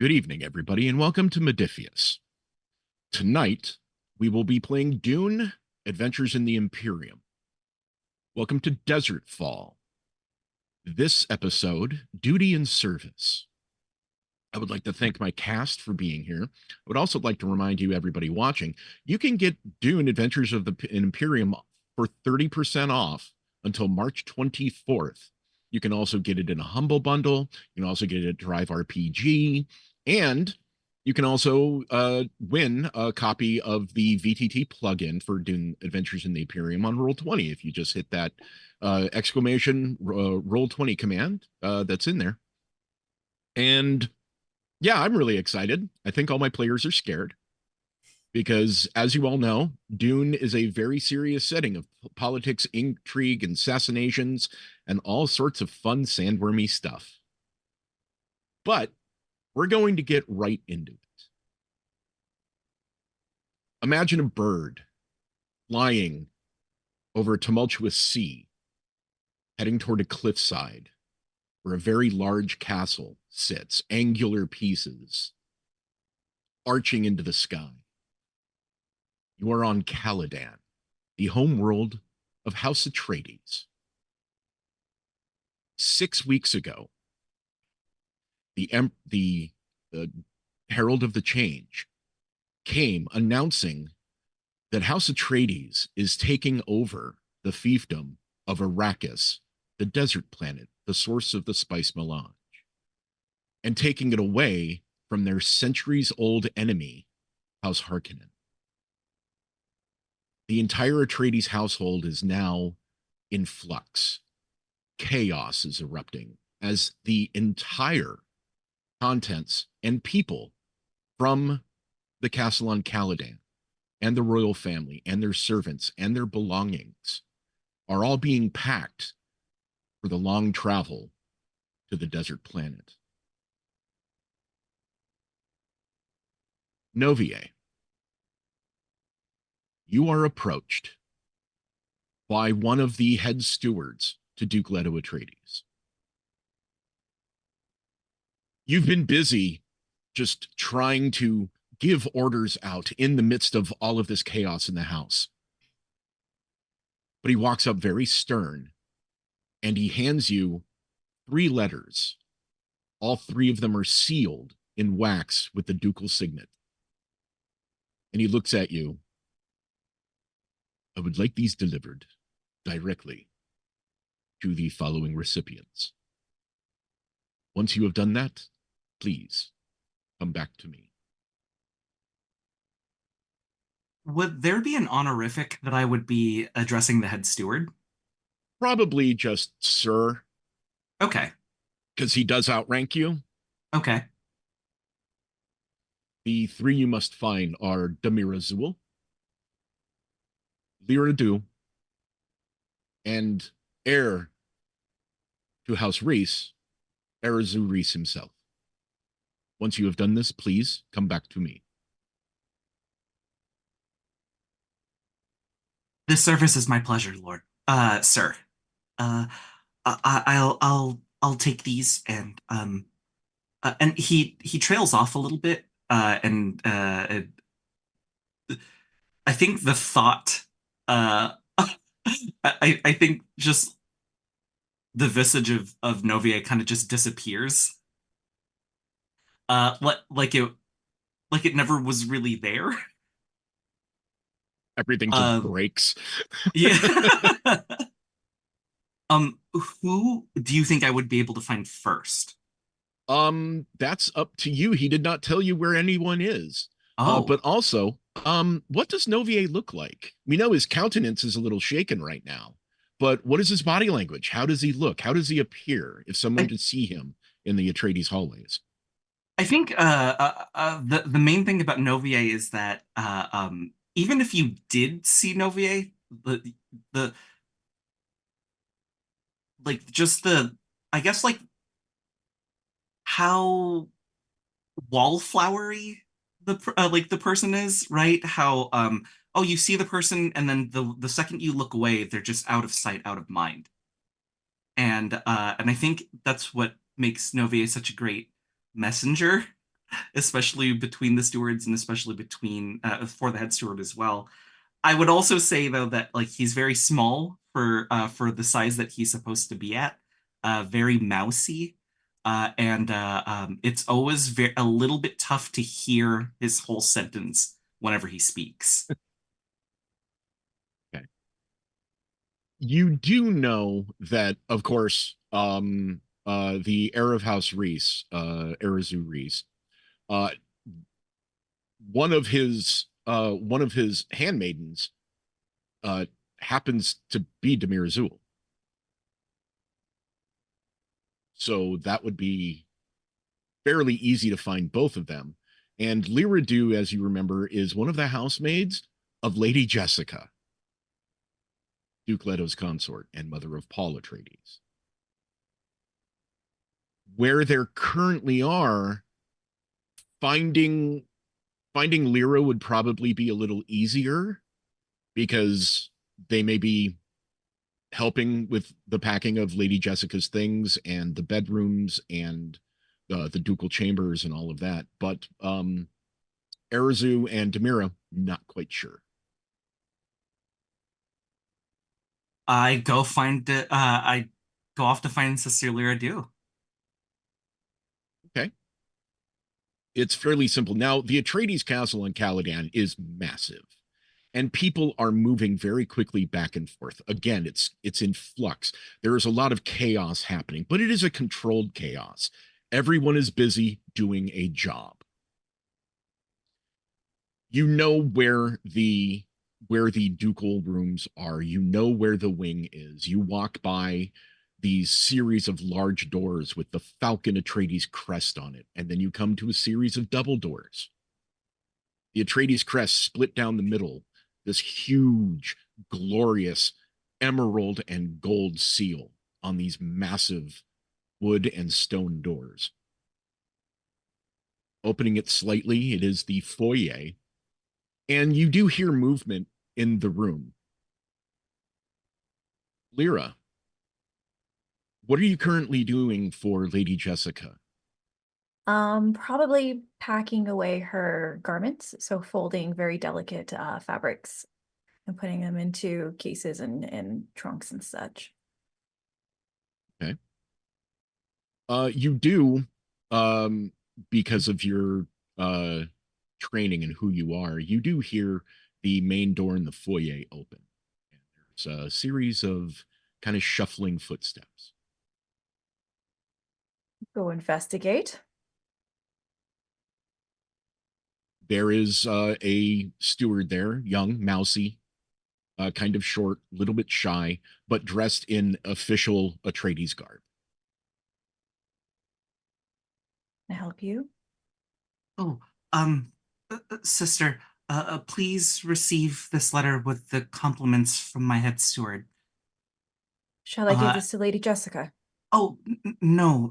Good evening, everybody, and welcome to Modiphius. Tonight, we will be playing Dune, Adventures in the Imperium. Welcome to Desertfall. This episode, Duty and Service. I would like to thank my cast for being here. I would also like to remind you, everybody watching, you can get Dune, Adventures of the Imperium for 30% off until March 24th. You can also get it in a Humble Bundle. You can also get it at Drive RPG. And you can also win a copy of the VTT plugin for Dune Adventures in the Imperium on Roll20 if you just hit that exclamation Roll20 command that's in there. And yeah, I'm really excited. I think all my players are scared because, as you all know, Dune is a very serious setting of politics, intrigue, assassinations, and all sorts of fun sandwormy stuff. But we're going to get right into it. Imagine a bird flying over a tumultuous sea, heading toward a cliffside where a very large castle sits, angular pieces arching into the sky. You are on Caladan, the home world of House Atreides. 6 weeks ago, the Herald of the Change came announcing that House Atreides is taking over the fiefdom of Arrakis, the desert planet, the source of the spice melange, and taking it away from their centuries-old enemy, House Harkonnen. The entire Atreides household is now in flux. Chaos is erupting as the entire contents and people from the castle on Caladan and the royal family and their servants and their belongings are all being packed for the long travel to the desert planet. Novier, you are approached by one of the head stewards to Duke Leto Atreides. You've been busy just trying to give orders out in the midst of all of this chaos in the house. But he walks up very stern and he hands you 3 letters. All 3 of them are sealed in wax with the ducal signet. And he looks at you. I would like these delivered directly to the following recipients. Once you have done that, please come back to me. Would there be an honorific that I would be addressing the head steward? Probably just sir, Okay. because he does outrank you. Okay. The 3 you must find are Damir Azul, Lyra Du, and heir to House Reese, Erazu Reese himself. Once you have done this, please come back to me. This service is my pleasure, Lord. Sir. Uh, I'll take these and he trails off a little bit. I think the thought, I think just the visage of Novia kind of just disappears. Uh, like like it like it never was really there. Everything just Um, breaks. yeah. Who do you think I would be able to find first? That's up to you. He did not tell you where anyone is. Oh, But also, what does Novier look like? We know his countenance is a little shaken right now, but what is his body language? How does he look? How does he appear if someone I, could see him in the Atreides hallways? I think the main thing about Novier is that even if you did see Novier, the like just the I guess like how wallflowery like the person is, right? How oh, you see the person and then the second you look away, they're just out of sight, out of mind. And I think that's what makes Novier such a great messenger. especially between the stewards and especially between for the head steward as well. I would also say though that like he's very small for the size that he's supposed to be at, very mousy, and it's always a little bit tough to hear his whole sentence whenever he speaks. Okay. You do know that, of course, the heir of House Reese, Arazu Reese, uh, one of his handmaidens uh happens to be Demir Azul. So that would be fairly easy to find both of them. And Lyra Dew, as you remember, is one of the housemaids of Lady Jessica, Duke Leto's consort and mother of Paul Atreides. Where there currently are, finding finding Lyra would probably be a little easier because they may be helping with the packing of Lady Jessica's things and the bedrooms and the ducal chambers and all of that. But Arazu and Demira, not quite sure. I go off to find Sister Lyra Do. Okay. It's fairly simple. Now, the Atreides castle on Caladan is massive, and people are moving very quickly back and forth. Again, it's in flux. There is a lot of chaos happening, but it is a controlled chaos. Everyone is busy doing a job. You know where the ducal rooms are. You know where the wing is. You walk by these series of large doors with the Falcon Atreides crest on it, and then you come to a series of double doors. The Atreides crest split down the middle, this huge, glorious emerald and gold seal on these massive wood and stone doors. Opening it slightly, it is the foyer, and you do hear movement in the room. Lyra, what are you currently doing for Lady Jessica? Probably packing away her garments, so folding very delicate fabrics and putting them into cases and trunks and such. Okay. You do, um, because of your uh training and who you are, you do hear the main door in the foyer open. And there's a series of kind of shuffling footsteps. Go investigate. There is a steward there, young, mousy, kind of short, a little bit shy, but dressed in official Atreides garb. Can I help you? Oh, um, sister, please receive this letter with the compliments from my head steward. Shall I give Uh, this to Lady Jessica? oh, no,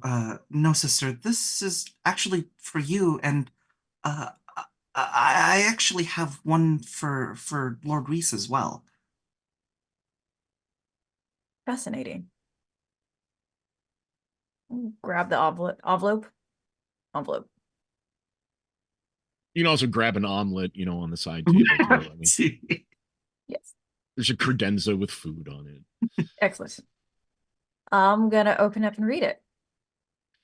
no, sister. This is actually for you, and uh, I actually have one for Lord Reese as well. Fascinating. Grab the envelope. You can also grab an omelet, on the side table too. I mean, Yes, there's a credenza with food on it. excellent. I'm gonna open up and read it.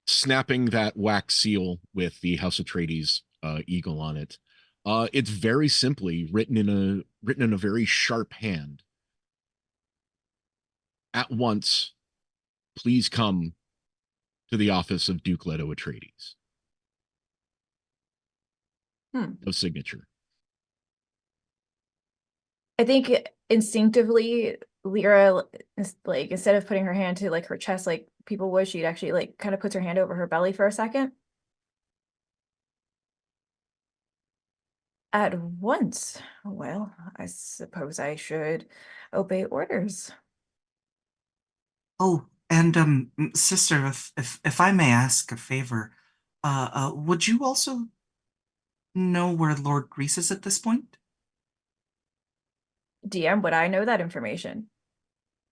Snapping that wax seal with the House Atreides eagle on it. It's very simply written in a very sharp hand. At once, please come to the office of Duke Leto Atreides. No signature. I think instinctively, Lyra is like, instead of putting her hand to like her chest like people would, she'd actually like kind of puts her hand over her belly for a second. At once. Well, I suppose I should obey orders. Oh, and sister, if I may ask a favor, would you also know where Lord Reese is at this point? DM, would I know that information?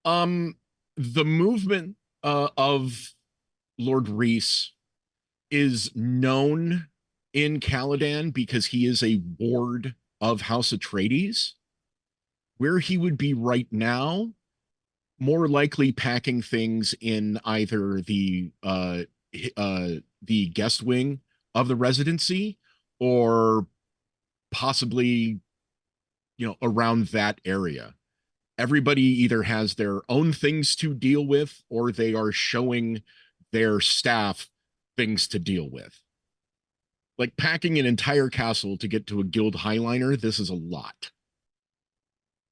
Um, the movement of Lord Reese is known in Caladan because he is a ward of House Atreides. Where he would be right now, more likely packing things in either the guest wing of the residency or possibly, around that area. Everybody either has their own things to deal with or they are showing their staff things to deal with. Like packing an entire castle to get to a guild highliner, this is a lot.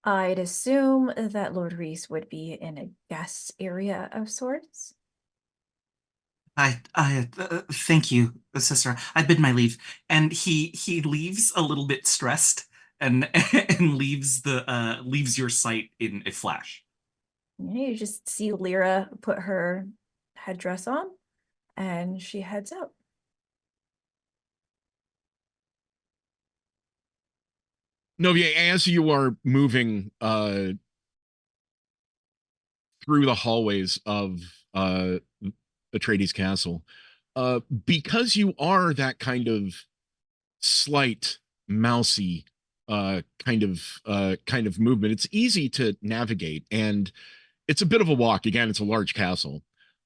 I'd assume that Lord Reese would be in a guest area of sorts. Thank you, sister. I bid my leave. And he leaves a little bit stressed and and leaves your sight in a flash. You just see Lyra put her headdress on and she heads out. Novia, as you are moving through the hallways of Atreides Castle, because you are that kind of slight, mousy kind of movement, it's easy to navigate, and it's a bit of a walk. Again, it's a large castle,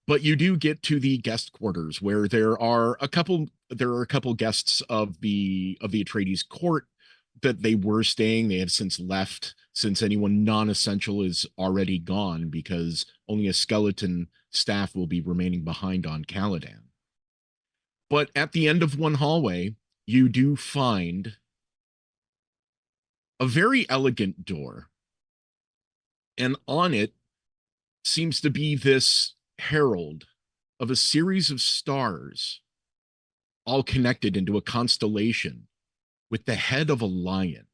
but you do get to the guest quarters where there are a couple guests of the Atreides court that they were staying. They have since left, since anyone non-essential is already gone, because only a skeleton staff will be remaining behind on Caladan. But at the end of one hallway, you do find a very elegant door, and on it seems to be this herald of a series of stars, all connected into a constellation with the head of a lion,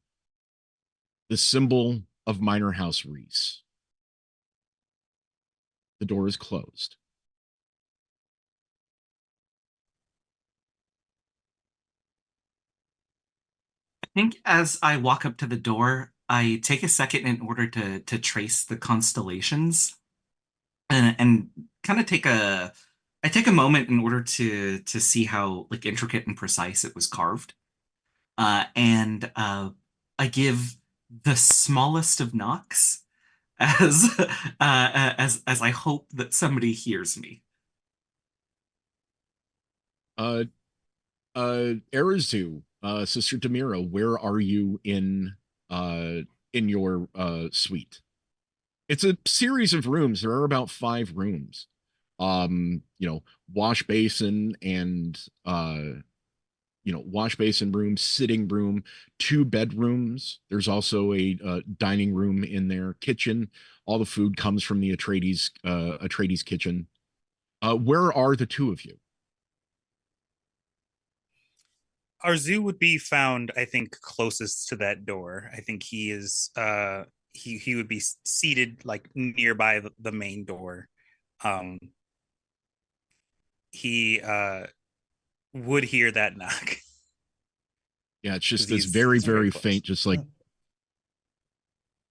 the symbol of Minor House Reese. The door is closed. I think as I walk up to the door, I take a second in order to trace the constellations and kind of take a moment in order to see how like intricate and precise it was carved. And I give the smallest of knocks as as I hope that somebody hears me. Uh, Arazu, Sister Demira, where are you in your suite? It's a series of rooms. There are about 5 rooms. Wash basin and wash basin room, sitting room, 2 bedrooms. There's also a dining room in there, kitchen. All the food comes from the Atreides kitchen. Where are the two of you? Our zoo would be found, I think, closest to that door. I think he would be seated like nearby the main door. Um he would hear that knock. Yeah, it's just 'Cause this very, he's very very close. faint, just like,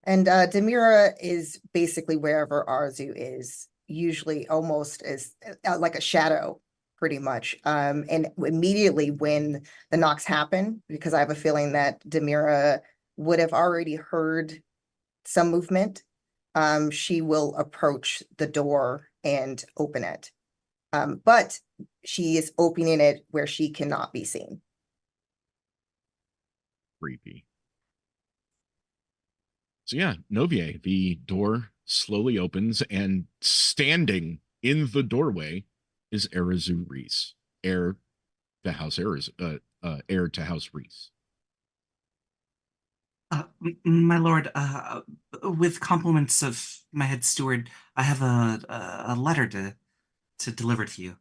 And Demira is basically wherever Arzu is, usually almost as like a shadow, pretty much. And immediately when the knocks happen, because I have a feeling that Demira would have already heard some movement, she will approach the door and open it. But she is opening it where she cannot be seen. creepy. So yeah, Novier, the door slowly opens, and standing in the doorway is Arazu Reese, heir to House heir to House Reese. My lord, with compliments of my head steward, I have a letter to deliver to you.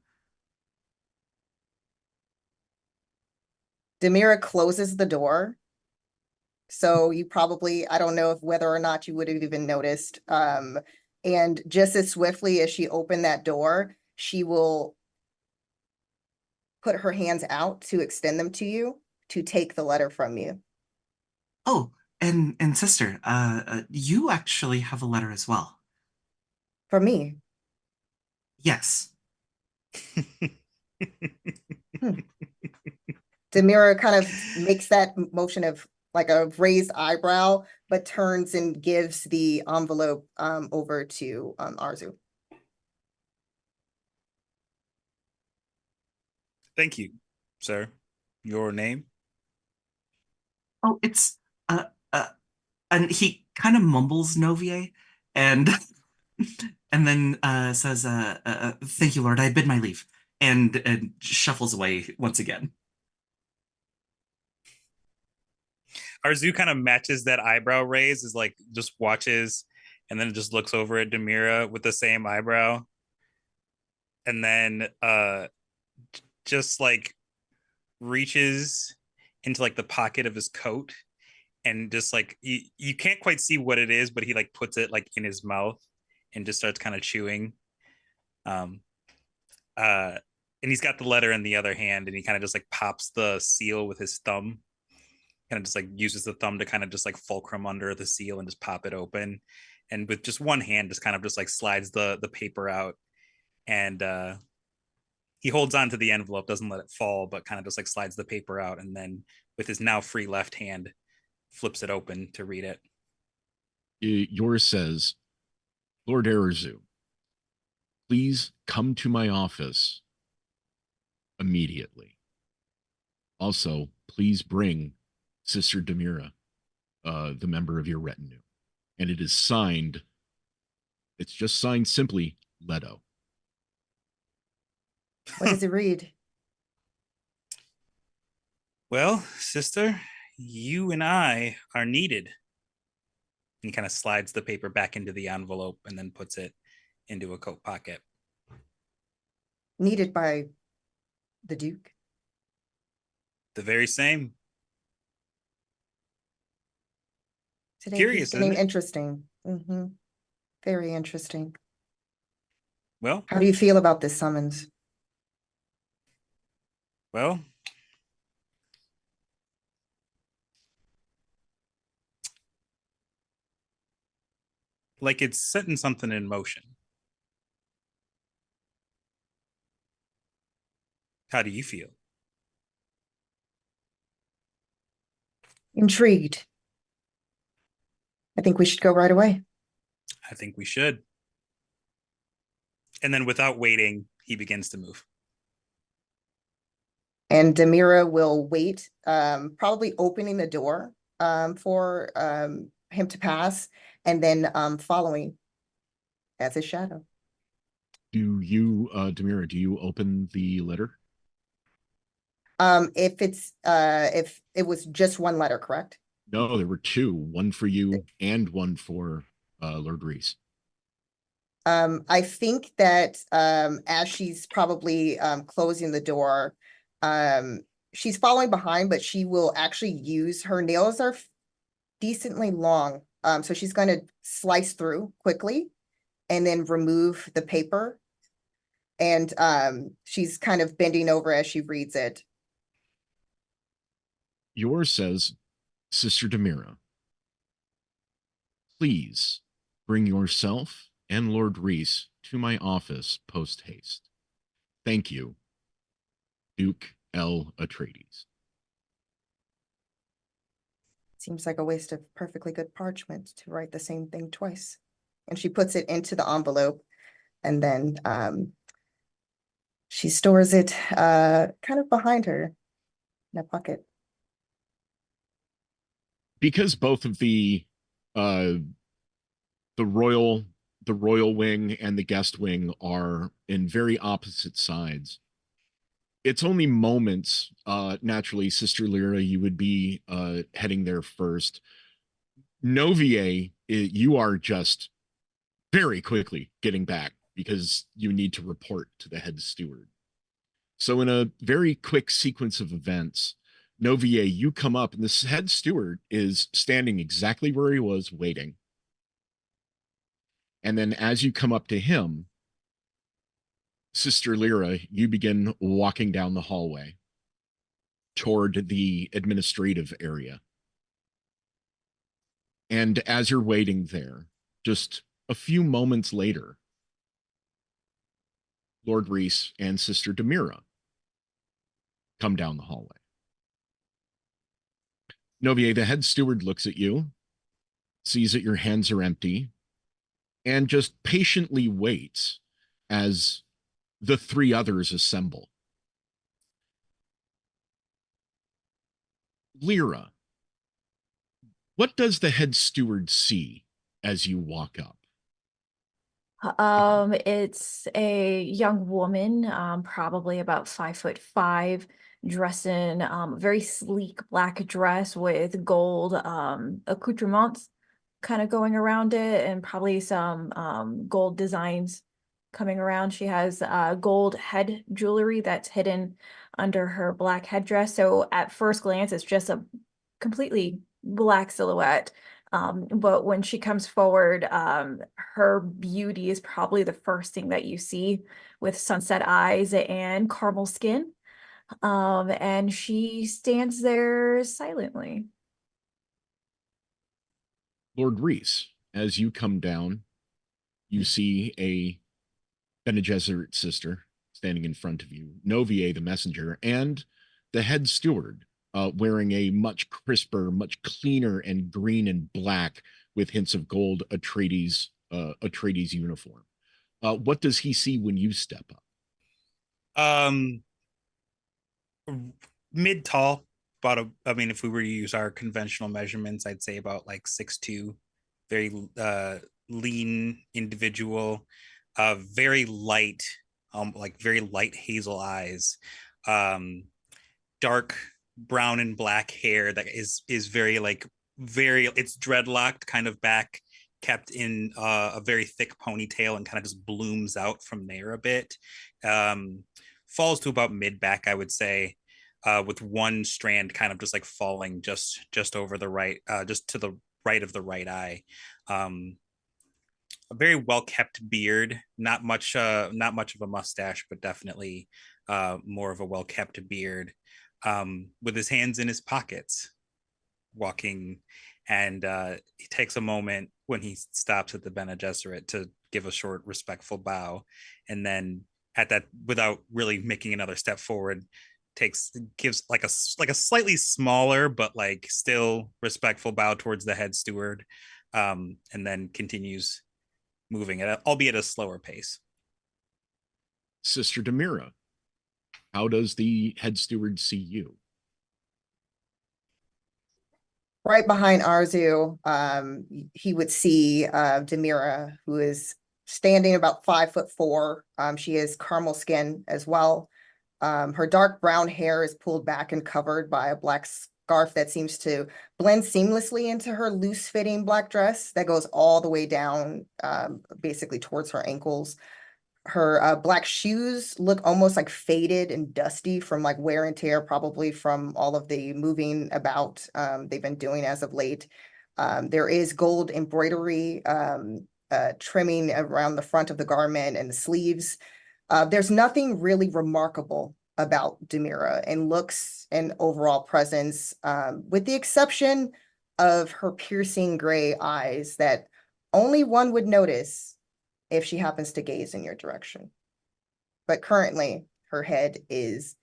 Demira closes the door. So you probably, I don't know if whether or not you would have even noticed. And just as swiftly as she opened that door, she will put her hands out to extend them to you to take the letter from you. Oh, and sister, you actually have a letter as well. For me. Yes. Hmm. Demira kind of makes that motion of like a raised eyebrow, but turns and gives the envelope over to Arzu. Thank you, sir. Your name? Oh, it's uh and he kind of mumbles Novier and and then says thank you, Lord, I bid my leave, and shuffles away once again. Arzu kind of matches that eyebrow raise, is like just watches and then just looks over at Demira with the same eyebrow. And then just like reaches into like the pocket of his coat and just like you can't quite see what it is, but he like puts it like in his mouth and just starts kind of chewing. Um and he's got the letter in the other hand, and he kind of just like pops the seal with his thumb, kind of just like uses the thumb to kind of just like fulcrum under the seal and just pop it open, and with just one hand just kind of just like slides the paper out, and he holds on to the envelope, doesn't let it fall, but kind of just like slides the paper out, and then with his now free left hand flips it open to read it. Yours says, Lord Arazu, please come to my office immediately. Also, please bring Sister Demira, the member of your retinue. And it is signed, it's just signed simply Leto. What does it read? Well, sister, you and I are needed. And he kind of slides the paper back into the envelope and then puts it into a coat pocket. Needed by the Duke. The very same. Today Curious, he's getting isn't it? interesting. Very interesting. Well, How do you feel about this summons? well, like it's setting something in motion. How do you feel? Intrigued. I think we should go right away. I think we should. And then without waiting, he begins to move. And Demira will wait, probably opening the door for him to pass, and then following as his shadow. Do you, Demira, do you open the letter? If it was just one letter, correct? No, there were two, one for you and one for Lord Reese. I think that as she's probably closing the door, she's following behind, but she will actually use her nails are decently long. So she's going to slice through quickly and then remove the paper. And she's kind of bending over as she reads it. Yours says, Sister Demira, please bring yourself and Lord Reese to my office post haste. Thank you, Duke L. Atreides. Seems like a waste of perfectly good parchment to write the same thing twice. And she puts it into the envelope, and then she stores it kind of behind her in a pocket. Because both of the royal wing and the guest wing are in very opposite sides, it's only moments. Naturally, Sister Lyra, you would be heading there first. Novier, you are just very quickly getting back because you need to report to the head steward. So in a very quick sequence of events, Novier, you come up and the head steward is standing exactly where he was waiting. And then as you come up to him, Sister Lyra, you begin walking down the hallway toward the administrative area. And as you're waiting there, just a few moments later, Lord Reese and Sister Demira come down the hallway. Novier, the head steward looks at you, sees that your hands are empty, and just patiently waits as the three others assemble. Lyra, what does the head steward see as you walk up? It's a young woman, probably about 5'5", dressed in a very sleek black dress with gold accoutrements kind of going around it, and probably some gold designs coming around. She has gold head jewelry that's hidden under her black headdress. So at first glance, it's just a completely black silhouette. But when she comes forward, her beauty is probably the first thing that you see, with sunset eyes and caramel skin. And she stands there silently. Lord Reese, as you come down, you see a Bene Gesserit sister standing in front of you, Novier, the messenger, and the head steward, wearing a much crisper, much cleaner and green and black with hints of gold Atreides uniform. What does he see when you step up? Mid tall, I mean, if we were to use our conventional measurements, I'd say about like 6'2", very lean individual, very light, like very light hazel eyes, dark brown and black hair that is very like very, it's dreadlocked kind of back, kept in a very thick ponytail, and kind of just blooms out from there a bit. Falls to about mid back, I would say, with one strand kind of just like falling just over the right, just to the right of the right eye. A very well kept beard, not much of a mustache, but definitely more of a well kept beard. With his hands in his pockets, walking, and he takes a moment when he stops at the Bene Gesserit to give a short, respectful bow, and then at that, without really making another step forward, gives like a slightly smaller but like still respectful bow towards the head steward, and then continues moving at, albeit a slower pace. Sister Demira, how does the head steward see you? Right behind Arzu, he would see Demira, who is standing about 5'4". She is caramel skin as well. Her dark brown hair is pulled back and covered by a black scarf that seems to blend seamlessly into her loose-fitting black dress that goes all the way down, basically towards her ankles. Her black shoes look almost like faded and dusty from like wear and tear, probably from all of the moving about they've been doing as of late. There is gold embroidery trimming around the front of the garment and the sleeves. There's nothing really remarkable about Demira in looks and overall presence, with the exception of her piercing gray eyes that only one would notice if she happens to gaze in your direction. But currently, her head is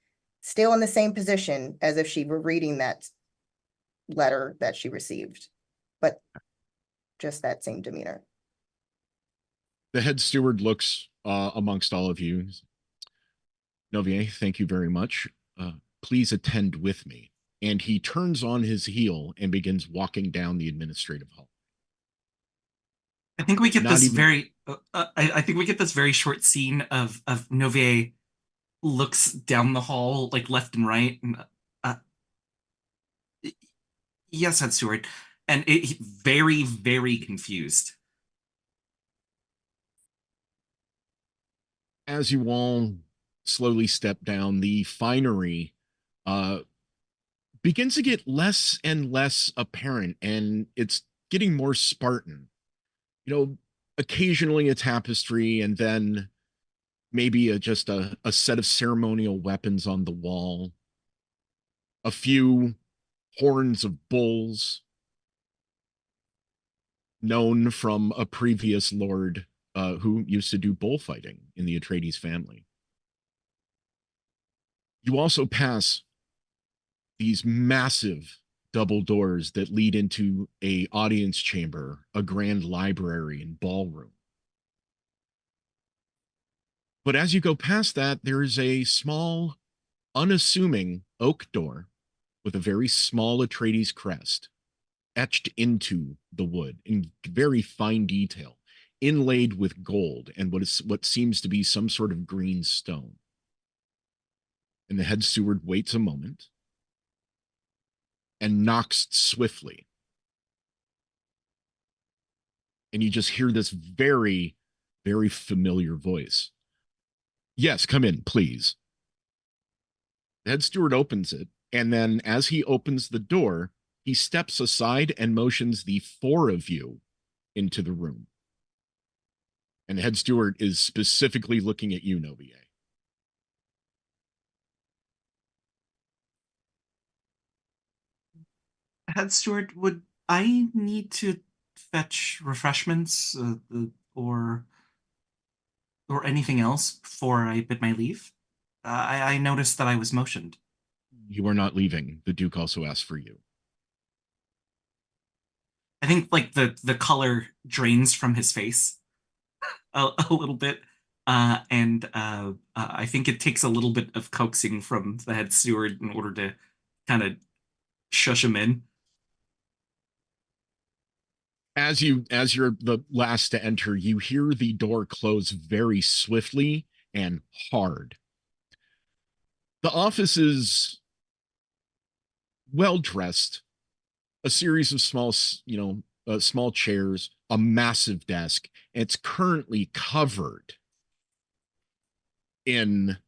still in the same position as if she were reading that letter that she received, but just that same demeanor. The head steward looks amongst all of you. Novier, thank you very much. Please attend with me. And he turns on his heel and begins walking down the administrative hall. I think we get Not this even- very. I think we get this very short scene of Novier looks down the hall, like left and right, and yes, head steward, and very, very confused. As you all slowly step down, the finery begins to get less and less apparent, and it's getting more Spartan. You know, occasionally a tapestry, and then maybe just a set of ceremonial weapons on the wall, a few horns of bulls known from a previous lord who used to do bullfighting in the Atreides family. You also pass these massive double doors that lead into a audience chamber, a grand library, and ballroom. But as you go past that, there is a small, unassuming oak door with a very small Atreides crest etched into the wood in very fine detail, inlaid with gold and what seems to be some sort of green stone. And the head steward waits a moment and knocks swiftly. And you just hear this very, very familiar voice. Yes, come in, please. The head steward opens it, and then as he opens the door, he steps aside and motions the four of you into the room. And the head steward is specifically looking at you, Novie. Head steward, would I need to fetch refreshments or anything else before I bid my leave? I noticed that I was motioned. You are not leaving. The Duke also asked for you. I think like the color drains from his face a little bit, and I think it takes a little bit of coaxing from the head steward in order to kind of shush him in. As you're the last to enter, you hear the door close very swiftly and hard. The office is well dressed, a series of small chairs, a massive desk. It's currently covered in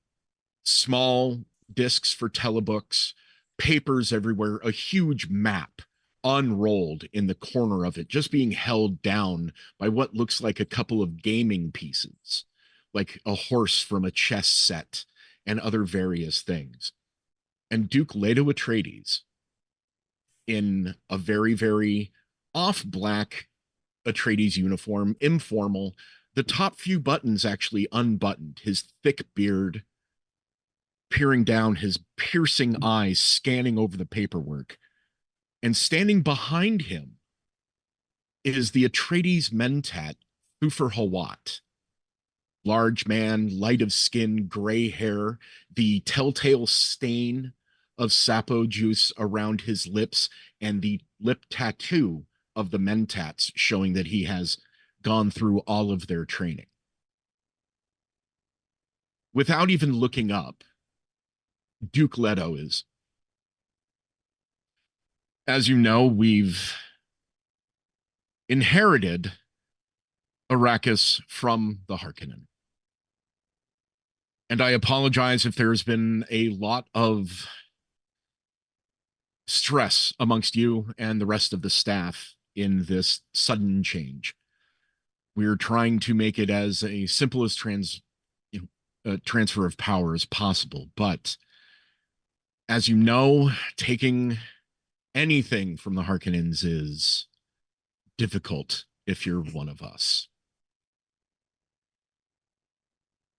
small discs for telebooks, papers everywhere, a huge map unrolled in the corner of it, just being held down by what looks like a couple of gaming pieces, like a horse from a chess set and other various things. And Duke Leto Atreides, in a very, very off black Atreides uniform, informal, the top few buttons actually unbuttoned, his thick beard peering down, his piercing eyes scanning over the paperwork. And standing behind him is the Atreides mentat, Thufir Hawat. Large man, light of skin, gray hair, the telltale stain of sapo juice around his lips, and the lip tattoo of the mentats showing that he has gone through all of their training. Without even looking up, Duke Leto is. As you know, we've inherited Arrakis from the Harkonnen. And I apologize if there's been a lot of stress amongst you and the rest of the staff in this sudden change. We're trying to make it as a simple as transfer of power as possible. But as you know, taking anything from the Harkonnens is difficult if you're one of us.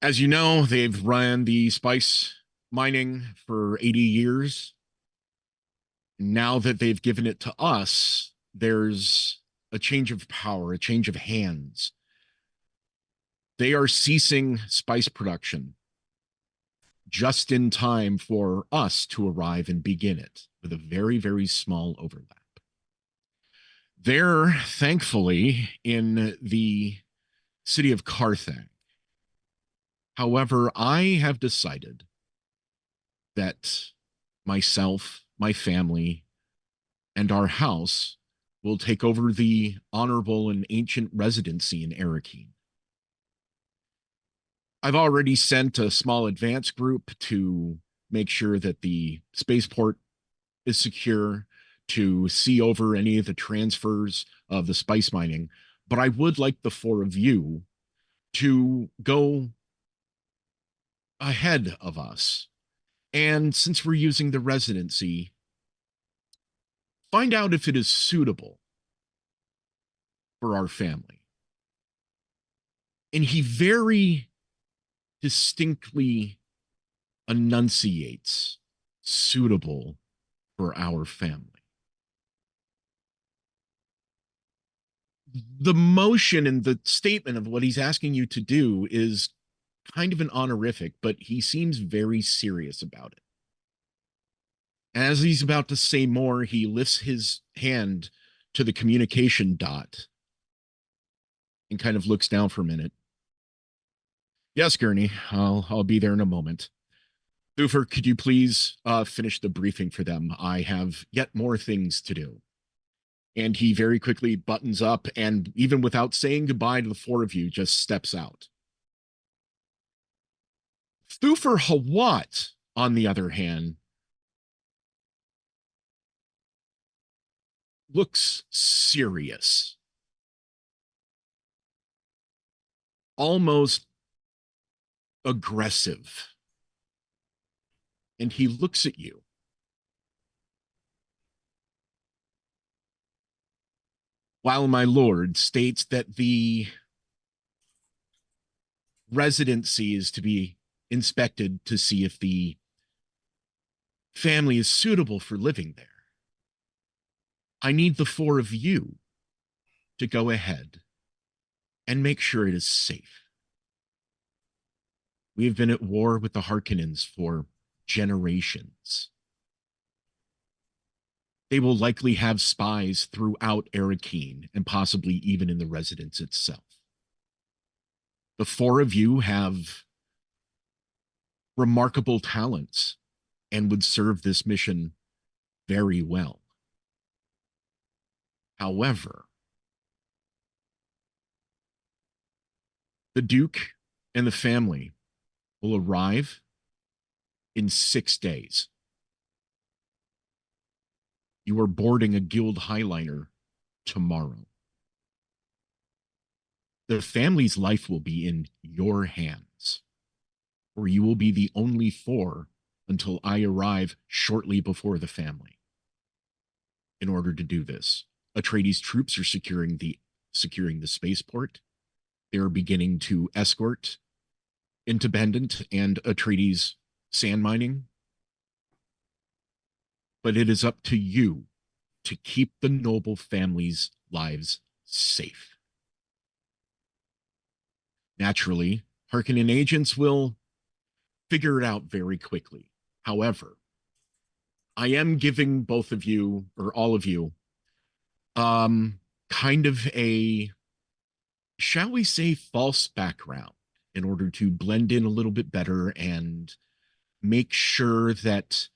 As you know, they've run the spice mining for 80 years. Now that they've given it to us, there's a change of power, a change of hands. They are ceasing spice production just in time for us to arrive and begin it with a very, very small overlap. They're thankfully in the city of Carthage. However, I have decided that myself, my family, and our house will take over the honorable and ancient residency in Arakeen. I've already sent a small advance group to make sure that the spaceport is secure, to see over any of the transfers of the spice mining. But I would like the four of you to go ahead of us. And since we're using the residency, find out if it is suitable for our family. And he very distinctly enunciates suitable for our family. the motion and the statement of what he's asking you to do is kind of an honorific, but he seems very serious about it. As he's about to say more, he lifts his hand to the communication dot and kind of looks down for a minute. Yes, Gurney, I'll be there in a moment. Thufir, could you please finish the briefing for them? I have yet more things to do. And he very quickly buttons up and, even without saying goodbye to the four of you, just steps out. Thufir Hawat, on the other hand, looks serious. Almost aggressive. And he looks at you. While my lord states that the residency is to be inspected to see if the family is suitable for living there, I need the four of you to go ahead and make sure it is safe. We have been at war with the Harkonnens for generations. They will likely have spies throughout Arakeen and possibly even in the residence itself. The four of you have remarkable talents and would serve this mission very well. However, the Duke and the family will arrive in 6 days. You are boarding a guild highliner tomorrow. The family's life will be in your hands, or you will be the only four until I arrive shortly before the family. In order to do this, Atreides troops are securing the spaceport. They are beginning to escort Independent and Atreides sand mining. But it is up to you to keep the noble family's lives safe. Naturally, Harkonnen agents will figure it out very quickly. However, I am giving both of you, or all of you, kind of a, shall we say, false background in order to blend in a little bit better and make sure that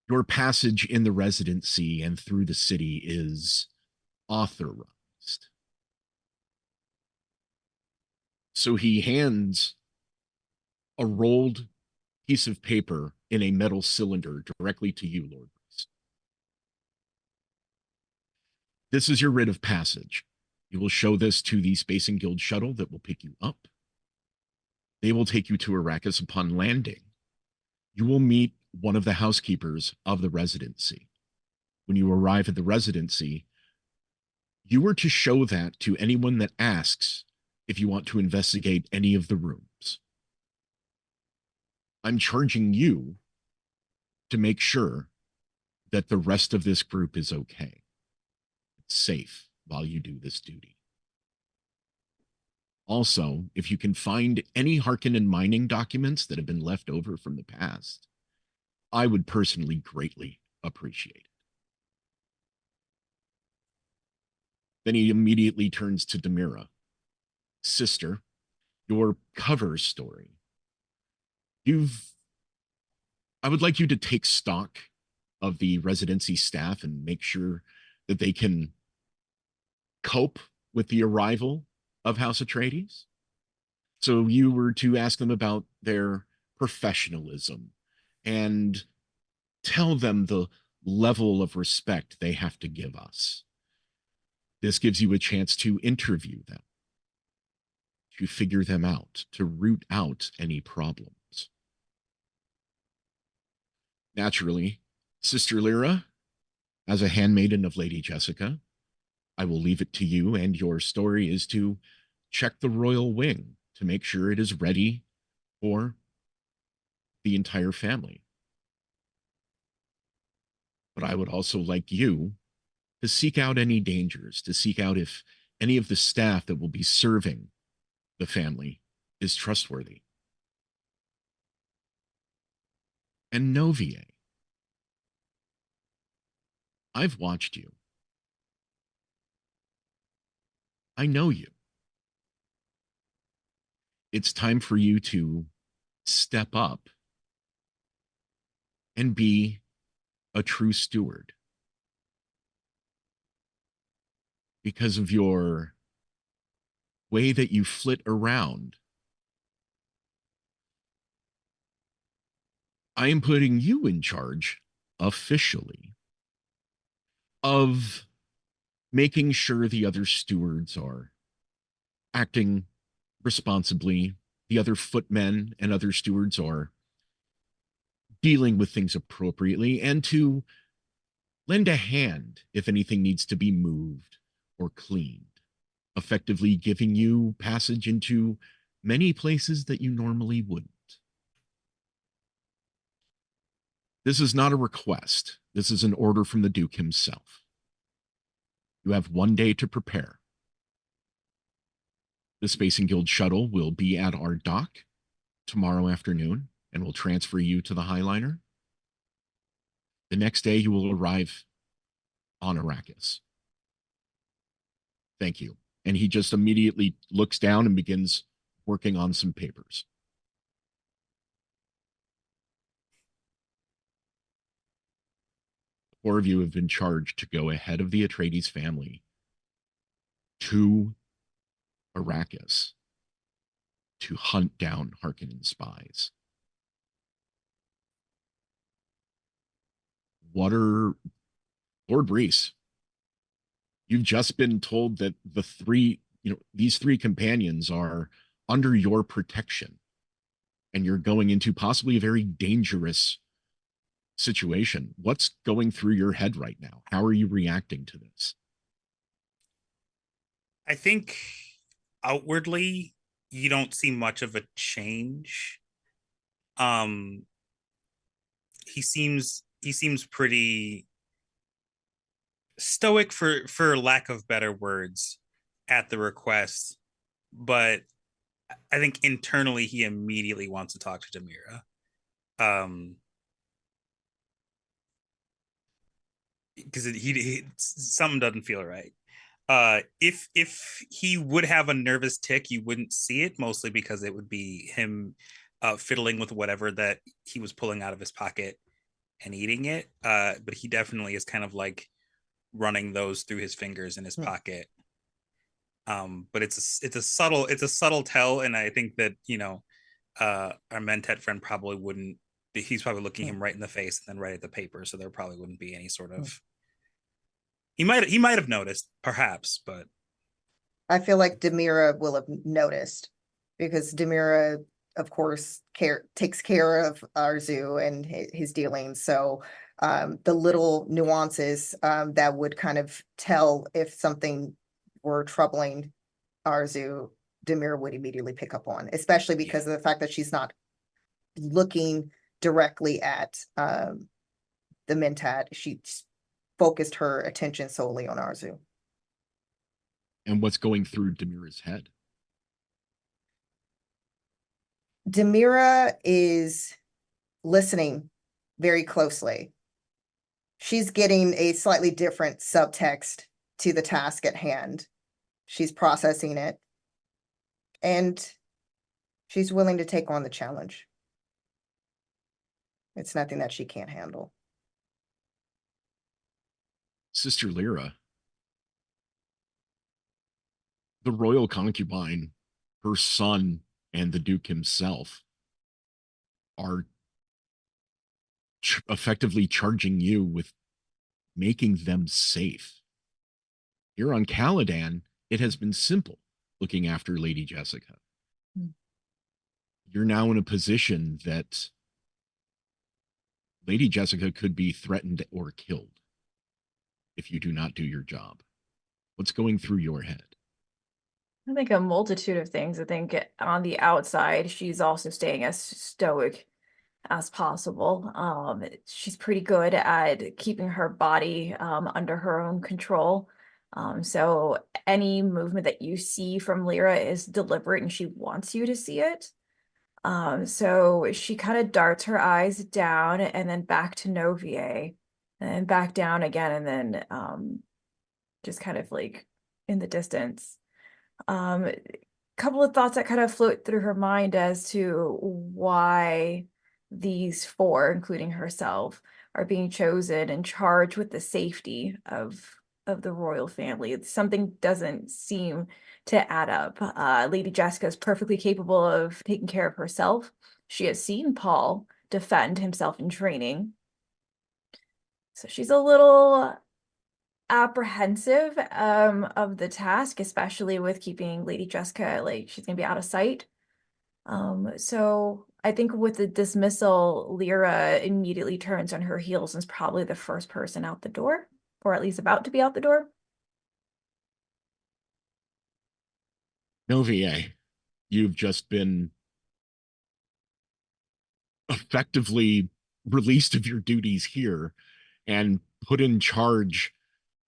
your passage in the residency and through the city is authorized. So he hands a rolled piece of paper in a metal cylinder directly to you, Lord Royce. This is your writ of passage. You will show this to the Spacing Guild shuttle that will pick you up. They will take you to Arrakis. Upon landing, you will meet one of the housekeepers of the residency. When you arrive at the residency, you are to show that to anyone that asks if you want to investigate any of the rooms. I'm charging you to make sure that the rest of this group is okay. It's safe while you do this duty. Also, if you can find any Harkonnen mining documents that have been left over from the past, I would personally greatly appreciate it. Then he immediately turns to Demira. Sister, your cover story. I would like you to take stock of the residency staff and make sure that they can cope with the arrival of House Atreides. So you were to ask them about their professionalism and tell them the level of respect they have to give us. This gives you a chance to interview them, to figure them out, to root out any problems. Naturally, Sister Lyra, as a handmaiden of Lady Jessica, I will leave it to you, and your story is to check the royal wing to make sure it is ready for the entire family. But I would also like you to seek out any dangers, to seek out if any of the staff that will be serving the family is trustworthy. And Novier, I've watched you. I know you. It's time for you to step up and be a true steward. Because of your way that you flit around, I am putting you in charge officially of making sure the other stewards are acting responsibly, the other footmen and other stewards are dealing with things appropriately, and to lend a hand if anything needs to be moved or cleaned, effectively giving you passage into many places that you normally wouldn't. This is not a request. This is an order from the Duke himself. You have 1 day to prepare. The Spacing Guild shuttle will be at our dock tomorrow afternoon and will transfer you to the Highliner. The next day, you will arrive on Arrakis. Thank you. And he just immediately looks down and begins working on some papers. The 4 of you have been charged to go ahead of the Atreides family to Arrakis to hunt down Harkonnen spies. What are Lord Brees? You've just been told that these 3 companions are under your protection, and you're going into possibly a very dangerous situation. What's going through your head right now? How are you reacting to this? I think outwardly you don't see much of a change. He seems pretty stoic, for lack of better words, at the request, but I think internally he immediately wants to talk to Demira. Because he something doesn't feel right. If he would have a nervous tick, you wouldn't see it, mostly because it would be him fiddling with whatever that he was pulling out of his pocket and eating it. But he definitely is kind of like running those through his fingers in his pocket. But it's a subtle tell, and I think that our Mentat friend probably wouldn't. He's probably looking him right in the face and then right at the paper, so there probably wouldn't be any sort of. He might have noticed, perhaps, but I feel like Demira will have noticed, because Demira, of course, takes care of Arzu and his dealings. So the little nuances that would kind of tell if something were troubling Arzu, Demira would immediately pick up on, especially because of the fact that she's not looking directly at the Mentat. She focused her attention solely on Arzu. And what's going through Demira's head? Demira is listening very closely. She's getting a slightly different subtext to the task at hand. She's processing it, and she's willing to take on the challenge. It's nothing that she can't handle. Sister Lyra, the royal concubine, her son, and the Duke himself are effectively charging you with making them safe. Here on Caladan, it has been simple looking after Lady Jessica. You're now in a position that Lady Jessica could be threatened or killed if you do not do your job. What's going through your head? I think a multitude of things. I think on the outside, she's also staying as stoic as possible. She's pretty good at keeping her body under her own control. So any movement that you see from Lyra is deliberate and she wants you to see it. So she kind of darts her eyes down and then back to Novier and back down again and then just kind of like in the distance. Couple of thoughts that kind of float through her mind as to why these four, including herself, are being chosen and charged with the safety of the royal family. Something doesn't seem to add up. Lady Jessica is perfectly capable of taking care of herself. She has seen Paul defend himself in training. So she's a little apprehensive of the task, especially with keeping Lady Jessica, like she's gonna be out of sight. So I think with the dismissal, Lyra immediately turns on her heels and is probably the first person out the door, or at least about to be out the door. Novier, you've just been effectively released of your duties here and put in charge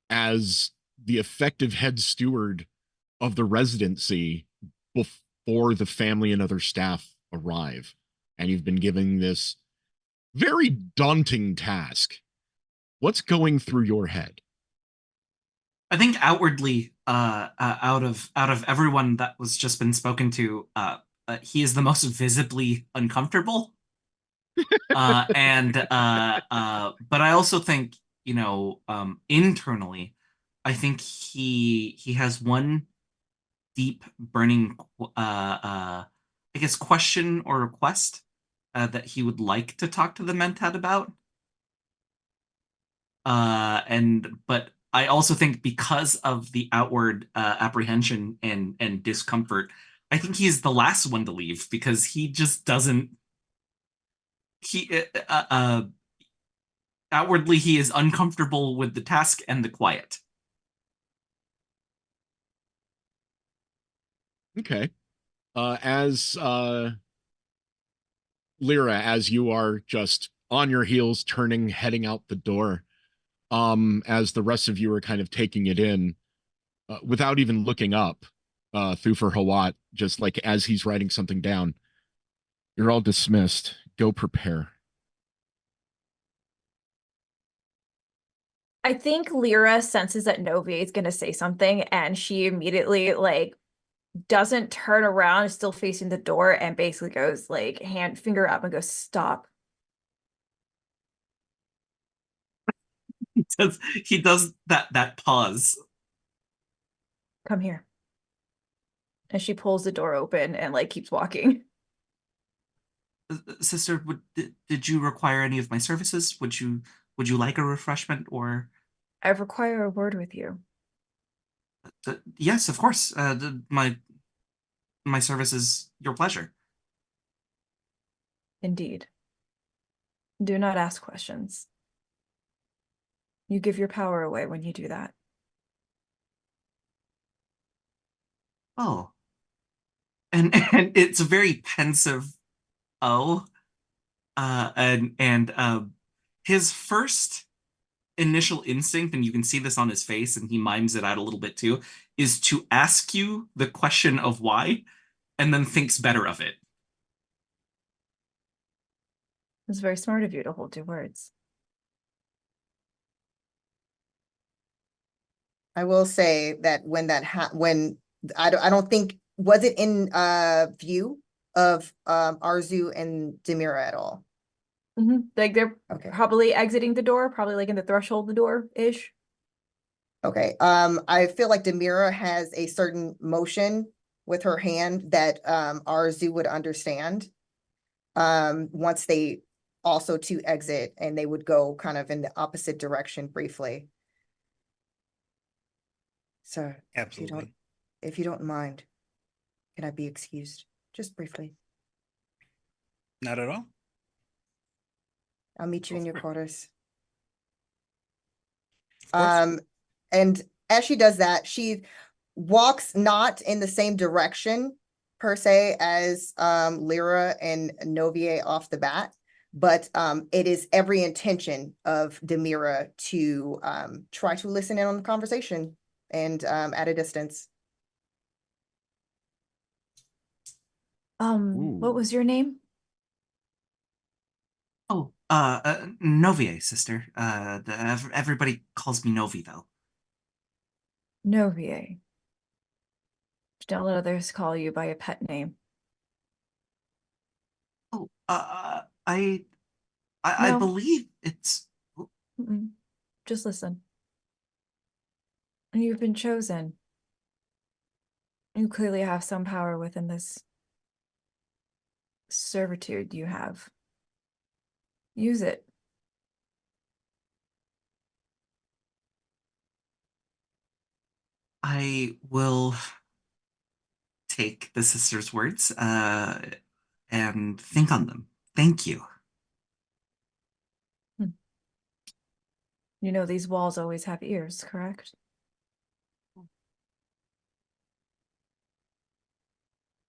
as the effective head steward of the residency before the family and other staff arrive. And you've been given this very daunting task. What's going through your head? I think outwardly, out of everyone that was just been spoken to, he is the most visibly uncomfortable. But I also think, internally, I think he has one deep burning, I guess, question or request that he would like to talk to the Mentat about. But I also think because of the outward apprehension and discomfort, I think he's the last one to leave because he just doesn't. He outwardly he is uncomfortable with the task and the quiet. Okay. As Lyra, as you are just on your heels, turning, heading out the door, as the rest of you are kind of taking it in, without even looking up, through for Hawat, just like as he's writing something down, you're all dismissed. Go prepare. I think Lyra senses that Novier is gonna say something, and she immediately like doesn't turn around, is still facing the door, and basically goes like finger up and goes, stop. He does that pause. Come here. And she pulls the door open and like keeps walking. Sister, did you require any of my services? Would you like a refreshment or? I require a word with you. Yes, of course. My service is your pleasure. Indeed. Do not ask questions. You give your power away when you do that. Oh. And it's a very pensive oh. His first initial instinct, and you can see this on his face, and he mimes it out a little bit too, is to ask you the question of why, and then thinks better of it. It's very smart of you to hold your words. I will say that when I don't think, was it in view of Arzu and Demira at all? Like they're Okay. probably exiting the door, probably like in the threshold of the door-ish. Okay. I feel like Demira has a certain motion with her hand that Arzu would understand. Once they also to exit, and they would go kind of in the opposite direction briefly. So Absolutely. if you don't mind, can I be excused just briefly? Not at all. I'll meet you Go in your for it. quarters. Of course. And as she does that, she walks not in the same direction per se as Lyra and Novier off the bat, but it is every intention of Demira to try to listen in on the conversation and at a distance. What was your name? Oh, Novie, sister. Everybody calls me Novi, though. Novie. Don't let others call you by a pet name. Oh, I No. believe it's. Mm-mm. Just listen. You've been chosen. You clearly have some power within this servitude you have. Use it. I will take the sister's words, and think on them. Thank you. You know these walls always have ears, correct?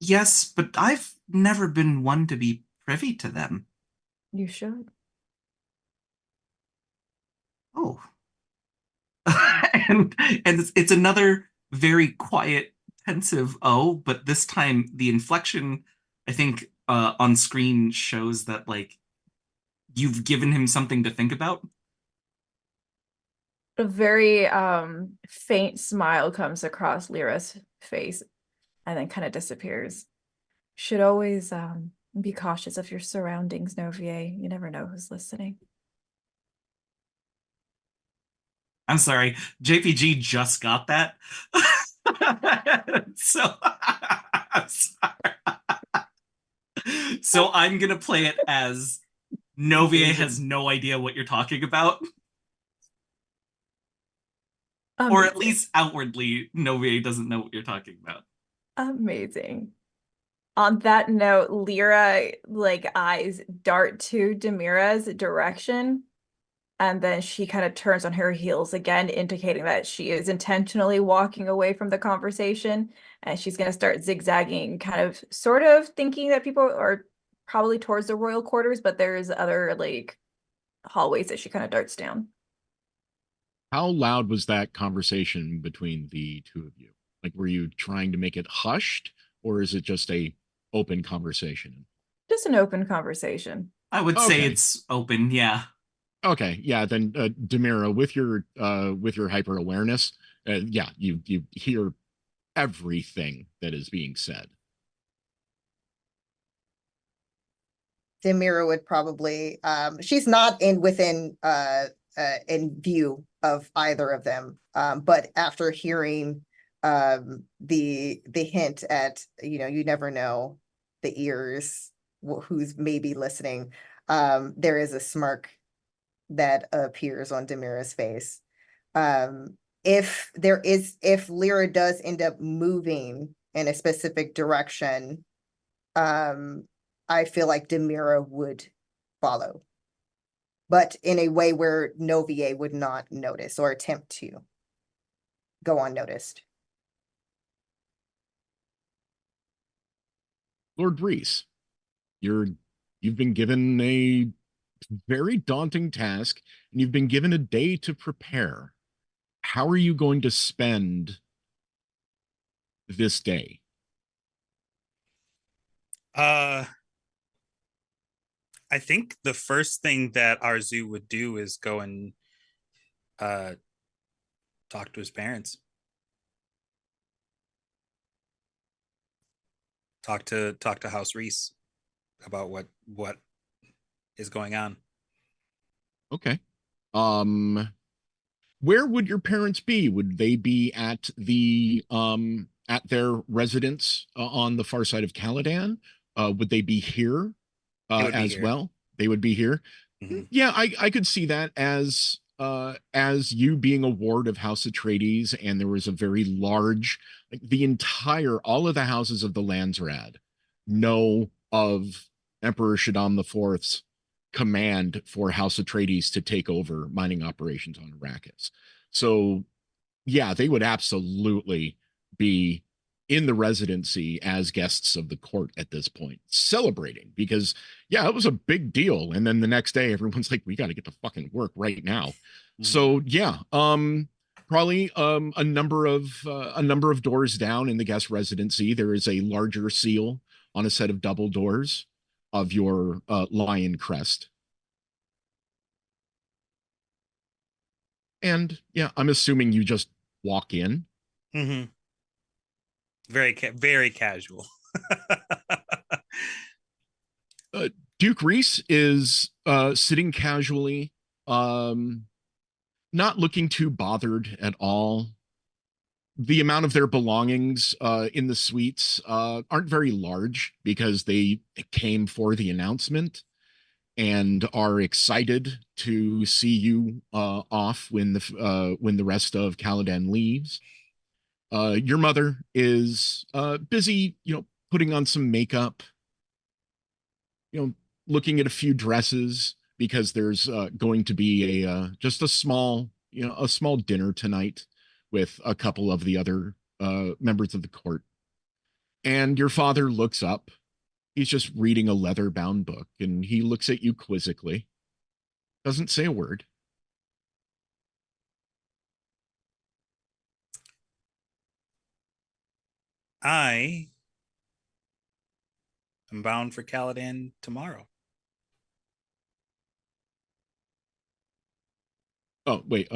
Yes, but I've never been one to be privy to them. You should. Oh. and it's another very quiet, pensive oh, but this time the inflection, I think, on screen shows that like you've given him something to think about. A very faint smile comes across Lyra's face and then kind of disappears. Should always be cautious of your surroundings, Novier. You never know who's listening. I'm sorry, JPG just got that. So I'm sorry. So I'm gonna play it as Novie has no idea what you're talking about. Or at least outwardly, Novie doesn't know what you're talking about. Amazing. On that note, Lyra eyes dart to Demira's direction, and then she kind of turns on her heels again, indicating that she is intentionally walking away from the conversation, and she's going to start zigzagging, kind of sort of thinking that people are probably towards the royal quarters, but there's other hallways that she kind of darts down. How loud was that conversation between the two of you? Like, were you trying to make it hushed, or is it just a open conversation? Just an open conversation. I would say it's open, yeah. Okay, yeah. Then Demira, with your hyper awareness, yeah, you hear everything that is being said. Demira would probably she's not within in view of either of them, but after hearing the hint at you never know the ears who's maybe listening, there is a smirk that appears on Demira's face. If Lyra does end up moving in a specific direction, I feel like Demira would follow, but in a way where Novie would not notice or attempt to go unnoticed. Lord Reese, you've been given a very daunting task, and you've been given a day to prepare. How are you going to spend this day? I think the first thing that Arzu would do is go and talk to his parents. Talk to House Reese about what is going on. Okay. Where would your parents be? Would they be at their residence on the far side of Caladan? Would they be here as here. well? They would be here. Mm-hmm. Yeah, I could see that as you being a ward of House Atreides, and there was a very large, like all of the houses of the Landsrad know of Emperor Shaddam IV's command for House Atreides to take over mining operations on Arrakis. So yeah, they would absolutely be in the residency as guests of the court at this point, celebrating, because yeah, it was a big deal. And then the next day, everyone's like, we got to get to fucking work right now. Mm-hmm. So yeah, Probably a number of doors down in the guest residency, there is a larger seal on a set of double doors of your lion crest. And yeah, I'm assuming you just walk in. Mm-hmm. Very casual. Duke Reese is sitting casually, not looking too bothered at all. The amount of their belongings in the suites aren't very large because they came for the announcement and are excited to see you off when the rest of Caladan leaves. Your mother is busy, putting on some makeup, looking at a few dresses because there's going to be just a small dinner tonight with a couple of the other members of the court. And your father looks up. He's just reading a leather-bound book, and he looks at you quizzically. Doesn't say a word. I am bound for Caladan tomorrow. Oh, wait,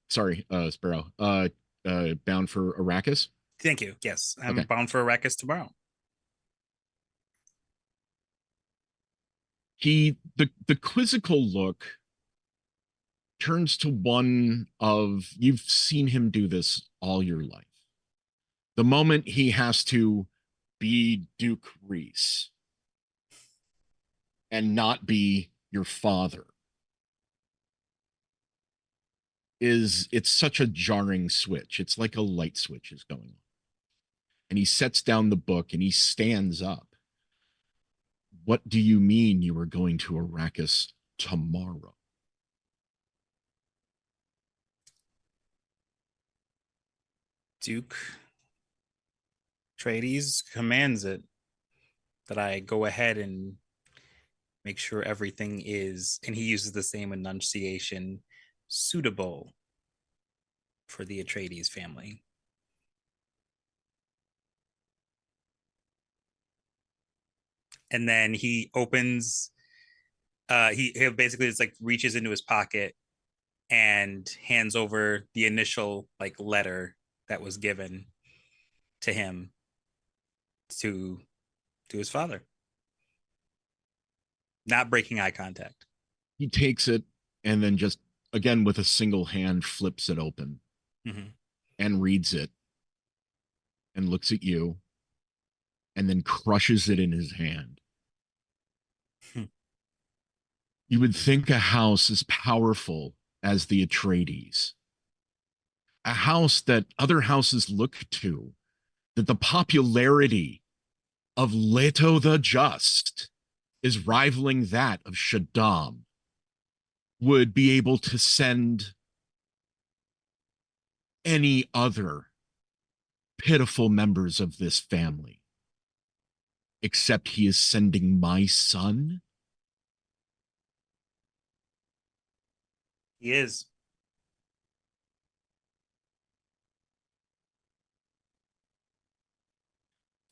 sorry, Sparrow. Bound for Arrakis? Thank you. Yes, I'm Okay. bound for Arrakis tomorrow. The quizzical look turns to one of, you've seen him do this all your life. The moment he has to be Duke Reese and not be your father it's such a jarring switch. It's like a light switch is going on. And he sets down the book and he stands up. What do you mean you are going to Arrakis tomorrow? Duke Atreides commands it that I go ahead and make sure everything is, and he uses the same enunciation, suitable for the Atreides family. And then he opens, he basically just like reaches into his pocket and hands over the initial like letter that was given to him to his father, not breaking eye contact. He takes it and then just, again, with a single hand, flips it open and reads it and looks at you and then crushes it in his hand. You would think a house as powerful as the Atreides, a house that other houses look to, that the popularity of Leto the Just is rivaling that of Shaddam, would be able to send any other pitiful members of this family. Except he is sending my son? He is.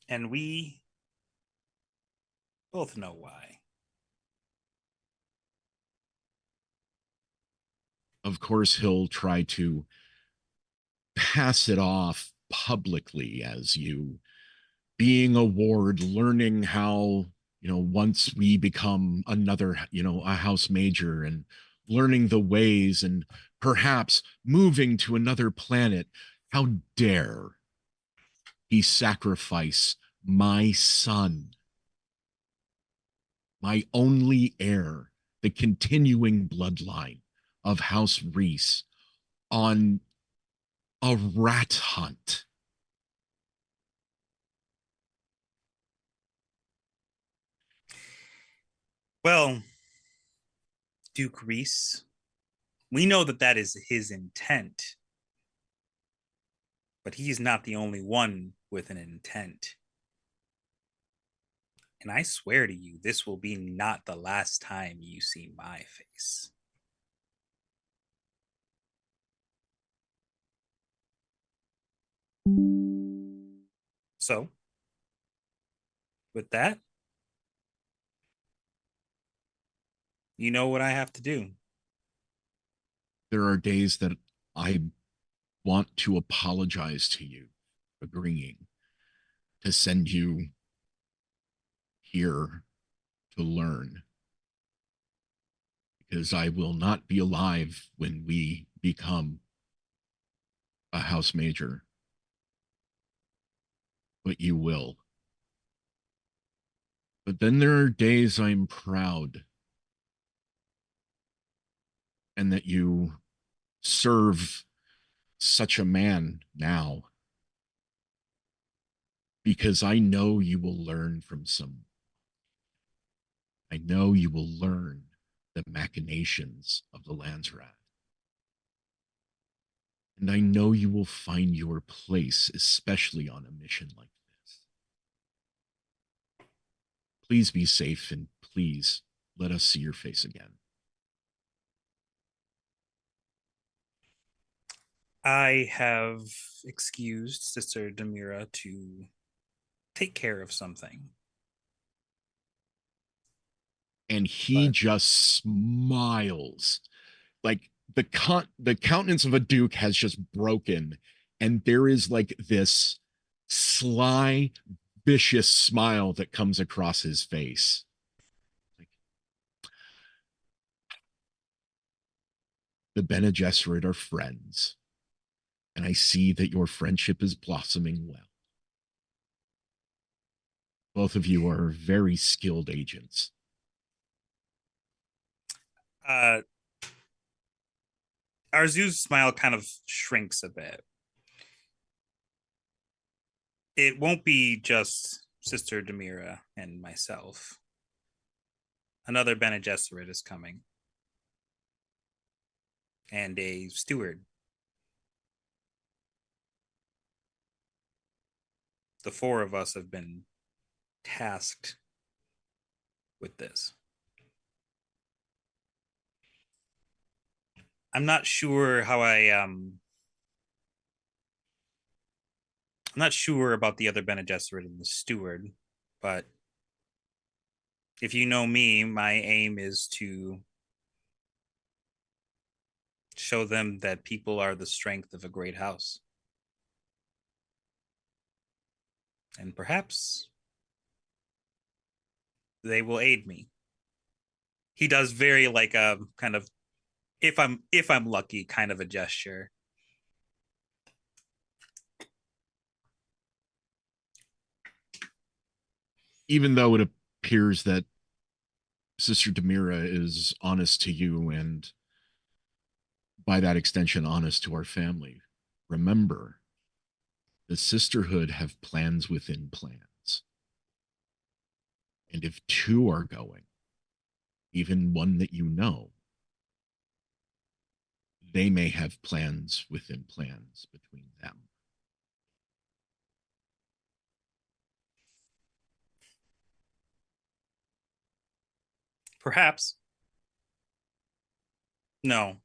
And we both know why. Of course, he'll try to pass it off publicly as you being a ward, learning how, once we become another, a house major, and learning the ways and perhaps moving to another planet. How dare he sacrifice my son, my only heir, the continuing bloodline of House Reese, on a rat hunt? Well, Duke Reese, we know that that is his intent, but he's not the only one with an intent. And I swear to you, this will be not the last time you see my face. So, with that, you know what I have to do. There are days that I want to apologize to you, agreeing to send you here to learn, because I will not be alive when we become a house major, but you will. But then there are days I'm proud and that you serve such a man now, because I know you will learn from some. I know you will learn the machinations of the Landsrat. And I know you will find your place, especially on a mission like this. Please be safe, and please let us see your face again. I have excused Sister Demira to take care of something. And he But just smiles. Like the countenance of a duke has just broken, and there is like this sly, vicious smile that comes across his face. Like, the Bene Gesserit are friends, and I see that your friendship is blossoming well. Both of you are very skilled agents. Arzu's smile kind of shrinks a bit. It won't be just Sister Demira and myself. Another Bene Gesserit is coming. And a steward. The four of us have been tasked with this. I'm not sure how I'm not sure about the other Bene Gesserit and the steward, but if you know me, my aim is to show them that people are the strength of a great house. And perhaps they will aid me. He does very like a kind of if I'm lucky kind of a gesture. Even though it appears that Sister Demira is honest to you, and by that extension, honest to our family, remember, the sisterhood have plans within plans. And if two are going, even one that you know, they may have plans within plans between them. Perhaps. No,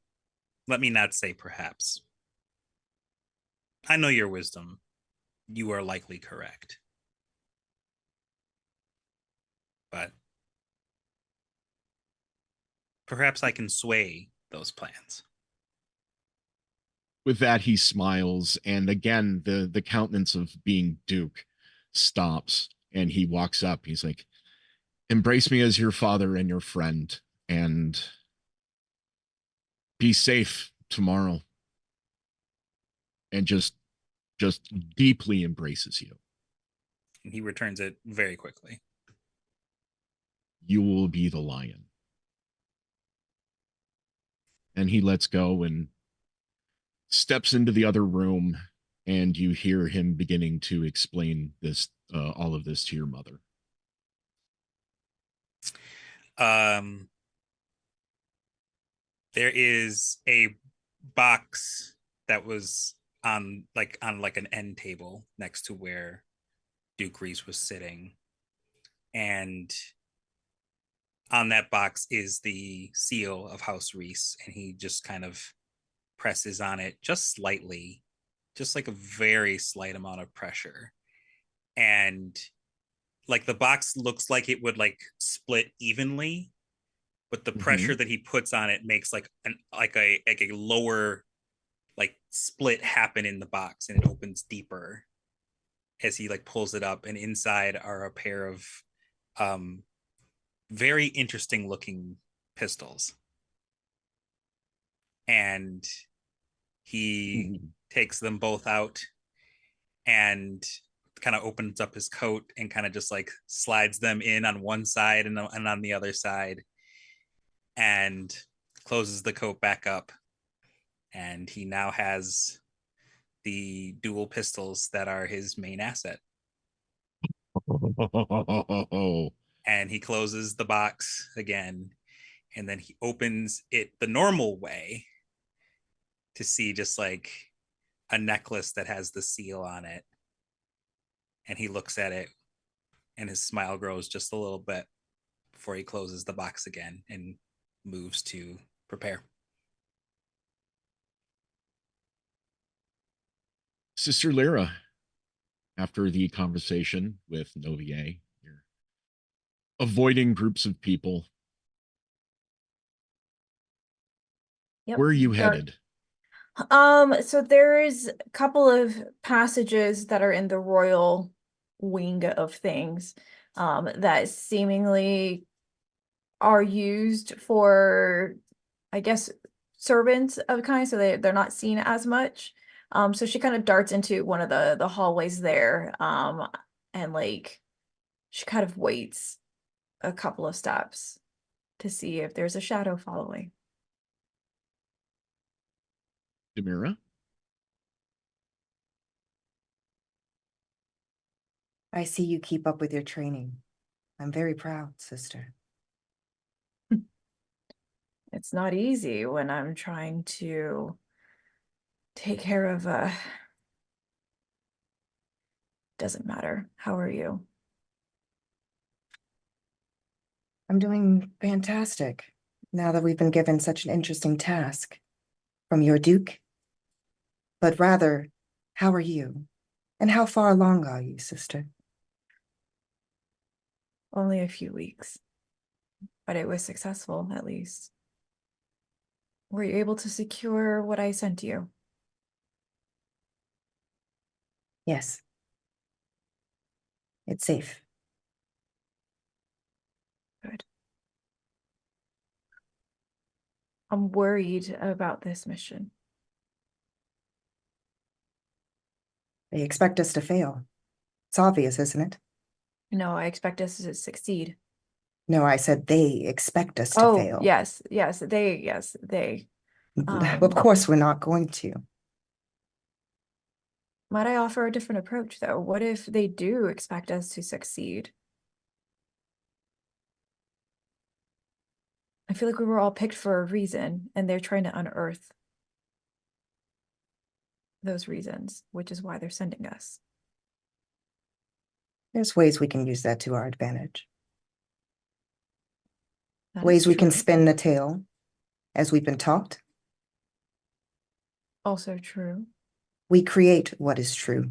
let me not say perhaps. I know your wisdom. You are likely correct. But perhaps I can sway those plans. With that, he smiles, and again, the countenance of being Duke stops, and he walks up. He's like, embrace me as your father and your friend, and be safe tomorrow. And just deeply embraces you. And he returns it very quickly. You will be the lion. And he lets go and steps into the other room, and you hear him beginning to explain this, all of this to your mother. There is a box that was on an end table next to where Duke Reese was sitting, and on that box is the seal of House Reese, and he just kind of presses on it just slightly, just like a very slight amount of pressure, and like the box looks like it would like split evenly, but the pressure that he puts on it makes like a lower like split happen in the box, and it opens deeper as he like pulls it up, and inside are a pair of very interesting looking pistols. And he takes them both out and kind of opens up his coat and kind of just like slides them in on one side and on the other side, and closes the coat back up. And he now has the dual pistols that are his main asset. And he closes the box again, and then he opens it the normal way to see just like a necklace that has the seal on it. And he looks at it, and his smile grows just a little bit before he closes the box again and moves to prepare. Sister Lyra, after the conversation with Novier, you're avoiding groups of people. Yep. Where are you headed? So there is a couple of passages that are in the royal wing of things, that seemingly are used for, I guess, servants of kind, so they're not seen as much. So she kind of darts into one of the hallways there, and like she kind of waits a couple of steps to see if there's a shadow following. Demira? I see you keep up with your training. I'm very proud, sister. It's not easy when I'm trying to take care of doesn't matter. How are you? I'm doing fantastic now that we've been given such an interesting task from your Duke. But rather, how are you? And how far along are you, sister? Only a few weeks, but it was successful at least. Were you able to secure what I sent you? Yes. It's safe. Good. I'm worried about this mission. They expect us to fail. It's obvious, isn't it? No, I expect us to succeed. No, I said they expect us to fail. Yes, they. Of course, we're not going to. Might I offer a different approach, though? What if they do expect us to succeed? I feel like we were all picked for a reason, and they're trying to unearth those reasons, which is why they're sending us. There's ways we can use that to our advantage. That Ways is we can true. spin the tale, as we've been taught. Also true. We create what is true.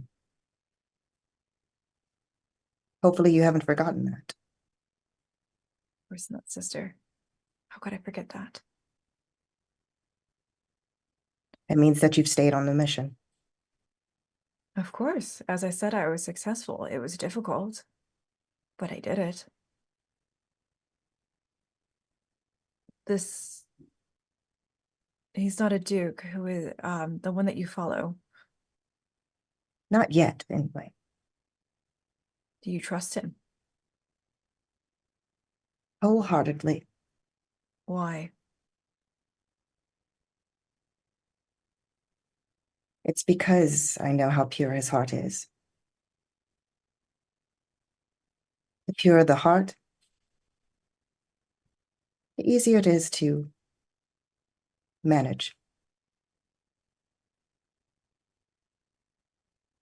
Hopefully you haven't forgotten that. Of course not, sister. How could I forget that? It means that you've stayed on the mission. Of course. As I said, I was successful. It was difficult, but I did it. He's not a duke who is the one that you follow. Not yet, anyway. Do you trust him? Wholeheartedly. Why? It's because I know how pure his heart is. The purer the heart, the easier it is to manage.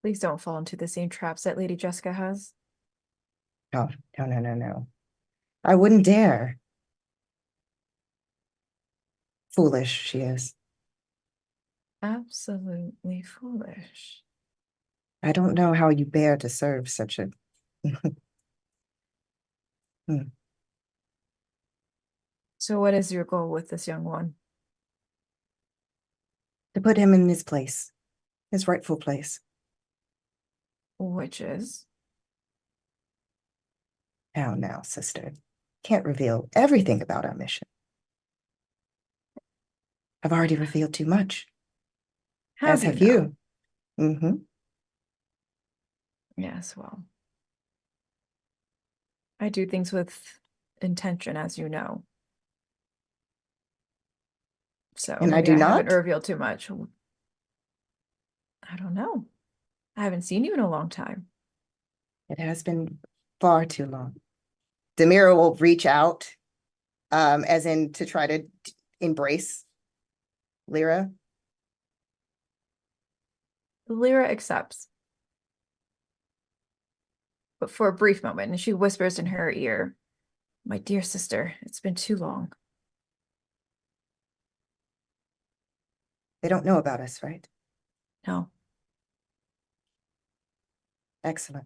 Please don't fall into the same traps that Lady Jessica has. No, no. I wouldn't dare. Foolish she is. Absolutely foolish. I don't know how you bear to serve such a. So what is your goal with this young one? To put him in his place, his rightful place. Which is? How now, sister? Can't reveal everything about our mission. I've already revealed too much. As have you. Mm-hmm. Yes, well. I do things with intention, as you know. So And I maybe do I haven't not? revealed too much. I don't know. I haven't seen you in a long time. It has been far too long. Demira will reach out, as in to try to embrace Lyra. Lyra accepts. But for a brief moment, and she whispers in her ear, "My dear sister, it's been too long." They don't know about us, right? No, Excellent.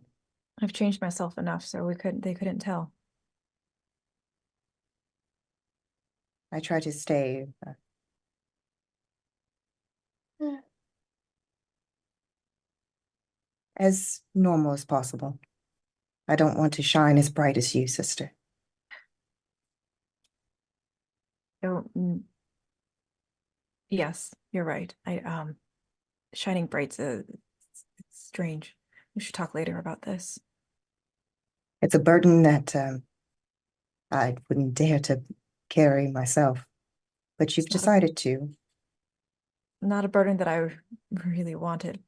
I've changed myself enough so they couldn't tell. I try to stay as normal as possible. I don't want to shine as bright as you, sister. Oh, yes, you're right. Shining bright's it's strange. We should talk later about this. It's a burden that I wouldn't dare to carry myself, but you've It's not a- decided to. Not a burden that I really wanted,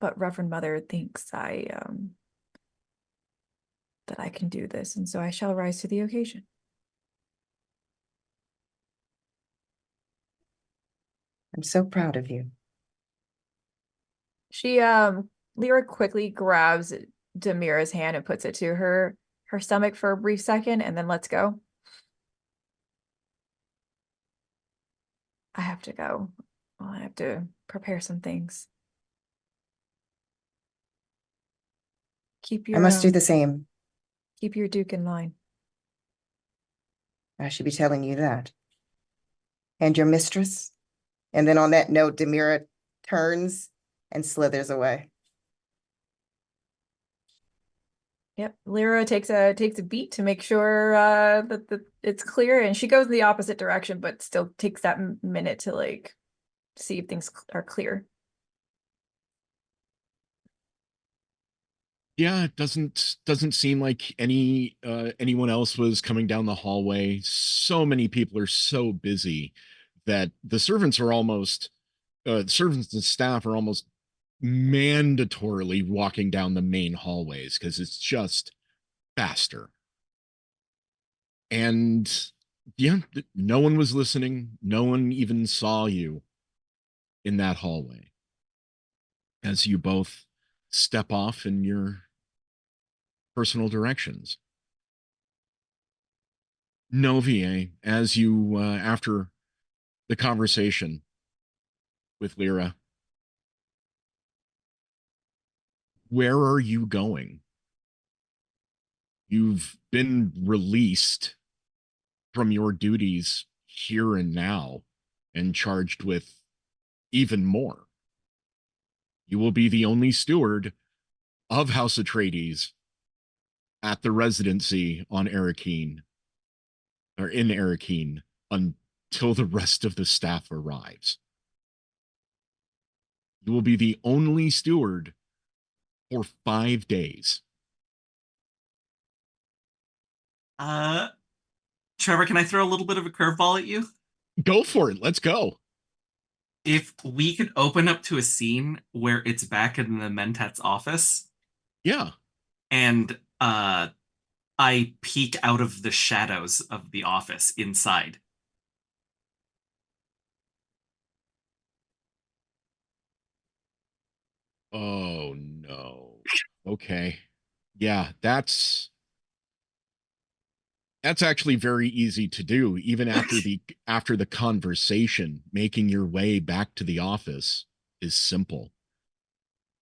but Reverend Mother thinks that I can do this, and so I shall rise to the occasion. I'm so proud of you. She Lyra quickly grabs Demira's hand and puts it to her stomach for a brief second and then lets go. I have to go. Well, I have to prepare some things. I must do the same. Keep your Duke in line. I should be telling you that. And your mistress? And then on that note, Demira turns and slithers away. Yep. Lyra takes a beat to make sure that it's clear, and she goes in the opposite direction, but still takes that minute to like see if things are clear. Yeah, it doesn't seem like anyone else was coming down the hallway. So many people are so busy that the servants and staff are almost mandatorily walking down the main hallways because it's just faster. And yeah, no one was listening. No one even saw you in that hallway as you both step off in your personal directions. No, VA, as you, after the conversation with Lyra, where are you going? You've been released from your duties here and now and charged with even more. You will be the only steward of House Atreides at the residency on Arakeen, or in Arakeen, until the rest of the staff arrives. You will be the only steward for 5 days. Trevor, can I throw a little bit of a curveball at you? Go for it. Let's go. If we could open up to a scene where it's back in the Mentat's office, Yeah. and I peek out of the shadows of the office inside. Oh no. Okay. Yeah, that's actually very easy to do. Even after the conversation, making your way back to the office is simple.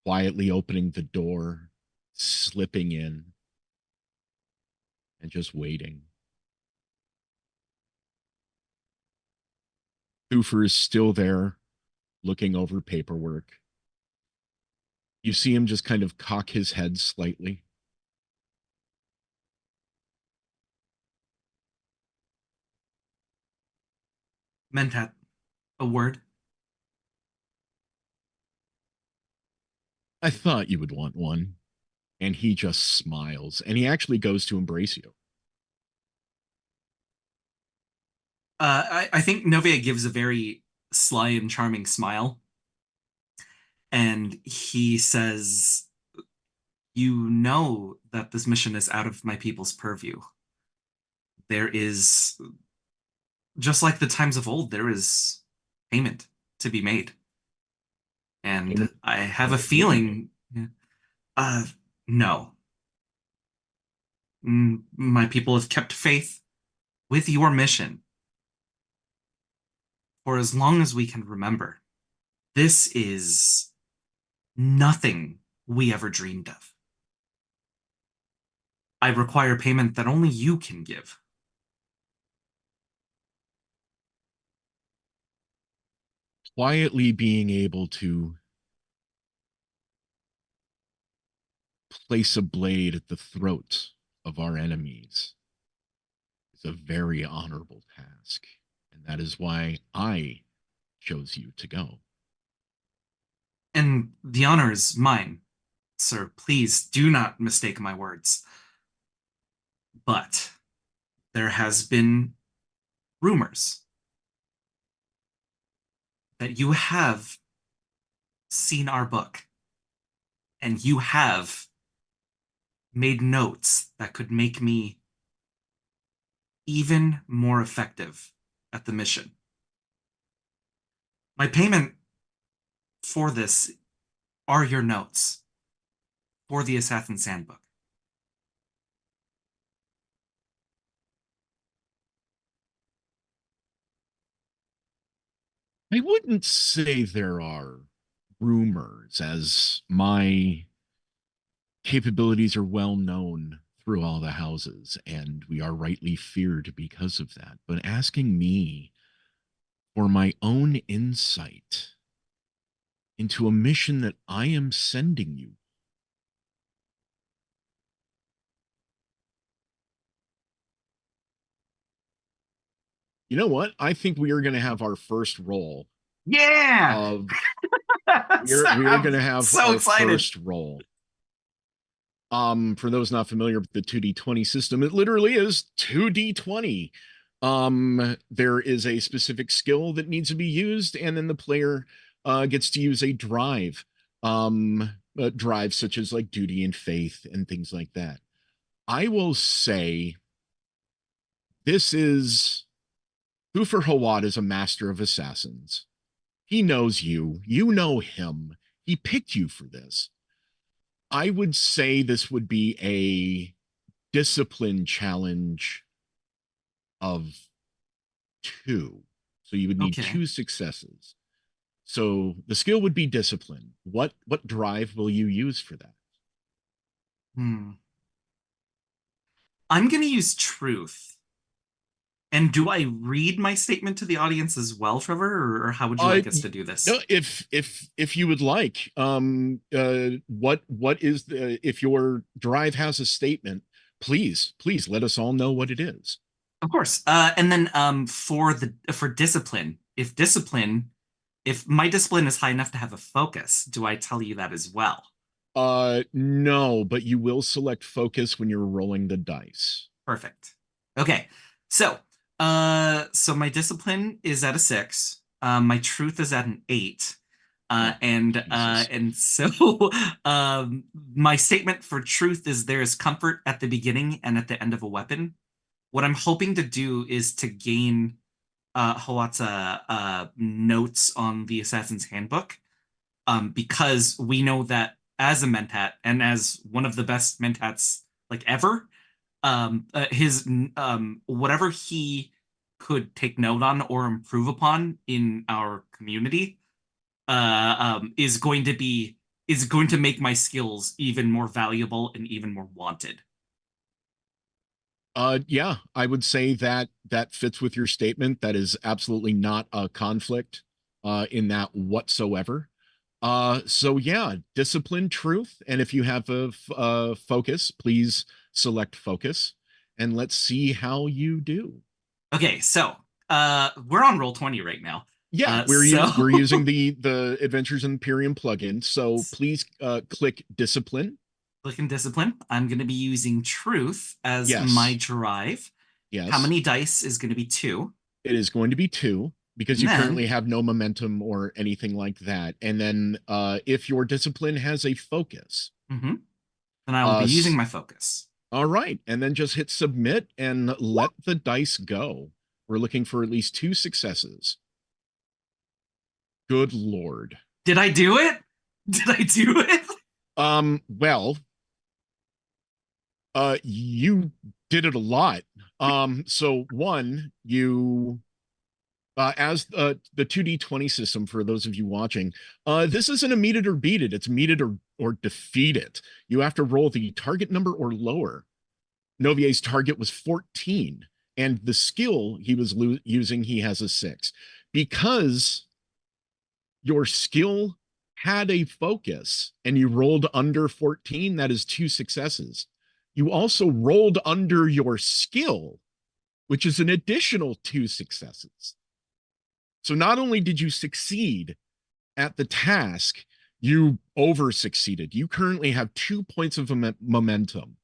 quietly opening the door, slipping in, and just waiting. Thufir is still there, looking over paperwork. You see him just kind of cock his head slightly. Mentat, a word. I thought you would want one. And he just smiles, and he actually goes to embrace you. I think Novia gives a very sly and charming smile. And he says, "You know that this mission is out of my people's purview. There is, just like the times of old, there is payment to be made. And I have a feeling, uh, no. My people have kept faith with your mission for as long as we can remember. This is nothing we ever dreamed of. I require payment that only you can give." Quietly being able to place a blade at the throat of our enemies is a very honorable task. And that is why I chose you to go. And the honor is mine, sir. Please do not mistake my words. But there has been rumors that you have seen our book and you have made notes that could make me even more effective at the mission. My payment for this are your notes for the Assassin's Handbook. I wouldn't say there are rumors, as my capabilities are well known through all the houses, and we are rightly feared because of that. But asking me for my own insight into a mission that I am sending you, you know what? I think we are going to have our first roll Yeah! of we're going to have so our excited. first roll. For those not familiar with the 2d20 system, it literally is 2d20. There is a specific skill that needs to be used, and then the player gets to use a drive. Drives such as like duty and faith and things like that. I will say this is Hoofer Hawad is a master of assassins. He knows you. You know him. He picked you for this. I would say this would be a discipline challenge of 2. So you would need Okay. 2 successes. So the skill would be discipline. What drive will you use for that? I'm going to use truth. And do I read my statement to the audience as well, Trevor, or how would you like us to do this? No, if you would like, what is the, if your drive has a statement, please let us all know what it is. Of course. And then for discipline, if my discipline is high enough to have a focus, do I tell you that as well? No, but you will select focus when you're rolling the dice. Perfect. Okay. So my discipline is at a 6. My truth is at an 8. And so my statement for truth is there is comfort at the beginning and at the end of a weapon. What I'm hoping to do is to gain Hawat's notes on the Assassin's Handbook, because we know that as a Mentat and as one of the best Mentats like ever, his whatever he could take note on or improve upon in our community is going to be is going to make my skills even more valuable and even more wanted. Yeah, I would say that that fits with your statement. That is absolutely not a conflict in that whatsoever. So yeah, discipline, truth, and if you have a focus, please select focus, and let's see how you do. Okay, so we're on Roll20 right now. Yeah, we're using the Adventures in Imperium plugin, so please click discipline. Click in discipline. I'm going to be using truth as Yes. my drive. Yes. How many dice is going to be 2? It is going to be 2 because And you then- currently have no momentum or anything like that. And then if your discipline has a focus, then I will be using my focus. All right, and then just hit submit and let the dice go. We're looking for at least 2 successes. Good Lord. Did I do it? Did I do it? Well, you did it a lot. So one, you as the 2d20 system for those of you watching, this isn't a meet it or beat it, it's meet it or defeat it. You have to roll the target number or lower. Novier's target was 14, and the skill he was using, he has a 6. Because your skill had a focus and you rolled under 14, that is 2 successes. You also rolled under your skill, which is an additional 2 successes. So not only did you succeed at the task, you over succeeded. You currently have 2 points of momentum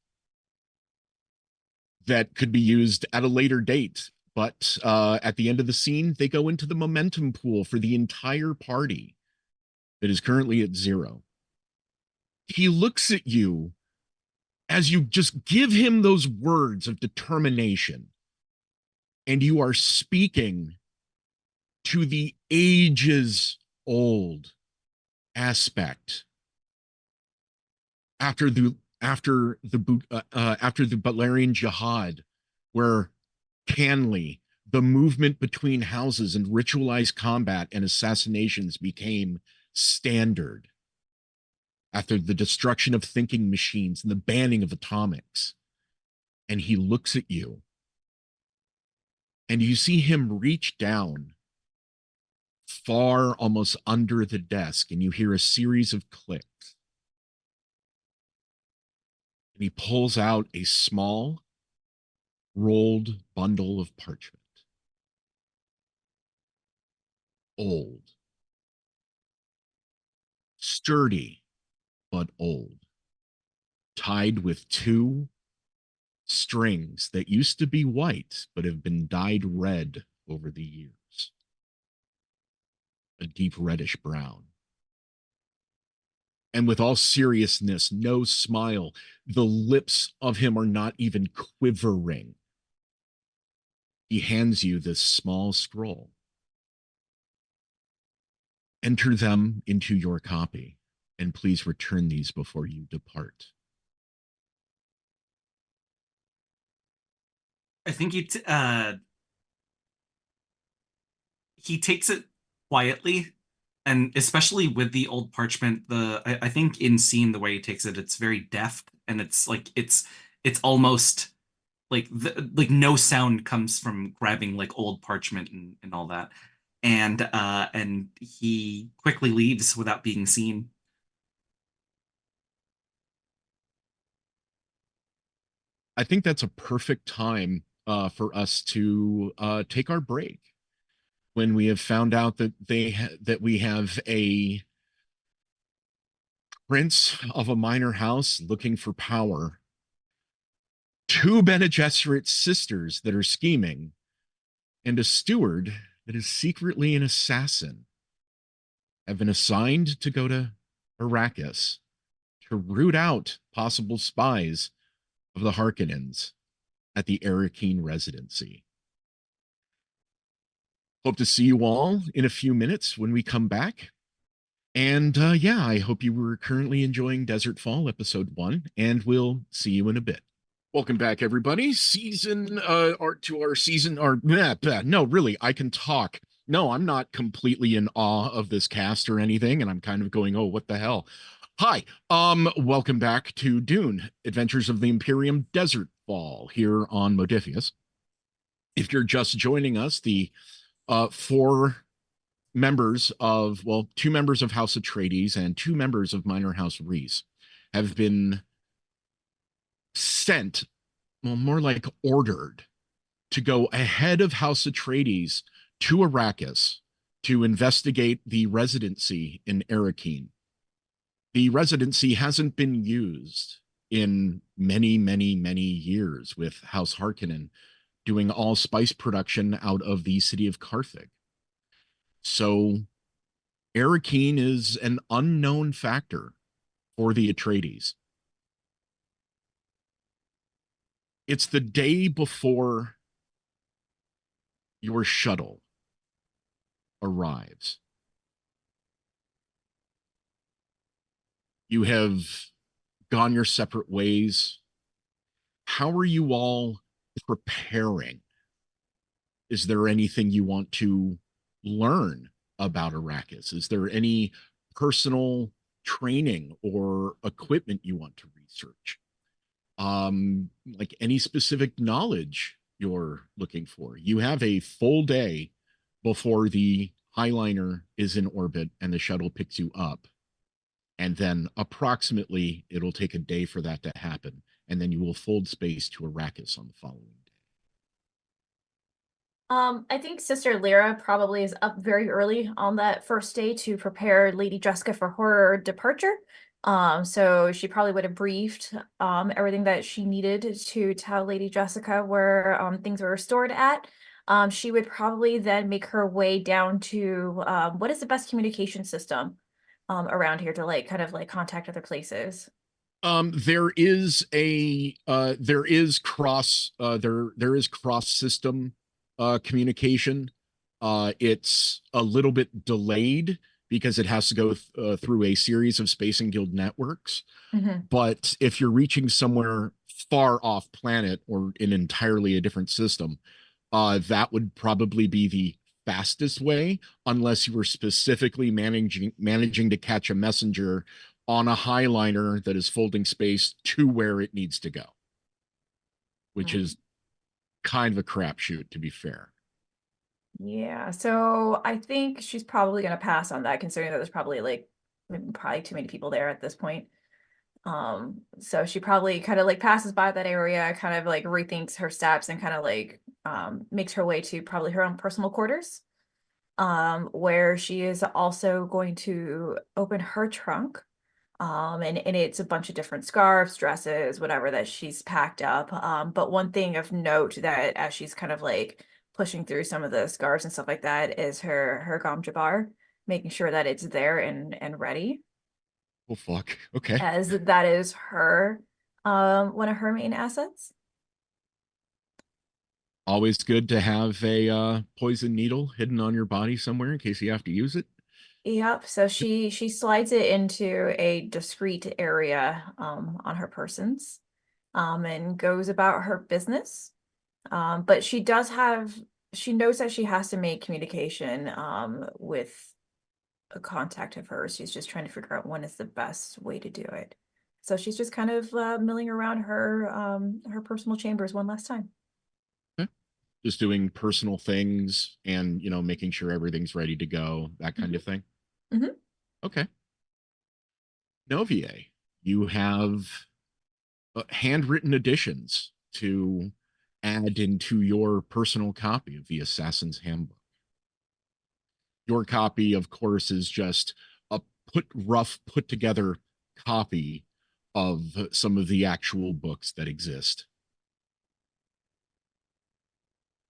that could be used at a later date. But at the end of the scene, they go into the momentum pool for the entire party that is currently at 0. He looks at you as you just give him those words of determination, and you are speaking to the ages old aspect after the Butlerian Jihad, where Canley, the movement between houses and ritualized combat and assassinations became standard after the destruction of thinking machines and the banning of atomics. And he looks at you, and you see him reach down far almost under the desk, and you hear a series of clicks. And he pulls out a small rolled bundle of parchment. Old. Sturdy, but old. Tied with 2 strings that used to be white, but have been dyed red over the years. A deep reddish brown. And with all seriousness, no smile, the lips of him are not even quivering. He hands you this small scroll. Enter them into your copy, and please return these before you depart. I think he takes it quietly, and especially with the old parchment, I think in scene the way he takes it, it's very deft, and it's like it's almost like like no sound comes from grabbing like old parchment and all that, and he quickly leaves without being seen. I think that's a perfect time for us to take our break. When we have found out that that we have a prince of a minor house looking for power, 2 Bene Gesserit sisters that are scheming, and a steward that is secretly an assassin, have been assigned to go to Arrakis to root out possible spies of the Harkonnens at the Arakeen residency. Hope to see you all in a few minutes when we come back. And yeah, I hope you were currently enjoying Desertfall episode 1, and we'll see you in a bit. Welcome back, everybody. No, really, I can talk. No, I'm not completely in awe of this cast or anything, and I'm kind of going, oh, what the hell? Hi, welcome back to Dune, Adventures of the Imperium Desertfall here on Modiphius. If you're just joining us, the four members of, well, two members of House Atreides and two members of Minor House Reese have been sent, well, more like ordered, to go ahead of House Atreides to Arrakis to investigate the residency in Arrakeen. The residency hasn't been used in many, many, many years, with House Harkonnen doing all spice production out of the city of Carthage. So Arrakeen is an unknown factor for the Atreides. It's the day before your shuttle arrives. You have gone your separate ways. How are you all preparing? Is there anything you want to learn about Arrakis? Is there any personal training or equipment you want to research? Like any specific knowledge you're looking for? You have a full day before the Highliner is in orbit and the shuttle picks you up. And then approximately it'll take a day for that to happen. And then you will fold space to Arrakis on the following day. I think Sister Lyra probably is up very early on that first day to prepare Lady Jessica for her departure. So she probably would have briefed everything that she needed to tell Lady Jessica where things were stored at. She would probably then make her way down to what is the best communication system around here to like kind of like contact other places. There is cross system communication. It's a little bit delayed because it has to go through a series of Space and Guild networks. Mhm. But if you're reaching somewhere far off planet or in entirely a different system, that would probably be the fastest way, unless you were specifically managing to catch a messenger on a highliner that is folding space to where it needs to go, which is kind of a crapshoot, to be fair. Yeah, so I think she's probably gonna pass on that, considering that there's probably like probably too many people there at this point. So she probably kind of like passes by that area, kind of like rethinks her steps and kind of like makes her way to probably her own personal quarters. Where she is also going to open her trunk. And it's a bunch of different scarves, dresses, whatever that she's packed up. But one thing of note that as she's kind of like pushing through some of the scarves and stuff like that is her Gom Jabbar, making sure that it's there and ready, Oh fuck. Okay. as that is her one of her main assets. Always good to have a poison needle hidden on your body somewhere in case you have to use it. Yep, so she slides it into a discreet area on her persons and goes about her business. But she knows that she has to make communication with a contact of hers. She's just trying to figure out when is the best way to do it. So she's just kind of milling around her personal chambers one last time. Okay. Just doing personal things and, making sure everything's ready to go, that kind of thing. Mhm. Okay. Novier, you have handwritten additions to add into your personal copy of the Assassin's Handbook. Your copy, of course, is just a put together copy of some of the actual books that exist.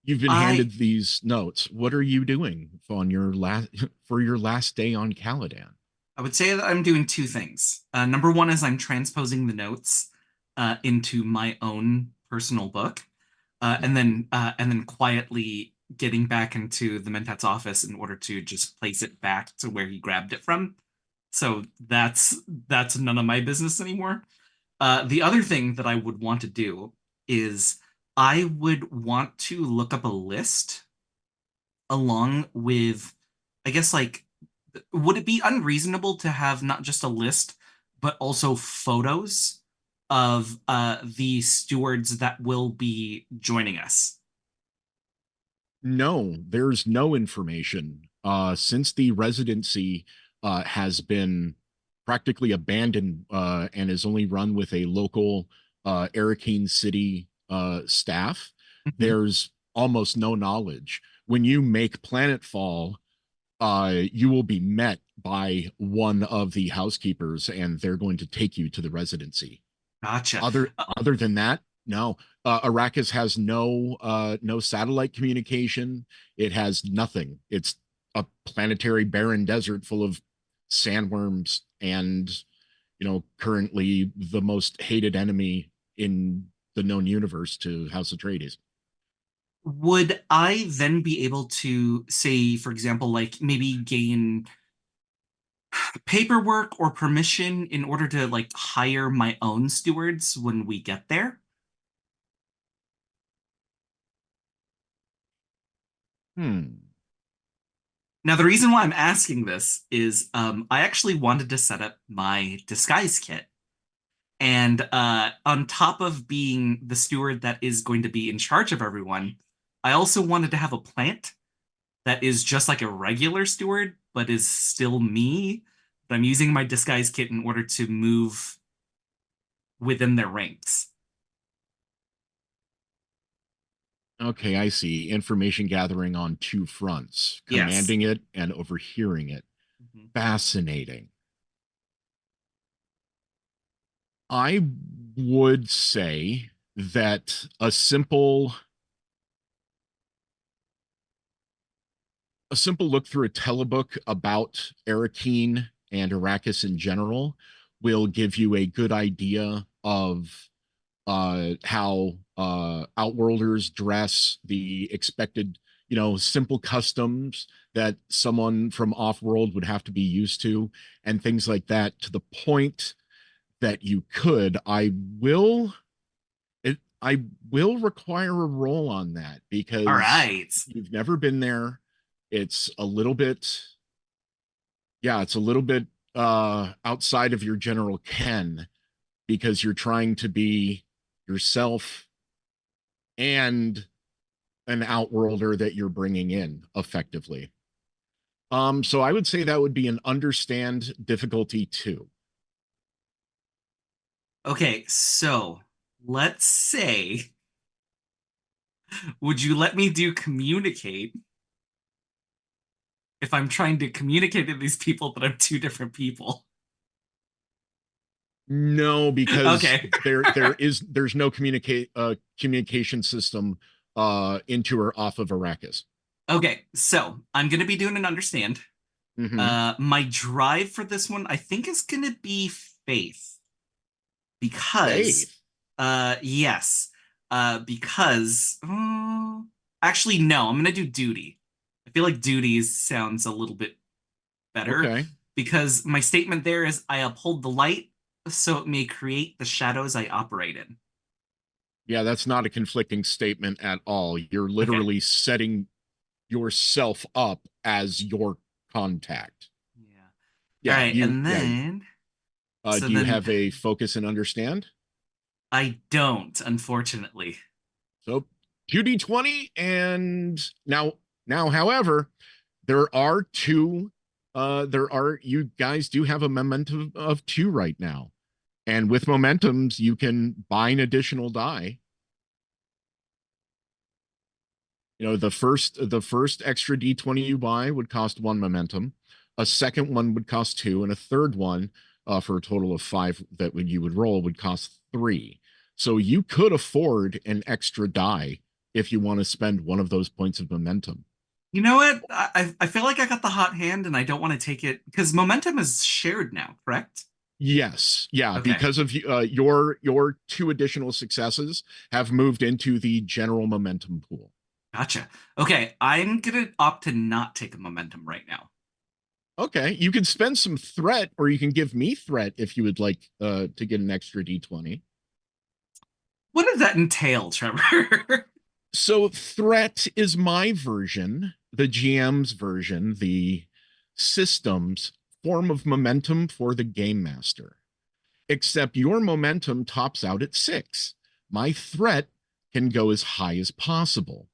You've been handed these notes. What are you doing on your last day on Caladan? I would say that I'm doing two things. Number one is I'm transposing the notes into my own personal book, and then quietly getting back into the Mentat's office in order to just place it back to where he grabbed it from. So that's none of my business anymore. The other thing that I would want to do is I would want to look up a list along with, I guess, like, would it be unreasonable to have not just a list, but also photos of the stewards that will be joining us? No, there's no information. Since the residency has been practically abandoned and is only run with a local Arakeen City staff, Mhm. there's almost no knowledge. When you make planetfall, you will be met by one of the housekeepers, and they're going to take you to the residency. Gotcha. Other than that, no. Arrakis has no satellite communication. It has nothing. It's a planetary barren desert full of sandworms and currently the most hated enemy in the known universe to House Atreides. Would I then be able to say, for example, like maybe gain paperwork or permission in order to like hire my own stewards when we get there? Hmm. Now, the reason why I'm asking this is I actually wanted to set up my disguise kit. And on top of being the steward that is going to be in charge of everyone, I also wanted to have a plant that is just like a regular steward, but is still me. But I'm using my disguise kit in order to move within their ranks. Okay, I see. Information gathering on two fronts, Yes. commanding it and overhearing it. Mhm. Fascinating. I would say that a simple look through a telebook about Arakeen and Arrakis in general will give you a good idea of how outworlders dress, the expected, simple customs that someone from off-world would have to be used to, and things like that, to the point that you could. I will require a roll on that All because right. you've never been there. It's a little bit, yeah, it's a little bit outside of your general ken because you're trying to be yourself and an outworlder that you're bringing in effectively. So I would say that would be an understand difficulty 2. Okay, so let's say, would you let me do communicate if I'm trying to communicate to these people that I'm two different people? No, because Okay. there's no communication system into or off of Arrakis. Okay, so I'm gonna be doing an understand. Mm-hmm. My drive for this one, I think, is gonna be faith because, Faith. yes, because actually no, I'm gonna do duty. I feel like duty sounds a little bit better Okay. because my statement there is I uphold the light so it may create the shadows I operate in. Yeah, that's not a conflicting statement at all. You're Okay. literally setting yourself up as your contact. Yeah. All Yeah, right, you and yeah. then so Do you then have a focus and understand? I don't, unfortunately. So 2d20 and now however, you guys do have a momentum of 2 right now. And with momentums, you can buy an additional die. The first extra d20 you buy would cost 1 momentum. A second one would cost 2, and a third one, for a total of 5 that when you would roll, would cost 3. So you could afford an extra die if you want to spend one of those points of momentum. You know what? I feel like I got the hot hand and I don't want to take it because momentum is shared now, correct? Yes, yeah, Okay, because of your 2 additional successes have moved into the general momentum pool. gotcha. Okay, I'm gonna opt to not take a momentum right now. Okay, you can spend some threat, or you can give me threat if you would like to get an extra d20. What does that entail, Trevor? So threat is my version, the GM's version, the system's form of momentum for the game master. except your momentum tops out at 6. My threat can go as high as possible.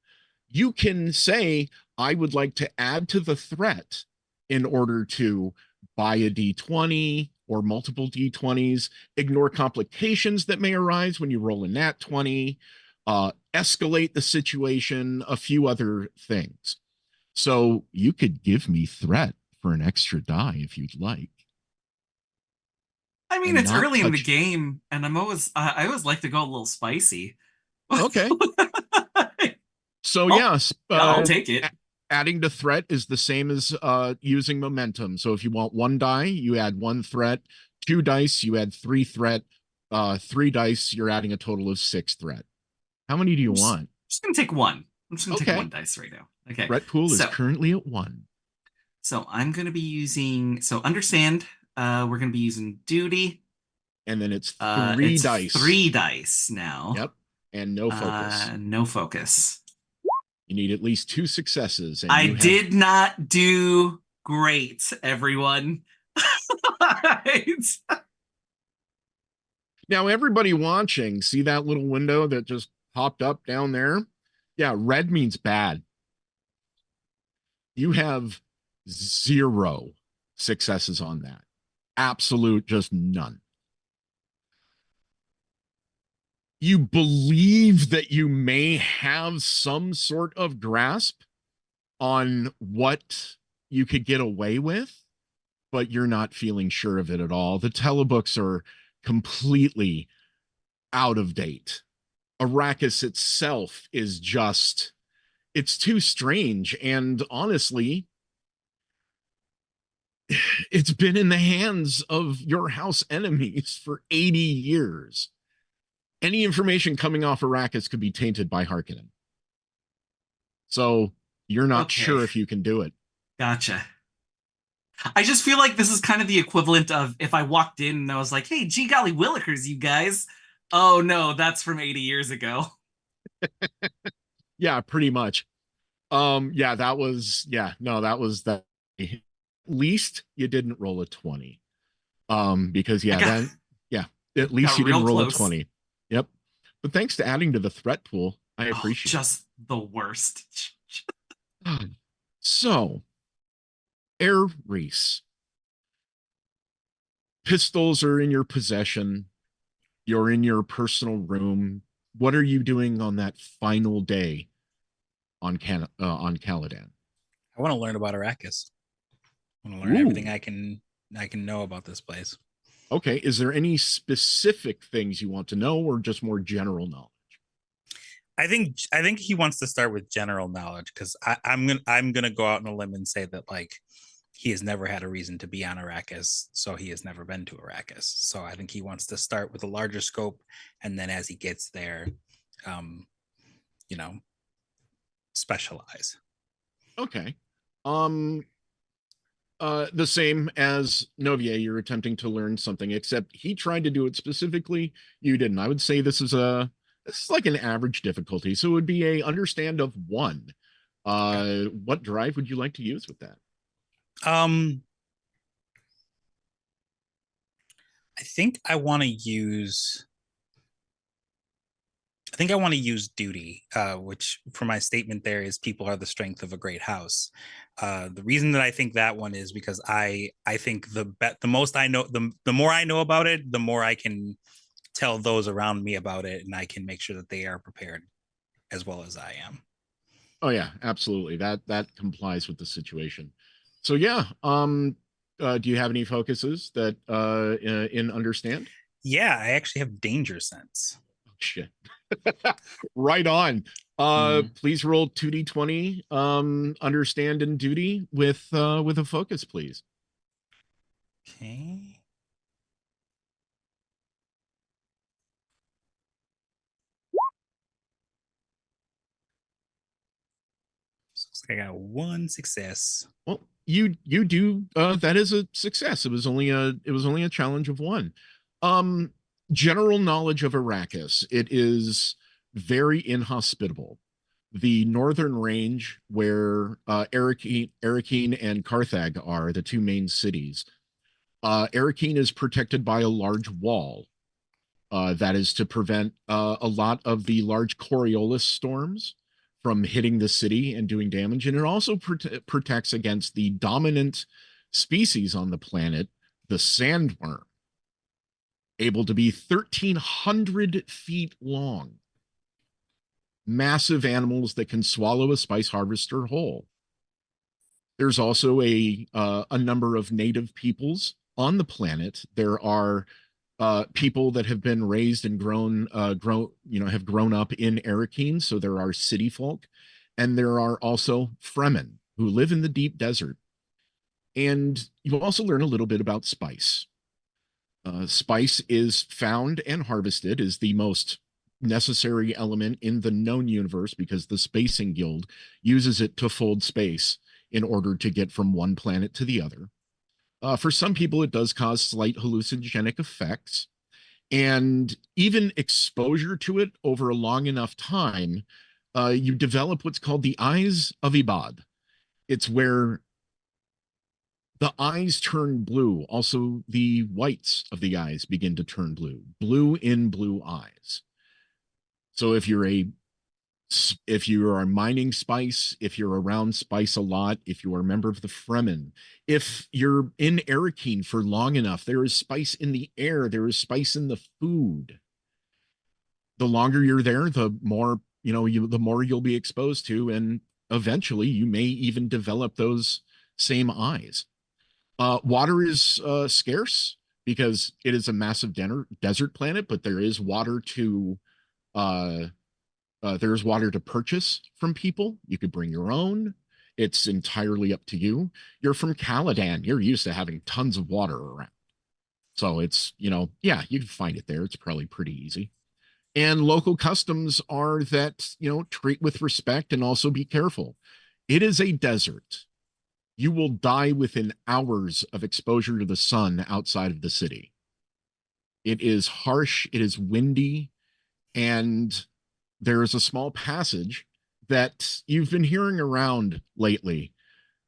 You can say, I would like to add to the threat in order to buy a d20 or multiple d20s, ignore complications that may arise when you roll a nat 20, escalate the situation, a few other things. So you could give me threat for an extra die if you'd like. I mean, And it's not early in the touch- game, and I always like to go a little spicy. Okay. So I'll- yes, I'll take it. Adding to threat is the same as using momentum. So if you want 1 die, you add 1 threat. 2 dice, you add 3 threat. 3 dice, you're adding a total of 6 threat. How many do you want? I'm just gonna take 1. I'm just gonna take Okay. 1 dice right now. Okay. Threat pool is So currently at 1. so I'm gonna be using understand. We're gonna be using duty. And then it's 3 It's dice. 3 dice now. Yep. And no focus. No focus. You need at least 2 successes. And I you have... did not do great, everyone. Now, everybody watching, see that little window that just popped up down there? Yeah, red means bad. You have 0 successes on that. Absolute, just none. You believe that you may have some sort of grasp on what you could get away with, but you're not feeling sure of it at all. The telebooks are completely out of date. Arrakis itself is just, it's too strange. And honestly, it's been in the hands of your house enemies for 80 years. Any information coming off Arrakis could be tainted by Harkonnen. So you're not sure if you can do it. Gotcha. I just feel like this is kind of the equivalent of if I walked in and I was like, hey, gee golly willikers, you guys. Oh no, that's from 80 years ago. Yeah, pretty much. Yeah, that was that. At least you didn't roll a 20. Because at least you didn't roll a 20. Yep. But thanks to adding to the threat pool, I appreciate just the worst. So, Air Reese. Pistols are in your possession. You're in your personal room. What are you doing on that final day on Caladan? I want to learn about Arrakis. I want to learn everything I can know about this place. Okay. Is there any specific things you want to know, or just more general knowledge? I think he wants to start with general knowledge, because I'm gonna go out on a limb and say that like he has never had a reason to be on Arrakis, so he has never been to Arrakis. So I think he wants to start with a larger scope, and then as he gets there, specialize. Okay. The same as Novia, you're attempting to learn something, except he tried to do it specifically. You didn't. I would say this is like an average difficulty. So it would be a understand of 1. Okay. What drive would you like to use with that? I think I want to use duty, which for my statement there is people are the strength of a great house. The reason that I think that one is because I think the most I know, the more I know about it, the more I can tell those around me about it, and I can make sure that they are prepared as well as I am. Oh yeah, absolutely. That complies with the situation. So yeah, do you have any focuses that in understand? Yeah, I actually have danger sense. Oh, shit. Right on. Please roll 2d20 understand and duty with a focus, please. Okay. I got 1 success. Well, you do that is a success. It was only a challenge of 1. General knowledge of Arrakis. It is very inhospitable. The northern range, where Arrakeen and Carthag are the 2 main cities, Arakeen is protected by a large wall. That is to prevent a lot of the large Coriolis storms from hitting the city and doing damage. And it also protects against the dominant species on the planet, the sandworm, able to be 1,300 feet long. Massive animals that can swallow a spice harvester whole. There's also a number of native peoples on the planet. There are people that have been raised and have grown up in Arakeen. So there are city folk, and there are also Fremen who live in the deep desert. And you also learn a little bit about spice. Spice is found and harvested, is the most necessary element in the known universe because the Spacing Guild uses it to fold space in order to get from one planet to the other. For some people, it does cause slight hallucinogenic effects. And even exposure to it over a long enough time, you develop what's called the eyes of Ibad. It's where the eyes turn blue. Also, the whites of the eyes begin to turn blue. Blue in blue eyes. So if you are mining spice, if you're around spice a lot, if you are a member of the Fremen, if you're in Arakeen for long enough, there is spice in the air, there is spice in the food. The longer you're there, the more, the more you'll be exposed to, and eventually you may even develop those same eyes. Water is scarce because it is a massive desert planet, but there is water to there's water to purchase from people. You could bring your own. It's entirely up to you. You're from Caladan. You're used to having tons of water around. So it's, yeah, you can find it there. It's probably pretty easy. And local customs are that, treat with respect and also be careful. It is a desert. You will die within hours of exposure to the sun outside of the city. It is harsh, it is windy, and there is a small passage that you've been hearing around lately.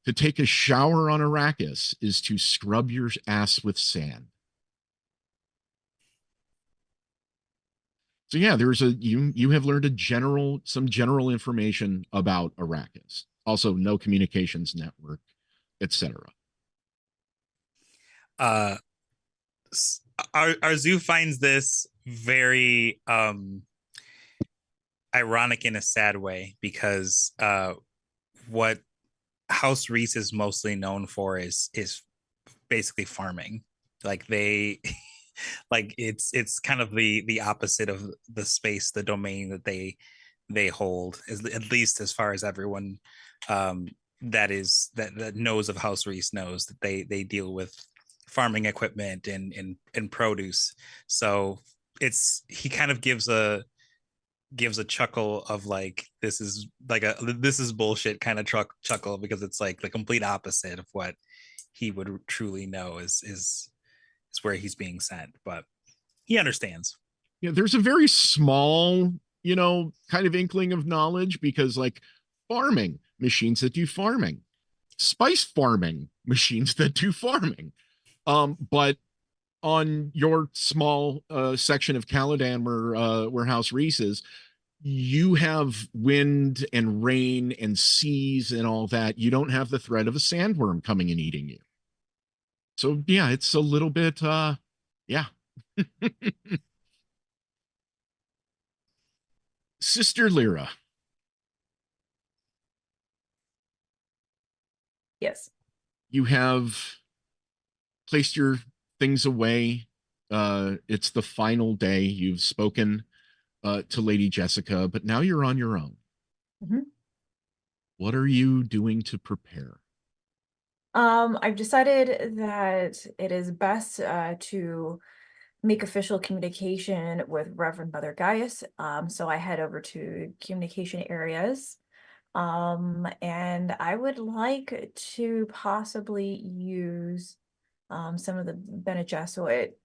To take a shower on Arrakis is to scrub your ass with sand. So yeah, you have learned some general information about Arrakis. Also, no communications network, etc. Our zoo finds this very ironic in a sad way because what House Reese is mostly known for is basically farming. Like they like it's kind of the opposite of the space, the domain that they hold, at least as far as everyone that knows of House Reese knows that they deal with farming equipment and produce. So he kind of gives a chuckle of like this is bullshit kind of chuckle because it's like the complete opposite of what he would truly know is where he's being sent, but he understands. Yeah, there's a very small, kind of inkling of knowledge because like farming, machines that do farming, spice farming, machines that do farming. But on your small section of Caladan where House Reese is, you have wind and rain and seas and all that. You don't have the threat of a sandworm coming and eating you. So yeah, it's a little bit yeah. Sister Lyra. Yes. You have placed your things away. It's the final day. You've spoken to Lady Jessica, but now you're on your own. Mhm. What are you doing to prepare? I've decided that it is best to make official communication with Reverend Mother Gaius. So I head over to communication areas. And I would like to possibly use some of the Bene Gesserit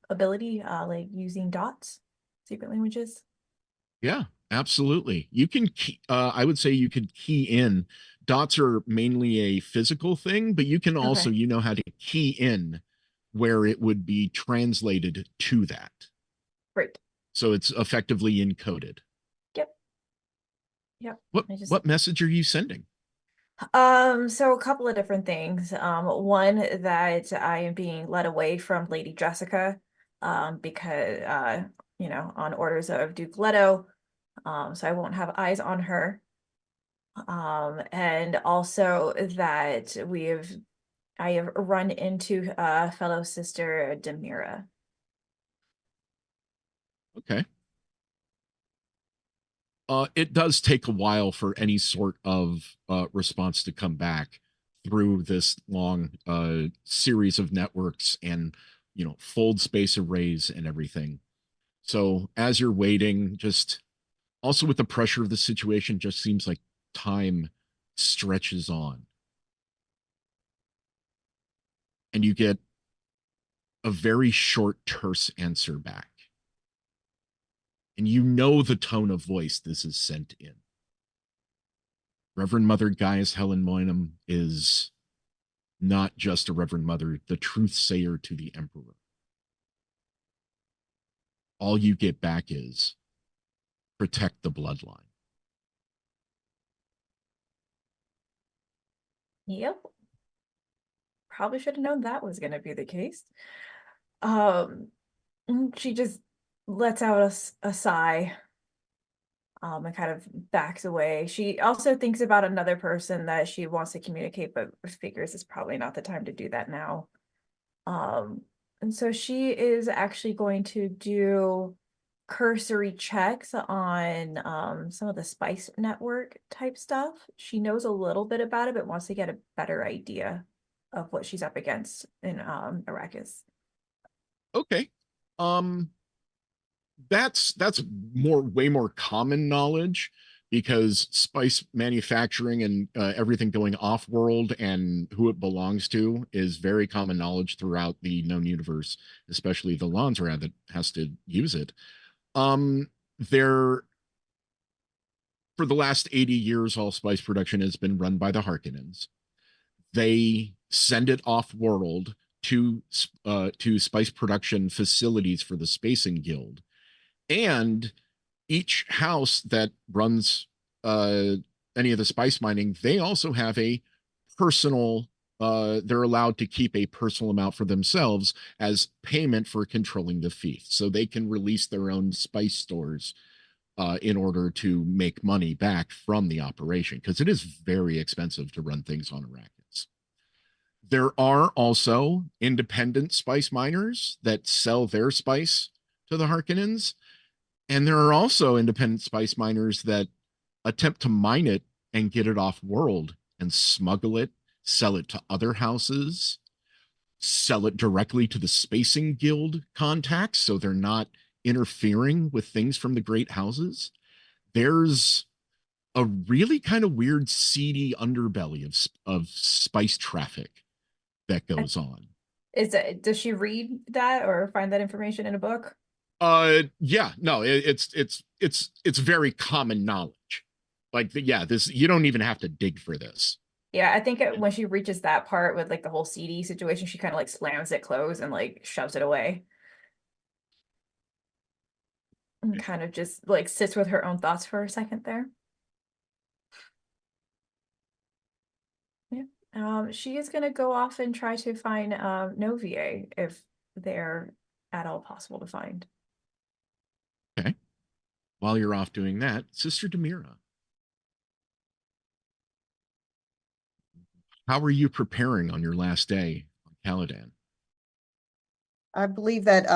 ability, like using dots, secret languages. Yeah, absolutely. You can I would say you could key in dots are mainly a physical thing, but you can also, Okay. you know how to key in where it would be translated to that. Great. So it's effectively encoded. Yep. Yep. I just What message are you sending? so a couple of different things. One, that I am being led away from Lady Jessica, because you know, on orders of Duke Leto, so I won't have eyes on her. And also that I have run into fellow sister Demira. Okay. It does take a while for any sort of response to come back through this long series of networks and, you know, fold space arrays and everything. So as you're waiting, just also with the pressure of the situation, just seems like time stretches on. And you get a very short, terse answer back. And you know the tone of voice this is sent in. Reverend Mother Gaius Helen Moynham is not just a Reverend Mother, the truth sayer to the Emperor. All you get back is protect the bloodline. Yep. Probably should have known that was going to be the case. Um, she just lets out a sigh, and kind of backs away. She also thinks about another person that she wants to communicate, but figures it's probably not the time to do that now. And so she is actually going to do cursory checks on some of the spice network type stuff. She knows a little bit about it, but wants to get a better idea of what she's up against in Arrakis. Okay. That's way more common knowledge, because spice manufacturing and everything going off world and who it belongs to is very common knowledge throughout the known universe, especially the Lanzra that has to use it. There, for the last 80 years, all spice production has been run by the Harkonnens. They send it off world to spice production facilities for the Spacing Guild, and each house that runs any of the spice mining, they also have a personal, they're allowed to keep a personal amount for themselves as payment for controlling the fief. So they can release their own spice stores in order to make money back from the operation, because it is very expensive to run things on Arrakis. There are also independent spice miners that sell their spice to the Harkonnens. And there are also independent spice miners that attempt to mine it and get it off world and smuggle it, sell it to other houses, sell it directly to the Spacing Guild contacts, so they're not interfering with things from the great houses. There's a really kind of weird, seedy underbelly of spice traffic that goes on. Does she read that or find that information in a book? Yeah, no, it's very common knowledge. Like, yeah, this, you don't even have to dig for this. Yeah, I think when she reaches that part with like the whole CD situation, she kind of like slams it closed and like shoves it away. And kind of just like sits with her own thoughts for a second there. Yeah. She is gonna go off and try to find Novier if they're at all possible to find. Okay. While you're off doing that, Sister Demira, how are you preparing on your last day on Caladan? I believe that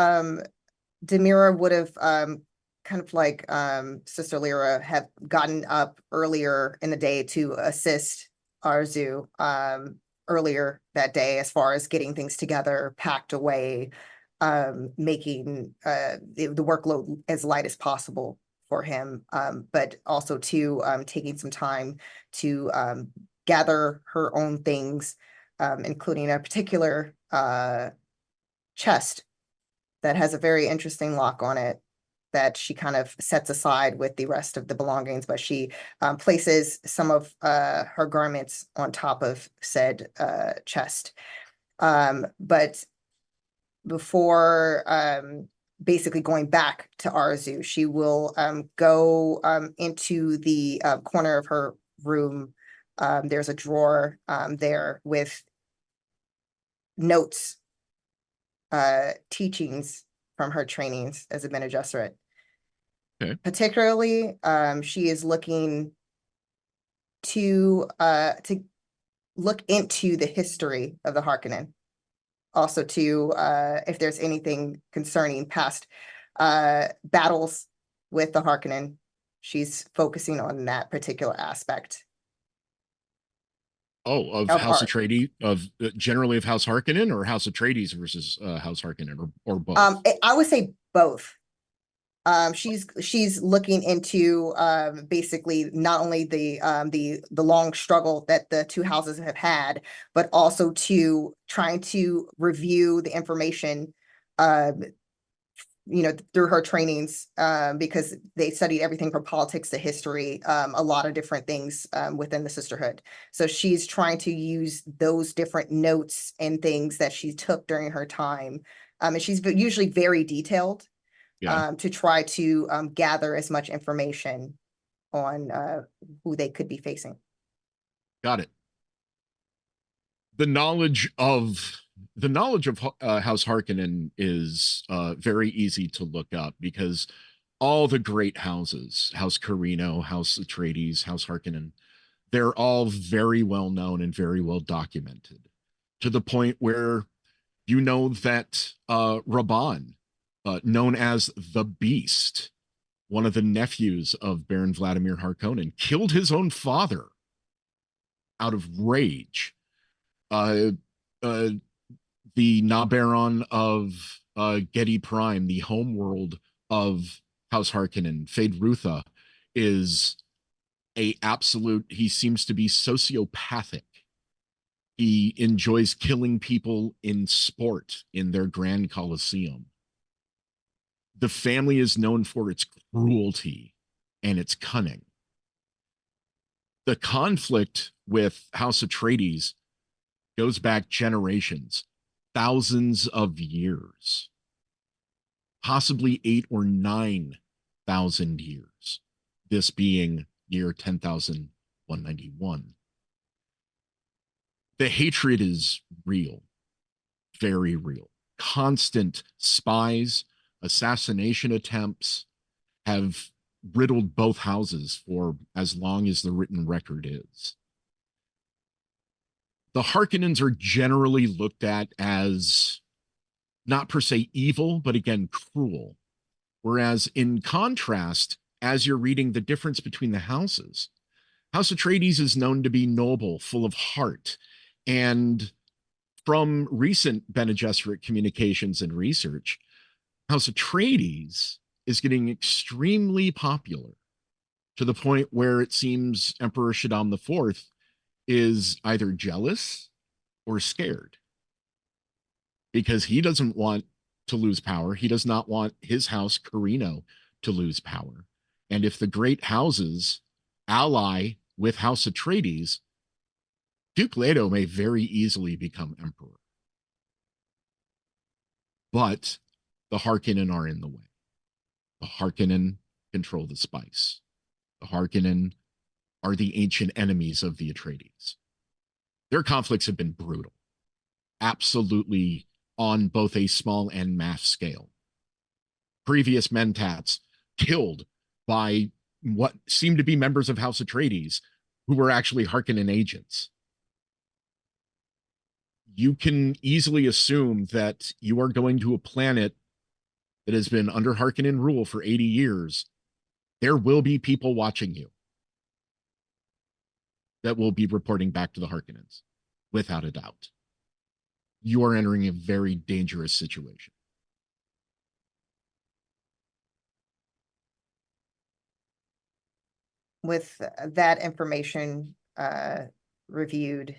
Demira would have kind of like Sister Lyra have gotten up earlier in the day to assist Arzu earlier that day, as far as getting things together, packed away, making the workload as light as possible for him, but also to taking some time to gather her own things, including a particular chest that has a very interesting lock on it, that she kind of sets aside with the rest of the belongings, but she places some of her garments on top of said chest. But before basically going back to Arzu, she will go into the corner of her room. There's a drawer there with notes, teachings from her trainings as a Bene Gesserit. Okay. Particularly, she is looking to look into the history of the Harkonnen. Also to if there's anything concerning past battles with the Harkonnen, she's focusing on that particular aspect. Oh, of Of House art. Atreides, of generally of House Harkonnen, or House Atreides versus House Harkonnen, or both? I would say both. She's looking into basically not only the long struggle that the two houses have had, but also to trying to review the information through her trainings, because they studied everything from politics to history, a lot of different things within the sisterhood. So she's trying to use those different notes and things that she took during her time. And she's usually very detailed. Yeah. To try to gather as much information on who they could be facing. Got it. The knowledge of House Harkonnen is very easy to look up, because all the great houses, House Carino, House Atreides, House Harkonnen, they're all very well known and very well documented, to the point where you know that Raban, known as the Beast, one of the nephews of Baron Vladimir Harkonnen, killed his own father out of rage. The Nabaron of Gedi Prime, the homeworld of House Harkonnen, Feyd-Rautha, is he seems to be sociopathic. He enjoys killing people in sport in their Grand Coliseum. The family is known for its cruelty and its cunning. The conflict with House Atreides goes back generations, thousands of years, possibly 8,000 or 9,000 years, this being year 10,191. The hatred is real, very real. Constant spies, assassination attempts have riddled both houses for as long as the written record is. The Harkonnens are generally looked at as not per se evil, but again, cruel. Whereas in contrast, as you're reading the difference between the houses, House Atreides is known to be noble, full of heart. And from recent Bene Gesserit communications and research, House Atreides is getting extremely popular, to the point where it seems Emperor Shaddam IV is either jealous or scared, because he doesn't want to lose power. He does not want his house, Carino, to lose power. And if the great houses ally with House Atreides, Duke Leto may very easily become emperor. But the Harkonnen are in the way. The Harkonnen control the spice. The Harkonnen are the ancient enemies of the Atreides. Their conflicts have been brutal, absolutely, on both a small and mass scale. Previous mentats killed by what seemed to be members of House Atreides, who were actually Harkonnen agents. You can easily assume that you are going to a planet that has been under Harkonnen rule for 80 years. There will be people watching you that will be reporting back to the Harkonnens, without a doubt. You are entering a very dangerous situation. With that information reviewed,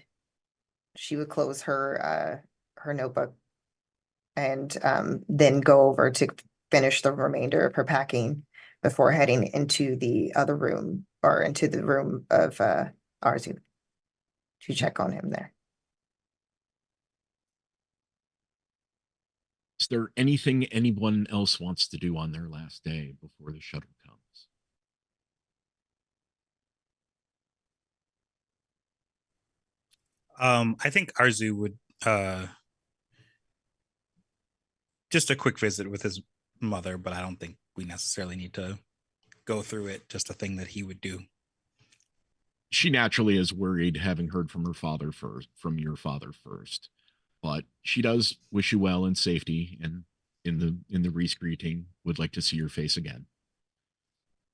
she would close her notebook and then go over to finish the remainder of her packing before heading into the other room or into the room of Arzu to check on him there. Is there anything anyone else wants to do on their last day before the shuttle comes? I think Arzu would just a quick visit with his mother, but I don't think we necessarily need to go through it. Just a thing that he would do. She naturally is worried, having heard from her father first, from your father first. But she does wish you well and safety, and in the Reese greeting, would like to see your face again.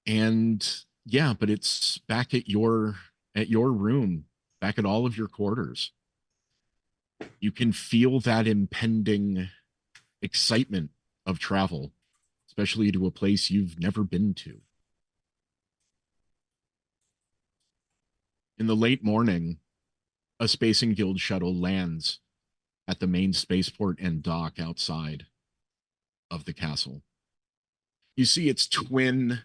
And yeah, but it's back at your room, back at all of your quarters. You can feel that impending excitement of travel, especially to a place you've never been to. In the late morning, a Spacing Guild shuttle lands at the main spaceport and dock outside of the castle. You see its twin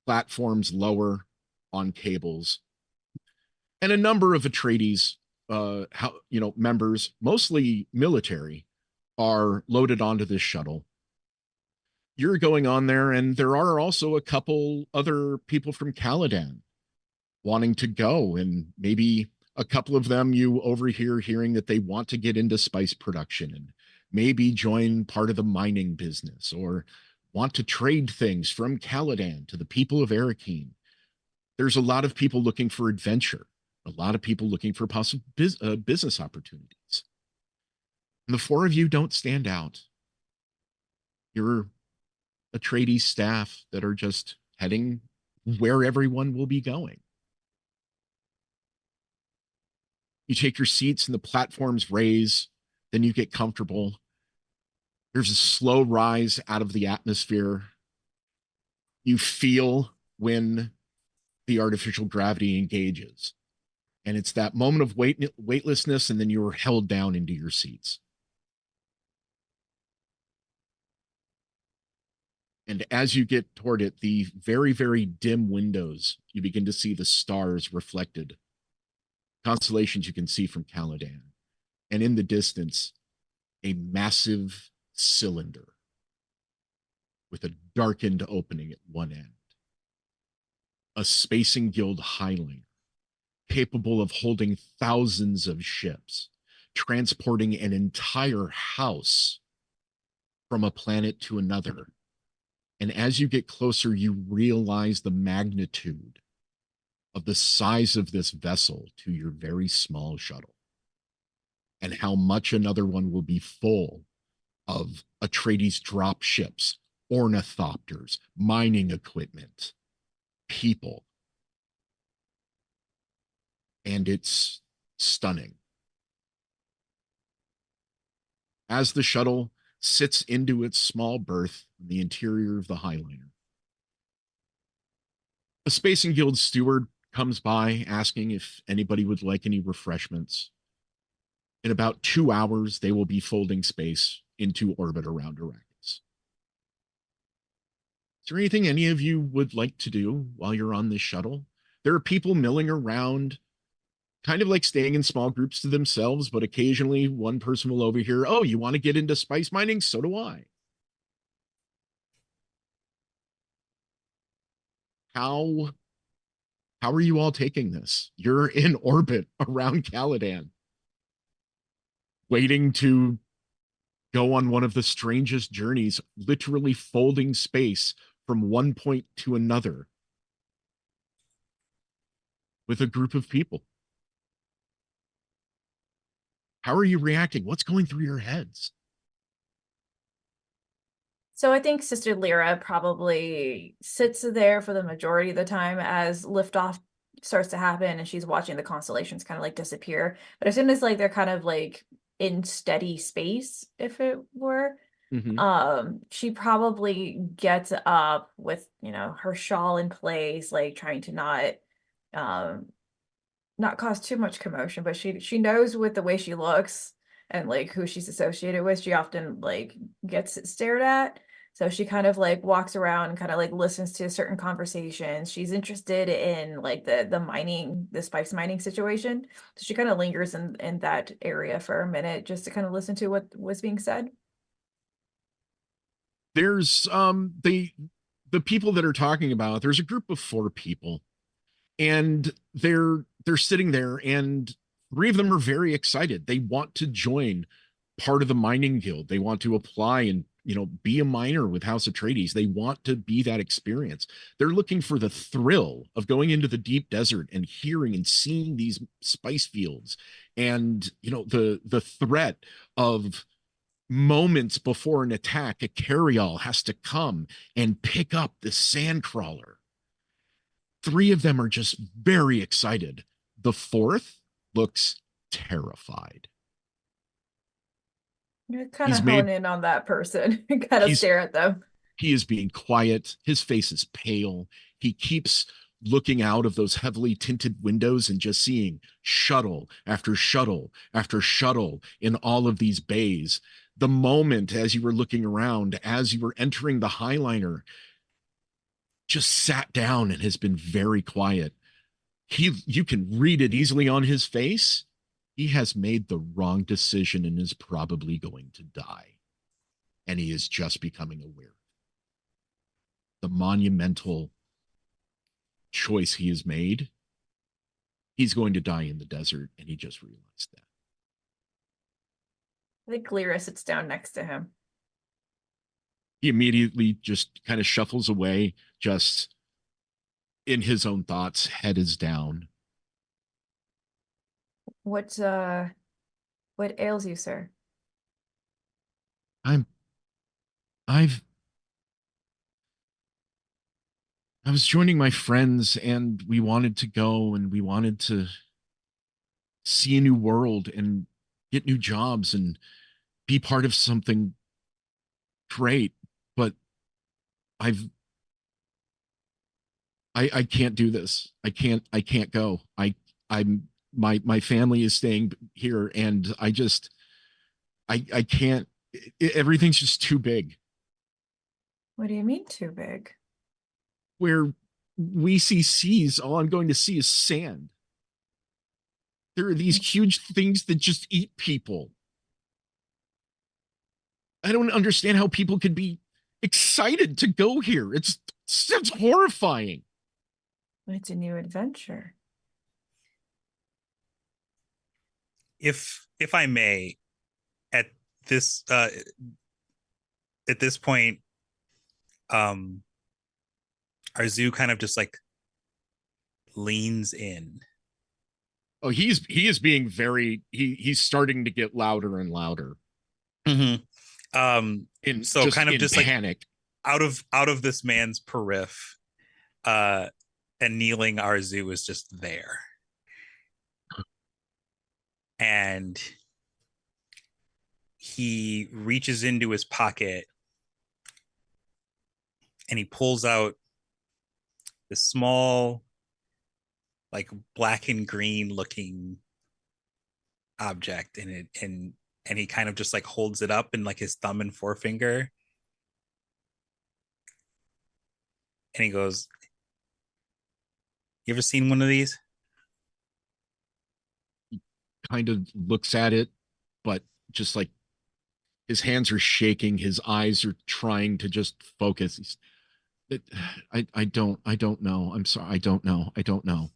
platforms lower on cables, and a number of Atreides, members, mostly military, are loaded onto this shuttle. You're going on there, and there are also a couple other people from Caladan wanting to go, and maybe a couple of them you overhear hearing that they want to get into spice production and maybe join part of the mining business or want to trade things from Caladan to the people of Arakeen. There's a lot of people looking for adventure, a lot of people looking for possible business opportunities. And the four of you don't stand out. You're Atreides staff that are just heading where everyone will be going. You take your seats and the platforms raise, then you get comfortable. There's a slow rise out of the atmosphere. You feel when the artificial gravity engages. And it's that moment of weightlessness, and then you're held down into your seats. And as you get toward it, the very, very dim windows, you begin to see the stars reflected. Constellations you can see from Caladan. And in the distance, a massive cylinder with a darkened opening at one end. A Spacing Guild highliner capable of holding thousands of ships, transporting an entire house from a planet to another. And as you get closer, you realize the magnitude of the size of this vessel to your very small shuttle, and how much another one will be full of Atreides drop ships, ornithopters, mining equipment, people. And it's stunning. As the shuttle sits into its small berth in the interior of the highliner, a Spacing Guild steward comes by asking if anybody would like any refreshments. In about 2 hours, they will be folding space into orbit around Arrakis. Is there anything any of you would like to do while you're on this shuttle? There are people milling around, kind of like staying in small groups to themselves, but occasionally one person will overhear, "Oh, you want to get into spice mining? So do I." How are you all taking this? You're in orbit around Caladan, waiting to go on one of the strangest journeys, literally folding space from one point to another with a group of people. How are you reacting? What's going through your heads? So I think Sister Lyra probably sits there for the majority of the time as liftoff starts to happen and she's watching the constellations kind of like disappear. But as soon as like they're kind of like in steady space, if it were, she probably gets up with, you know, her shawl in place, like trying to not cause too much commotion, but she knows with the way she looks and like who she's associated with, she often like gets stared at. So she kind of like walks around and kind of like listens to certain conversations. She's interested in like the mining, the spice mining situation. So she kind of lingers in that area for a minute just to kind of listen to what was being said. There's the people that are talking about, there's a group of 4 people, and they're sitting there, and 3 of them are very excited. They want to join part of the mining guild. They want to apply and, be a miner with House Atreides. They want to be that experience. They're looking for the thrill of going into the deep desert and hearing and seeing these spice fields, and the threat of moments before an attack, a carryall has to come and pick up the sandcrawler. 3 of them are just very excited. The 4th looks terrified. You kind He's of made hone in on that person and kind of he's stare at them. he is being quiet. His face is pale. He keeps looking out of those heavily tinted windows and just seeing shuttle after shuttle after shuttle in all of these bays. The moment as you were looking around, as you were entering the Highliner, just sat down and has been very quiet. You can read it easily on his face. He has made the wrong decision and is probably going to die. And he is just becoming aware. The monumental choice he has made, he's going to die in the desert, and he just realized that. I think Lyra sits down next to him. He immediately just kind of shuffles away, just in his own thoughts, head is down. What ails you, sir? I'm I've I was joining my friends, and we wanted to go, and we wanted to see a new world and get new jobs and be part of something great. But I've I can't do this. I can't go. I'm my family is staying here, and I can't. Everything's just too big. What do you mean too big? Where we see seas, all I'm going to see is sand. There are these huge things that just eat people. I don't understand how people could be excited to go here. It's horrifying. It's a new adventure. If I may, at this point, Arzu kind of just like leans in. Oh, he is being very he's starting to get louder and louder. Mm-hmm. In so just kind of in just panic. Like out of this man's periph, and kneeling Arzu is just there. And he reaches into his pocket and he pulls out this small, like black and green looking object in it, and he kind of just like holds it up in like his thumb and forefinger, and he goes, "You ever seen one of these?" Kind of looks at it, but just like his hands are shaking, his eyes are trying to just focus. I don't know. I'm sorry. I don't know.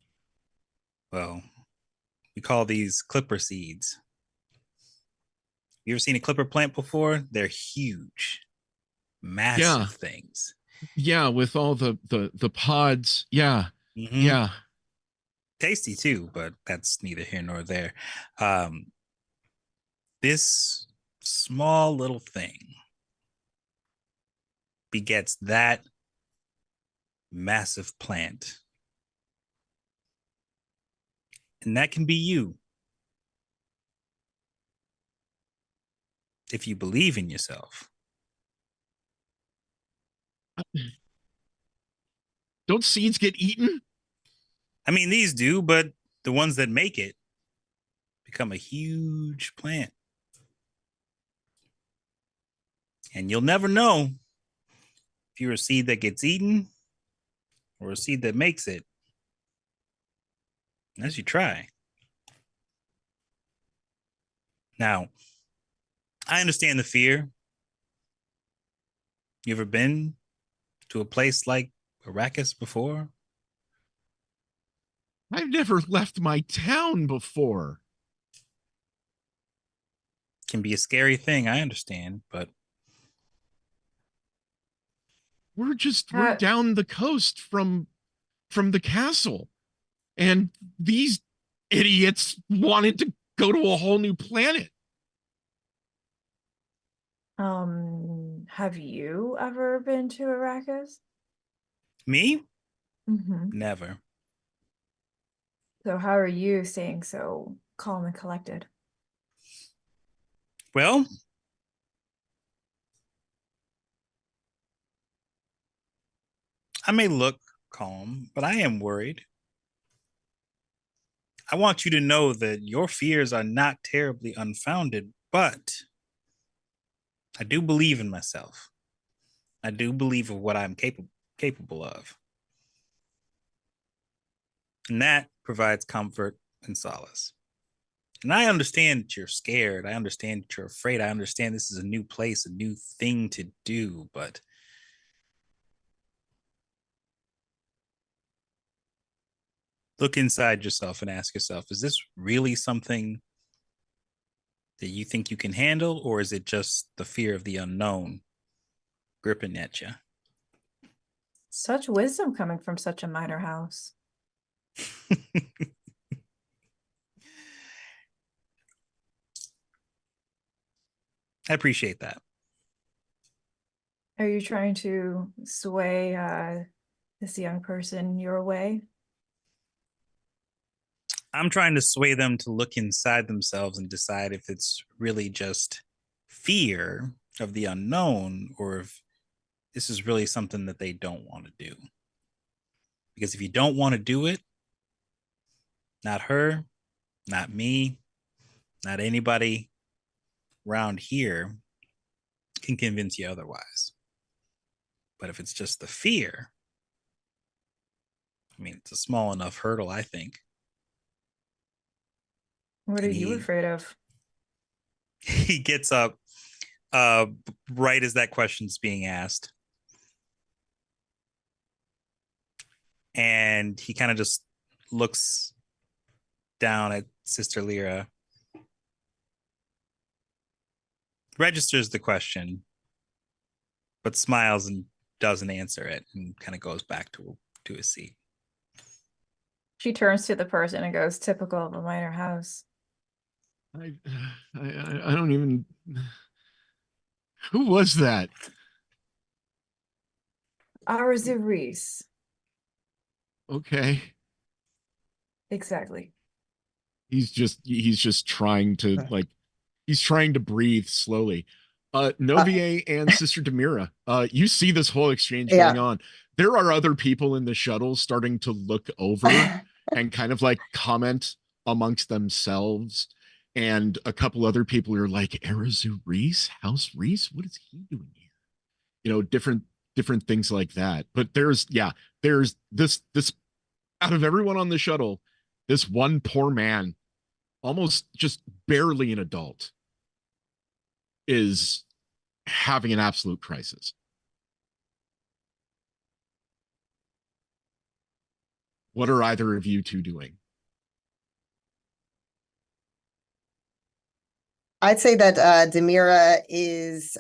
Well, we call these clipper seeds. You ever seen a clipper plant before? They're huge, massive things. Yeah, with all the pods. Yeah. Mm-hmm. Yeah. Tasty too, but that's neither here nor there. This small little thing begets that massive plant. And that can be you. If you believe in yourself. Don't seeds get eaten? I mean, these do, but the ones that make it become a huge plant. And you'll never know if you're a seed that gets eaten or a seed that makes it, as you try. Now, I understand the fear. You ever been to a place like Arrakis before? I've never left my town before. Can be a scary thing, I understand, but We're down the coast from the castle. And these idiots wanted to go to a whole new planet. Have you ever been to Arrakis? me? Mm-hmm. Never. So how are you staying so calm and collected? Well, I may look calm, but I am worried. I want you to know that your fears are not terribly unfounded, but I do believe in myself. I do believe of what I'm capable of. And that provides comfort and solace. And I understand that you're scared. I understand that you're afraid. I understand this is a new place, a new thing to do, but look inside yourself and ask yourself, is this really something that you think you can handle, or is it just the fear of the unknown gripping at you? Such wisdom coming from such a minor house. I appreciate that. Are you trying to sway this young person your way? I'm trying to sway them to look inside themselves and decide if it's really just fear of the unknown or if this is really something that they don't want to do. Because if you don't want to do it, not her, not me, not anybody around here can convince you otherwise. But if it's just the fear, I mean, it's a small enough hurdle, I think. What are you afraid of? He gets up right as that question's being asked. And he kind of just looks down at Sister Lyra, registers the question, but smiles and doesn't answer it and kind of goes back to his seat. She turns to the person and goes, typical of a minor house. I don't even. Who was that? Arzu Reese. Okay. Exactly. He's just trying to he's trying to breathe slowly. Novier and Sister Demira, you see this whole exchange going on. There are other people in the shuttle starting to look over and kind of like comment amongst themselves. And a couple other people are like, Arazu Reese, House Reese, what is he doing here? You know, different things like that. But there's this out of everyone on the shuttle, this one poor man, almost just barely an adult, is having an absolute crisis. What are either of you two doing? I'd say that Demira is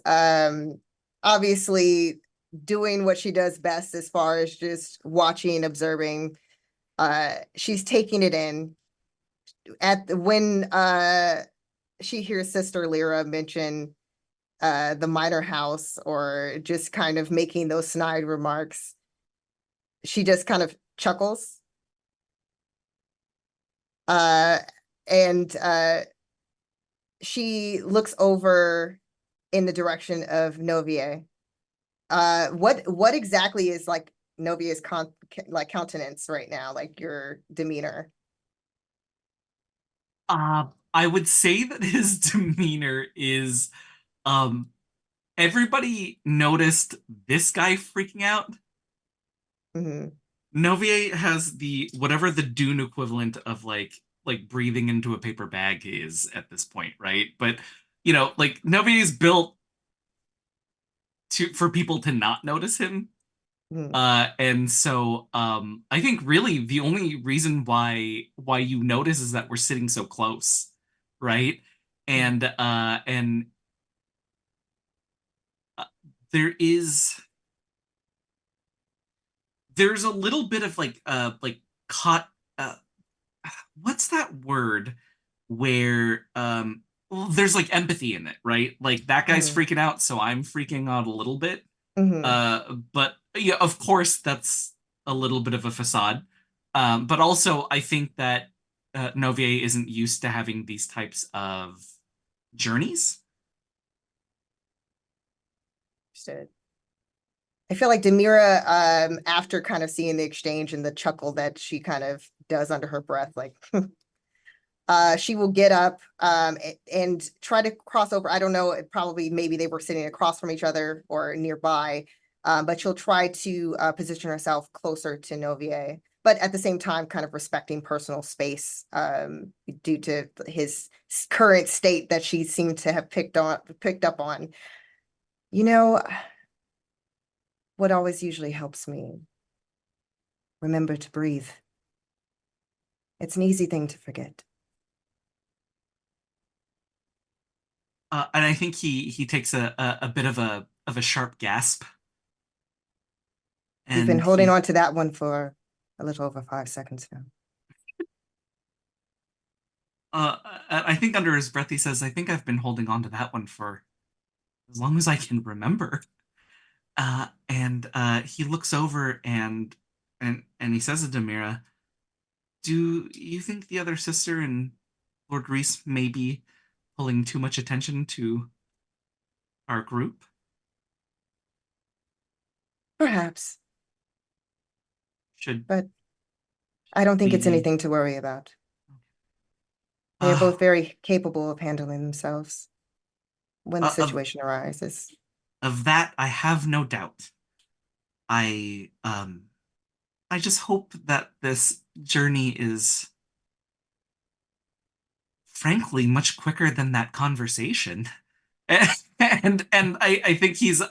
obviously doing what she does best as far as just watching, observing. She's taking it in. When she hears Sister Lyra mention the minor house or just kind of making those snide remarks, she just kind of chuckles. And she looks over in the direction of Novier. What exactly is like Novier's countenance right now, like your demeanor? I would say that his demeanor is everybody noticed this guy freaking out. Mhm. Novier has the whatever the Dune equivalent of like breathing into a paper bag is at this point, right? But you know, like Novier is built for people to not notice him. Mhm. And so I think really the only reason why you notice is that we're sitting so close, right? And uh, there is there's a little bit of like caught what's that word where well, there's like empathy in it, right? Like that guy's Mhm. freaking out, so I'm freaking out a little bit. Mhm. But yeah, of course that's a little bit of a facade. But also I think that Novier isn't used to having these types of journeys. Understood. I feel like Demira, after kind of seeing the exchange and the chuckle that she kind of does under her breath, like she will get up and try to cross over. I don't know, probably maybe they were sitting across from each other or nearby, but she'll try to position herself closer to Novier, but at the same time, kind of respecting personal space due to his current state that she seemed to have picked up on. You know, what always usually helps me? Remember to breathe. It's an easy thing to forget. And I think he takes a bit of a sharp gasp, You've been and holding he on to that one for a little over 5 seconds now. I think under his breath he says, "I think I've been holding on to that one for as long as I can remember." And he looks over and he says to Demira, "Do you think the other sister and Lord Reese may be pulling too much attention to our group?" Perhaps, Should but I don't think it's we? anything to worry about. They are Uh, both very capable of handling themselves when the of situation arises. of that, I have no doubt. I I just hope that this journey is frankly much quicker than that conversation. And I think he's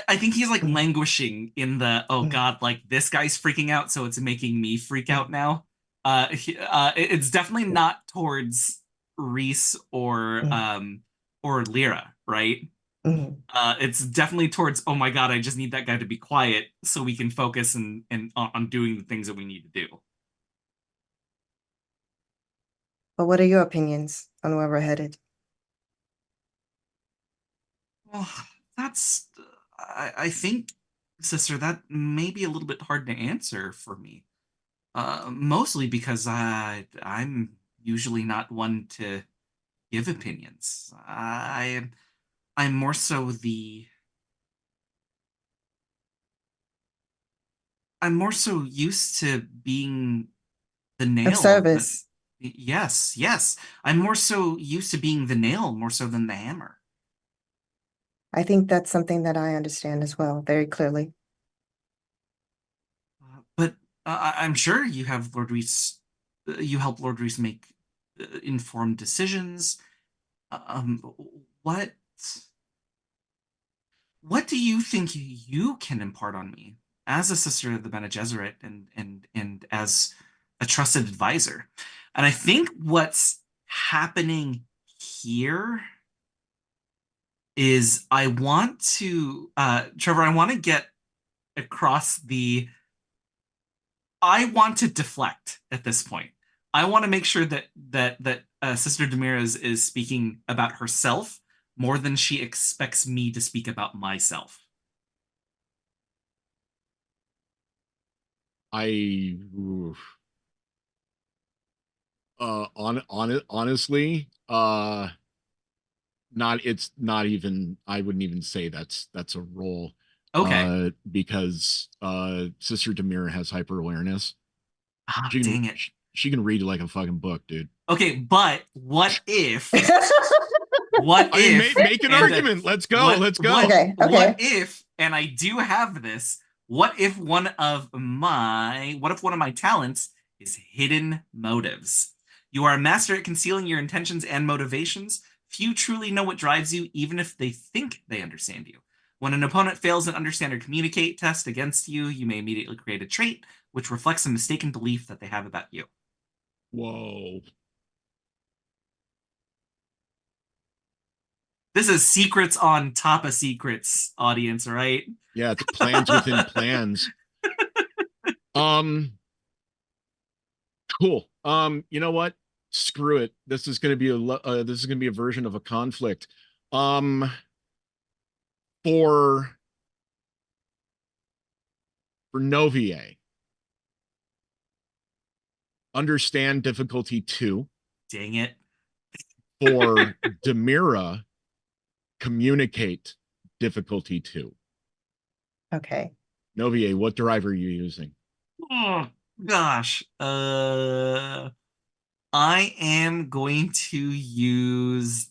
I think he's like Mm, languishing in the oh mm, god, like this guy's freaking out, so it's making me freak mm, out now. It's definitely not towards Reese mm, or Lyra, right? mm. It's definitely towards oh my god, I just need that guy to be quiet so we can focus and on doing the things that we need to do. But what are your opinions on where we're headed? Well, that's I think, sister, that may be a little bit hard to answer for me. Mostly because I'm usually not one to give opinions. I'm more so I'm more so used to being the Of nail. service. Yes, yes. I'm more so used to being the nail more so than the hammer. I think that's something that I understand as well, very clearly. But I'm sure you help Lord Reese make informed decisions. Um, what what do you think you can impart on me as a sister of the Bene Gesserit and as a trusted advisor? And I think what's happening here is I want to Trevor, I want to get across the I want to deflect at this point. I want to make sure that Sister Demira is speaking about herself more than she expects me to speak about myself. I, oof. Honestly, it's not even, I wouldn't even say that's a role, Okay. because Sister Demira has hyper awareness. Ah, She can dang it. she can read like a fucking book, dude. Okay, but what if What I mean, if make an and, argument. Let's go. what- Let's go. what- Okay, okay. What if, and I do have this, what if one of my talents is hidden motives? You are a master at concealing your intentions and motivations. Few truly know what drives you, even if they think they understand you. When an opponent fails an understand or communicate test against you, you may immediately create a trait which reflects a mistaken belief that they have about you. Whoa. This is secrets on top of secrets, audience, right? Yeah, it's plans within plans. Cool. You know what? Screw it. This is going to be a version of a conflict. For Novier, understand difficulty 2. Dang it. For Demira, communicate difficulty 2. Okay. Novier, what drive are you using? Oh, gosh. I am going to use.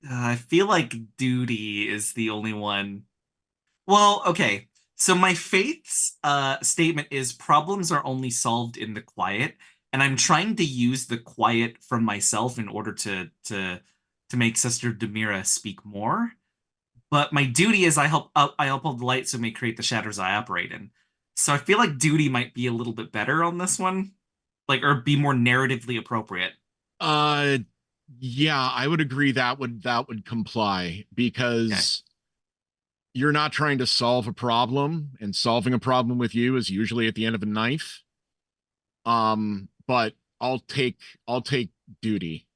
I feel like duty is the only one. Well, okay. So my faith's statement is problems are only solved in the quiet, and I'm trying to use the quiet from myself in order to make Sister Demira speak more. But my duty is I uphold the light so it may create the shadows I operate in. So I feel like duty might be a little bit better on this one, like or be more narratively appropriate. Uh yeah, I would agree that would comply because you're not trying to solve a problem, and solving a problem with you is usually at the end of a knife. But I'll take duty.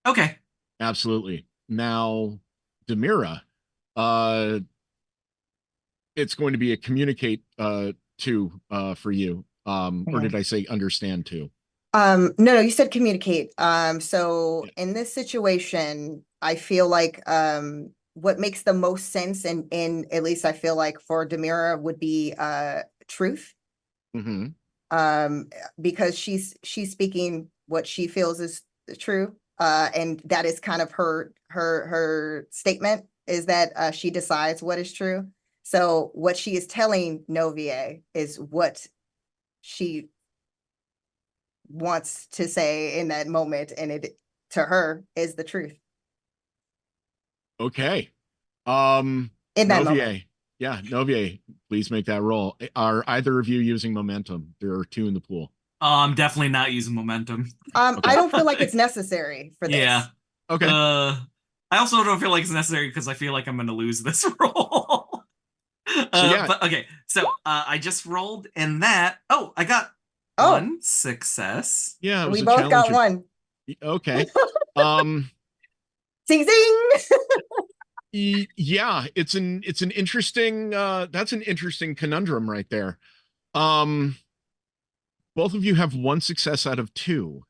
Okay. Absolutely. Now, Demira, uh it's going to be a communicate 2 for you. Or did I say understand 2? No, you said communicate. So Yeah. in this situation, I feel like what makes the most sense and at least I feel like for Demira would be truth. Mm-hmm. Because she's speaking what she feels is true. And that is kind of her statement is that she decides what is true. So what she is telling Novier is what she wants to say in that moment, and it to her is the truth Okay. in that moment. Novier. Yeah, Novier, please make that roll. Are either of you using momentum? There are 2 in the pool. I'm definitely not using momentum. Okay. I don't feel like it's necessary for this. Yeah. Okay. I also don't feel like it's necessary because I feel like I'm gonna lose this roll. So yeah. But okay, so I just rolled and that. Oh, I got Oh. one success. Yeah, it was We a both got challenge. one. Okay. Zing zing. Yeah, it's an interesting that's an interesting conundrum right there. Both of you have 1 success out of 2.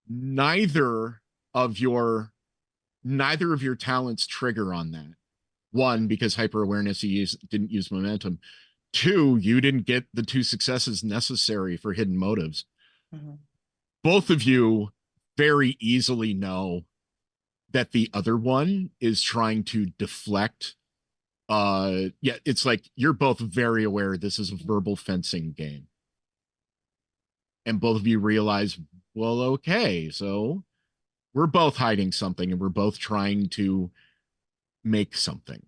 Neither of your talents trigger on that. 1, because hyper awareness, didn't use momentum. 2, you didn't get the 2 successes necessary for hidden motives. Mm-hmm. Both of you very easily know that the other one is trying to deflect. Yeah, it's like you're both very aware this is a verbal fencing game. And both of you realize, well, okay, so we're both hiding something and we're both trying to make something.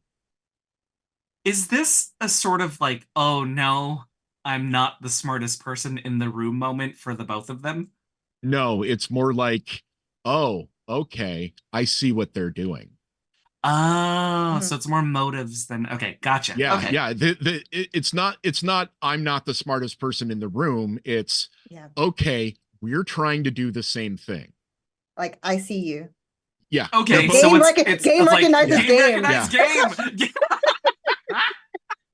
Is this a sort of like, oh no, I'm not the smartest person in the room moment for the both of them? No, it's more like, oh, okay, I see what they're doing. Oh, Mhm. so it's more motives than okay, gotcha. Yeah, Okay. yeah. It's not I'm not the smartest person in the room. It's Yeah. okay, we're trying to do the same thing. Like I see you. Yeah. Okay, both- so Game it's game like recognizes Yeah. game game. recognized game.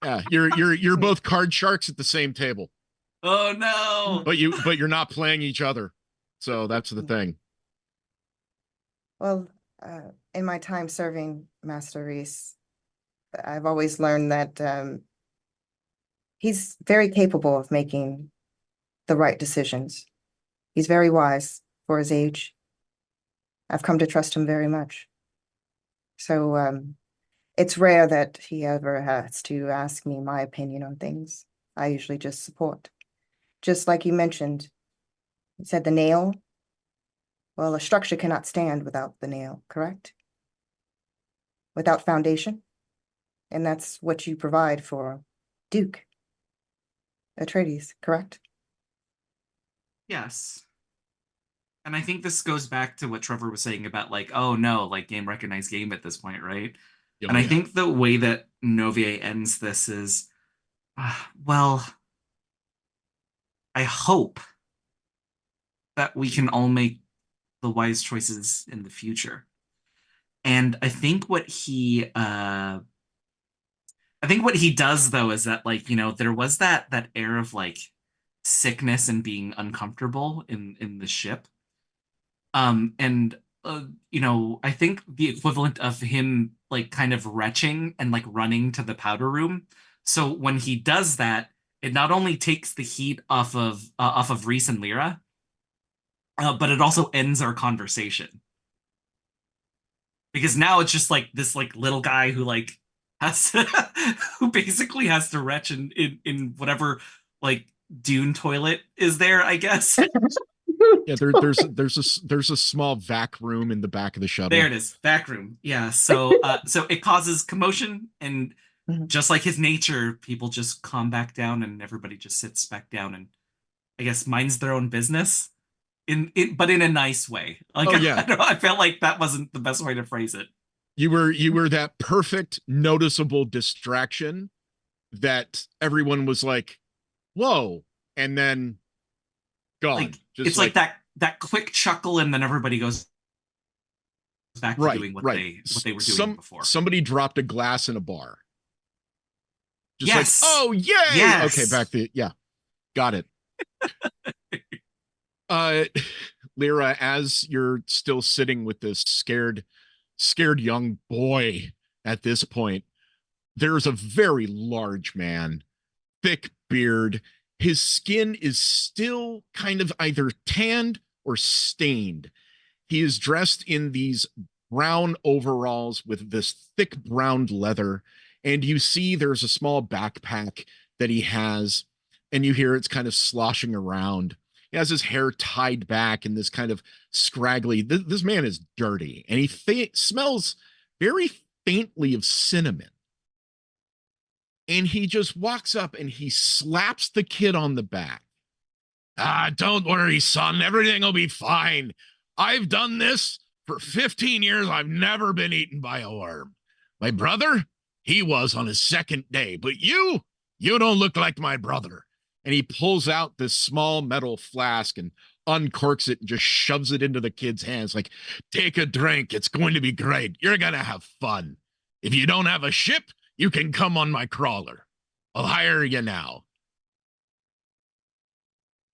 Yeah, you're both card sharks at the same table, Oh no. but you're not playing each other. So that's the thing. Well, in my time serving Master Reese, I've always learned that he's very capable of making the right decisions. He's very wise for his age. I've come to trust him very much. So it's rare that he ever has to ask me my opinion on things. I usually just support. Just like you mentioned, you said the nail. Well, a structure cannot stand without the nail, correct? Without foundation. And that's what you provide for Duke Atreides, correct? Yes. And I think this goes back to what Trevor was saying about like, oh no, like game recognized game at this point, right? Oh, And I yeah. think the way that Novier ends this is, well, I hope that we can all make the wise choices in the future. And I think what he does though is that like, there was that air of like sickness and being uncomfortable in the ship. And I think the equivalent of him like kind of retching and like running to the powder room. So when he does that, it not only takes the heat off of Reese and Lyra, but it also ends our conversation. Because now it's just like this like little guy who like has to, who basically has to retch in whatever like Dune toilet is there, I guess. Yeah, there's a small vac room in the back of the shuttle. There it is, back room. Yeah, so it causes commotion, and Mhm. just like his nature, people just calm back down, and everybody just sits back down and I guess minds their own business but in a nice way. Like Oh, yeah. I don't know, I felt like that wasn't the best way to phrase it. You were that perfect noticeable distraction that everyone was like, "Whoa," and then gone. Like Just it's like that quick chuckle, and then everybody goes back to doing what they were doing before. Somebody dropped a glass in a bar. Just Yes. like, oh yay! Yes. Okay, back to yeah, got it. Lyra, as you're still sitting with this scared young boy at this point, there's a very large man, thick beard. His skin is still kind of either tanned or stained. He is dressed in these brown overalls with this thick brown leather. And you see there's a small backpack that he has, and you hear it's kind of sloshing around. He has his hair tied back in this kind of scraggly. This man is dirty, and he smells very faintly of cinnamon. And he just walks up and he slaps the kid on the back. Don't worry, son. Everything will be fine. I've done this for 15 years. I've never been eaten by a worm. My brother, he was on his second day, but you don't look like my brother. And he pulls out this small metal flask and uncorks it and just shoves it into the kid's hands like, take a drink. It's going to be great. You're going to have fun. If you don't have a ship, you can come on my crawler. I'll hire you now.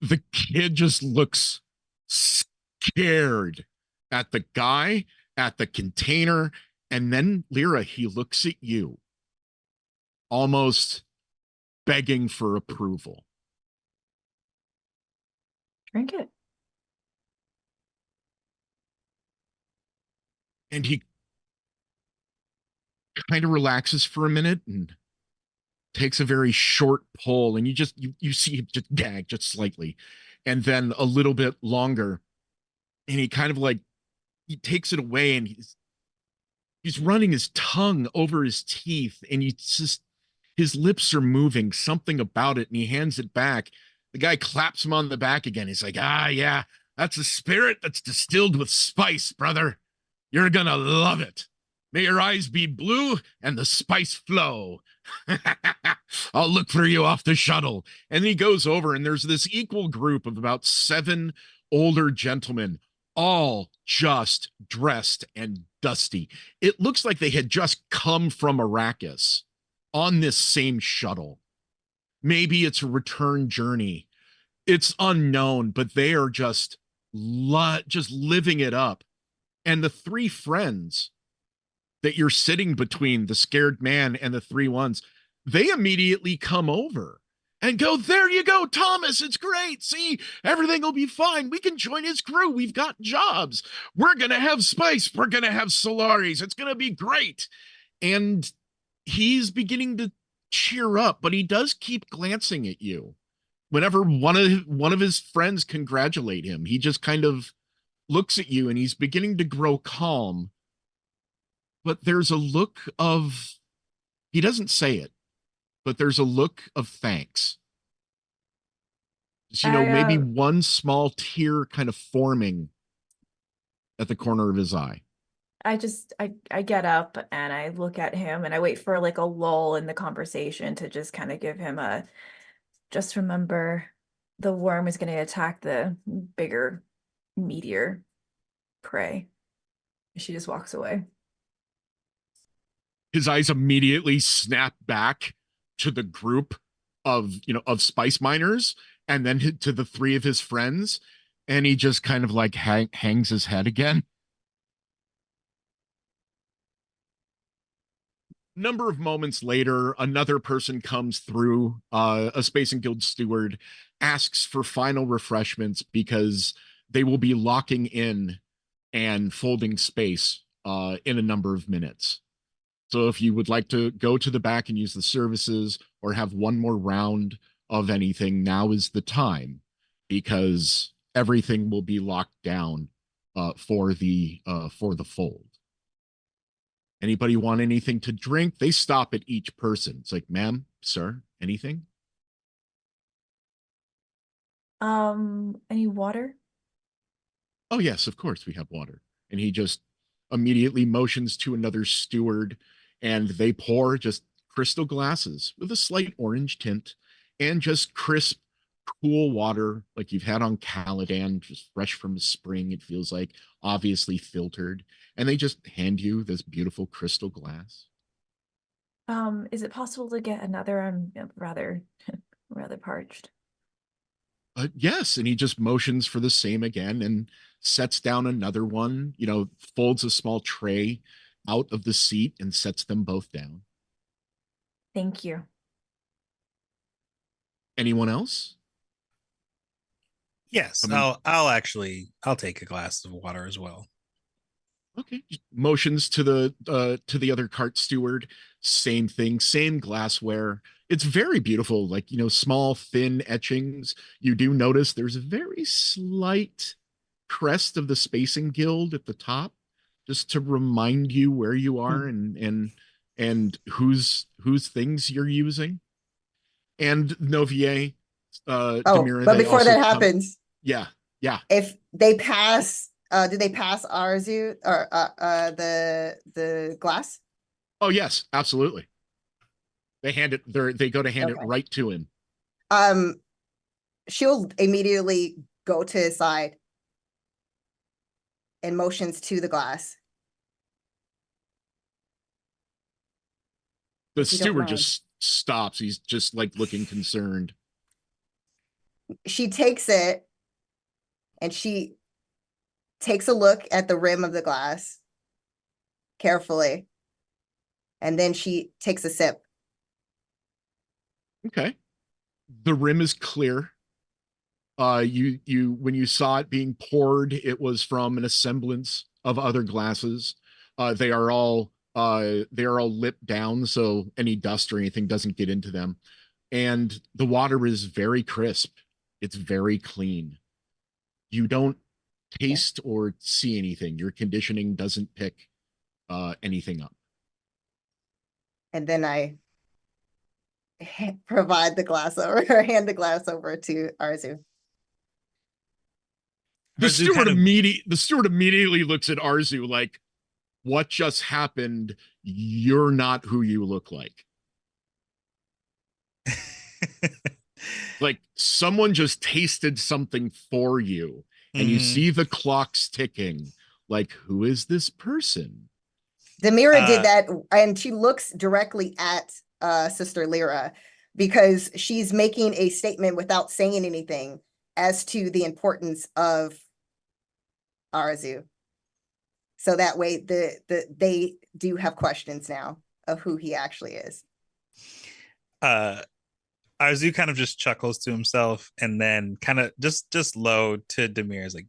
The kid just looks scared at the guy, at the container, and then Lyra, he looks at you, almost begging for approval. Drink it. And he kind of relaxes for a minute and takes a very short pull, and you see him just gag just slightly, and then a little bit longer, and he kind of like he takes it away, and he's running his tongue over his teeth, and his lips are moving, something about it, and he hands it back. The guy claps him on the back again. He's like, yeah, that's a spirit that's distilled with spice, brother. You're gonna love it. May your eyes be blue and the spice flow. I'll look for you off the shuttle. And he goes over, and there's this equal group of about 7 older gentlemen, all just dressed and dusty. It looks like they had just come from Arrakis on this same shuttle. Maybe it's a return journey. It's unknown, but they are just living it up. And the 3 friends that you're sitting between, the scared man and the 3 ones, they immediately come over and go, there you go, Thomas, it's great. See, everything will be fine. We can join his crew. We've got jobs. We're going to have spice. We're going to have Solaris. It's going to be great. And he's beginning to cheer up, but he does keep glancing at you. Whenever one of his friends congratulate him, he just kind of looks at you and he's beginning to grow calm. But there's a look of, he doesn't say it, but there's a look of thanks. Just, maybe one small tear kind of forming at the corner of his eye. I get up and I look at him and I wait for like a lull in the conversation to just kind of give him a, just remember the worm is going to attack the bigger meteor prey. She just walks away. His eyes immediately snap back to the group of spice miners, and then to the three of his friends, and he just kind of like hangs his head again. Number of moments later, another person comes through, a Space and Guild steward, asks for final refreshments because they will be locking in and folding space in a number of minutes. So if you would like to go to the back and use the services or have one more round of anything, now is the time, because everything will be locked down for the fold. Anybody want anything to drink? They stop at each person. It's like, ma'am, sir, anything? Any water? Oh yes, of course we have water. And he just immediately motions to another steward, and they pour just crystal glasses with a slight orange tint and just crisp, cool water like you've had on Caladan, just fresh from the spring. It feels like, obviously filtered. And they just hand you this beautiful crystal glass. Is it possible to get another? I'm rather parched. Yes, and he just motions for the same again and sets down another one, folds a small tray out of the seat and sets them both down. Thank you. Anyone else? Yes, I'll take a glass of water as well. Okay. Motions to the other cart steward. Same thing, same glassware. It's very beautiful, like, small, thin etchings. You do notice there's a very slight crest of the Spacing Guild at the top, just to remind you where you are and whose things you're using. And Novier, Demira, but they before also that come. happens, Yeah. if they pass, do they pass Arzu or the glass? Oh yes, absolutely. They hand it. They go to hand it Okay. right to him. She'll immediately go to his side and motions to the glass. The If you don't steward mind. just stops. He's just like looking concerned. She takes it and she takes a look at the rim of the glass carefully, and then she takes a sip. Okay. The rim is clear. You when you saw it being poured, it was from an assemblance of other glasses. They are all lipped down, so any dust or anything doesn't get into them. And the water is very crisp. It's very clean. You don't taste or see anything. Your conditioning doesn't pick anything up. And then I provide the glass over, or hand the glass over to Arzu. The Arzu steward immediately looks at Arzu like, what just happened? You're not who you look like. Like someone just tasted something for you, and you see the clocks ticking. Like, who is this person? Demira did that, and she looks directly at Sister Lyra because she's making a statement without saying anything as to the importance of Arzu. So that way they do have questions now of who he actually is. I Arzu kind of just chuckles to himself and then kind of just low to Demir is like,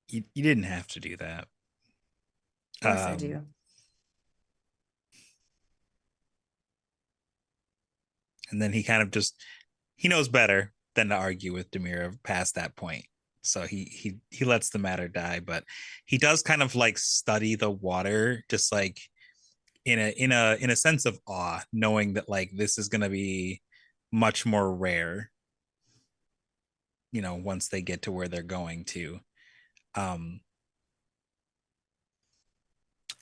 you didn't have to do that. Of course I do. And then he kind of he knows better than to argue with Demir past that point. So he lets the matter die, but he does kind of like study the water, just like in a sense of awe, knowing that like this is gonna be much more rare, once they get to where they're going to. And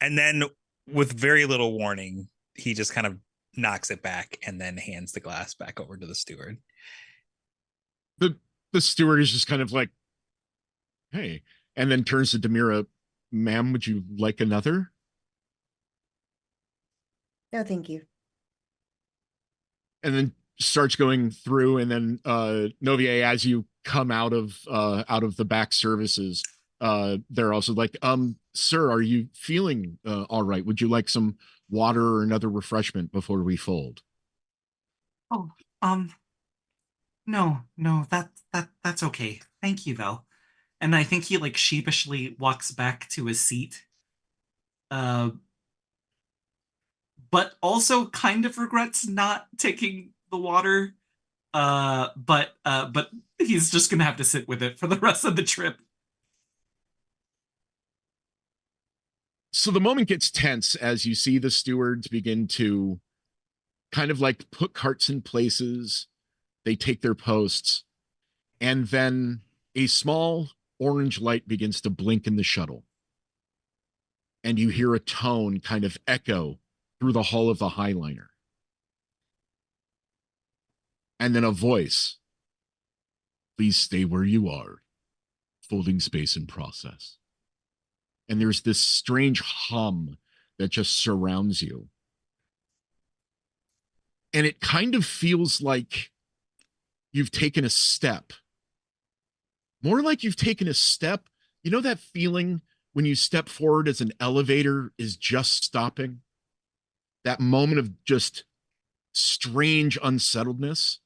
then with very little warning, he just kind of knocks it back and then hands the glass back over to the steward. The steward is just kind of like, hey, and then turns to Demira, ma'am, would you like another? No, thank you. And then starts going through, and then Novier, as you come out of the back services, they're also like, sir, are you feeling all right? Would you like some water or another refreshment before we fold? Oh, no, that's okay. Thank you though. And I think he like sheepishly walks back to his seat. But also kind of regrets not taking the water. But he's just gonna have to sit with it for the rest of the trip. So the moment gets tense as you see the stewards begin to kind of like put carts in places. They take their posts, and then a small orange light begins to blink in the shuttle. And you hear a tone kind of echo through the hull of the Highliner. And then a voice. Please stay where you are. Folding space in process. And there's this strange hum that just surrounds you. And it kind of feels like you've taken a step. More like you've taken a step. You know that feeling when you step forward as an elevator is just stopping? That moment of just strange unsettledness.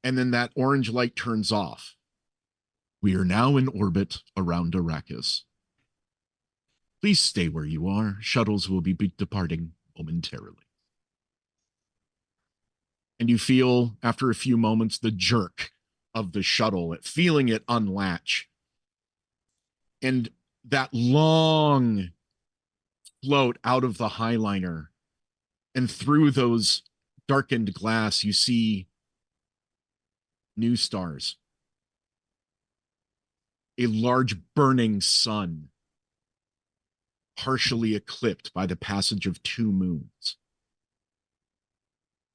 And then that orange light turns off. We are now in orbit around Arrakis. Please stay where you are. Shuttles will be departing momentarily. And you feel, after a few moments, the jerk of the shuttle, feeling it unlatch. And that long float out of the Highliner. And through those darkened glass, you see new stars. A large burning sun, partially eclipsed by the passage of 2 moons.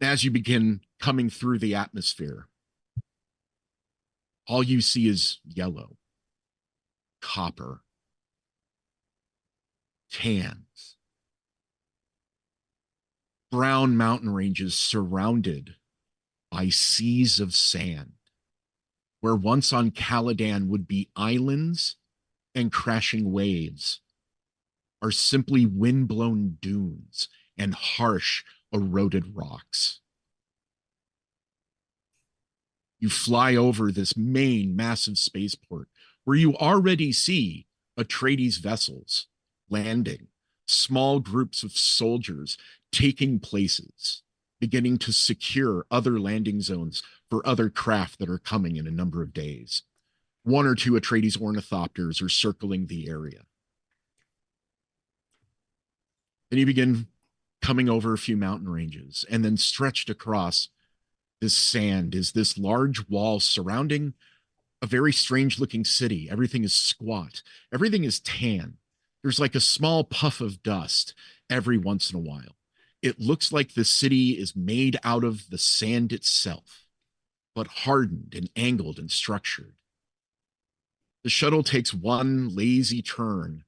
As you begin coming through the atmosphere, all you see is yellow, copper, tans, brown mountain ranges surrounded by seas of sand, where once on Caladan would be islands and crashing waves, are simply wind-blown dunes and harsh, eroded rocks. You fly over this main massive spaceport where you already see Atreides vessels landing, small groups of soldiers taking places, beginning to secure other landing zones for other craft that are coming in a number of days. 1 or 2 Atreides ornithopters are circling the area. Then you begin coming over a few mountain ranges, and then stretched across this sand is this large wall surrounding a very strange looking city. Everything is squat. Everything is tan. There's like a small puff of dust every once in a while. It looks like the city is made out of the sand itself, but hardened and angled and structured. The shuttle takes one lazy turn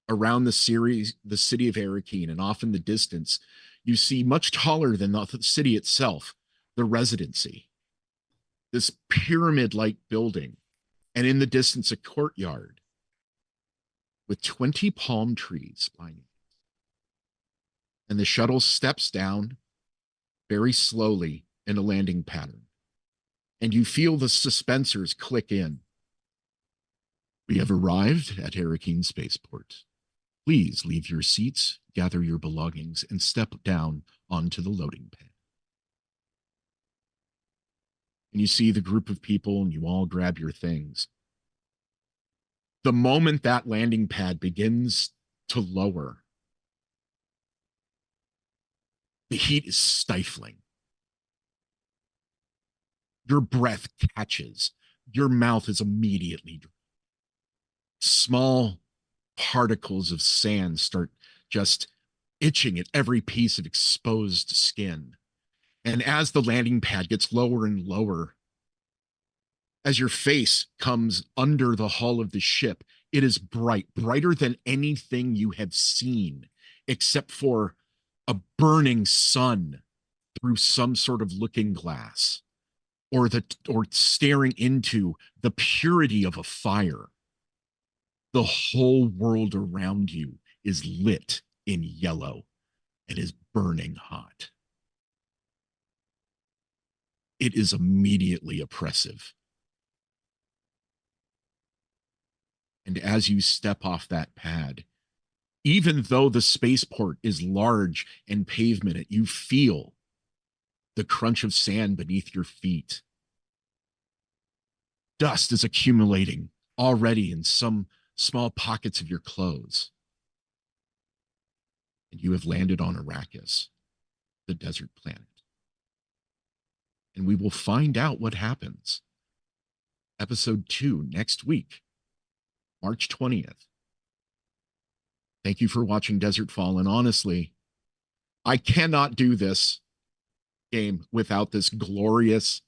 around the city of Arakeen, and off in the distance, you see much taller than the city itself, the Residency, this pyramid-like building, and in the distance, a courtyard with 20 palm trees lining it. And the shuttle steps down very slowly in a landing pattern. And you feel the suspensors click in. We have arrived at Arakeen Spaceport. Please leave your seats, gather your belongings, and step down onto the loading pad. And you see the group of people, and you all grab your things. The moment that landing pad begins to lower, the heat is stifling. Your breath catches. Your mouth is immediately dry. Small particles of sand start just itching at every piece of exposed skin. And as the landing pad gets lower and lower, as your face comes under the hull of the ship, it is bright, brighter than anything you have seen, except for a burning sun through some sort of looking glass, or staring into the purity of a fire. The whole world around you is lit in yellow and is burning hot. It is immediately oppressive. And as you step off that pad, even though the spaceport is large and pavemented, you feel the crunch of sand beneath your feet. Dust is accumulating already in some small pockets of your clothes. And you have landed on Arrakis, the desert planet. And we will find out what happens. Episode 2 next week, March 20th. Thank you for watching Desertfall. And honestly, I cannot do this game without this glorious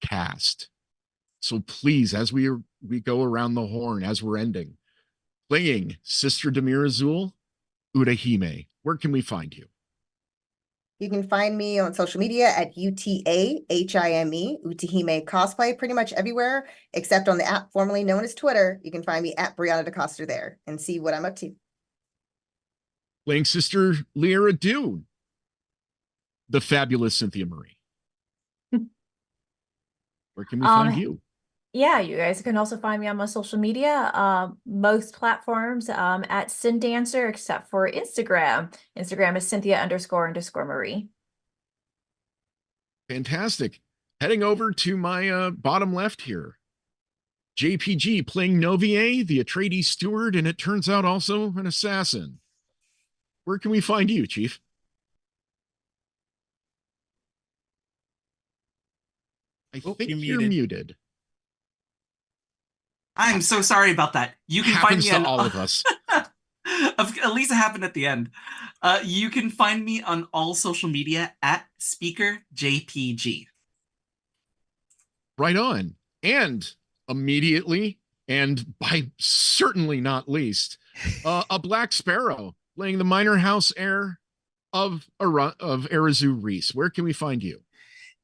cast. So please, as we go around the horn, as we're ending, playing Sister Demir Azul, Urahime, where can we find you? You can find me on social media at UTAHIME, Utahime Cosplay, pretty much everywhere, except on the app formerly known as Twitter. You can find me at Brianna DeCoster there and see what I'm up to. Playing Sister Lyra Dune, the fabulous Cynthia Marie. Where can we find you? Yeah, you guys can also find me on my social media, most platforms at Syndancer, except for Instagram. Instagram is Cynthia__Marie. Fantastic. Heading over to my bottom left here. JPG playing Novier, the Atreides steward, and it turns out also an assassin. Where can we find you, Chief? I think you're muted. I'm so sorry about that. You can Happens find me to on all of us. At least it happened at the end. You can find me on all social media at SpeakerJPG. Right on. And immediately, and by certainly not least, a Black Sparrow playing the minor house heir of Arazu Reese. Where can we find you?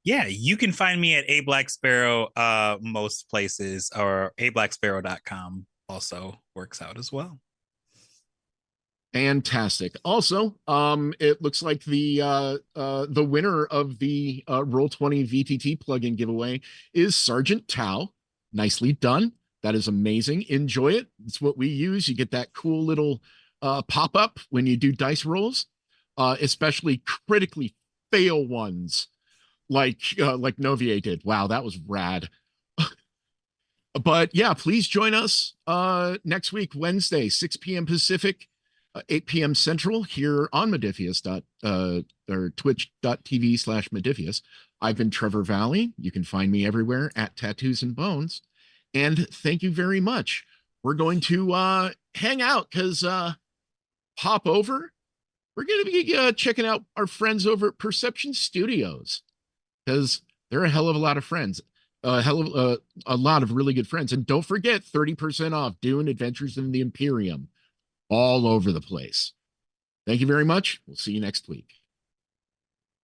Yeah, you can find me at A Black Sparrow most places, or ablacksparrow.com also works out as well. Fantastic. Also, it looks like the winner of the Roll20 VTT plugin giveaway is Sergeant Tau. Nicely done. That is amazing. Enjoy it. It's what we use. You get that cool little pop-up when you do dice rolls, especially critically fail ones like Novier did. Wow, that was rad. But yeah, please join us next week, Wednesday, 6 p.m. Pacific, 8 p.m. Central here on Modiphius or twitch.tv/Modiphius. I've been Trevor Valley. You can find me everywhere at Tattoos and Bones. And thank you very much. We're going to hang out because hop over. We're going to be checking out our friends over at Perception Studios because they're a hell of a lot of friends. A lot of really good friends. And don't forget 30% off Dune Adventures in the Imperium all over the place. Thank you very much. We'll see you next week.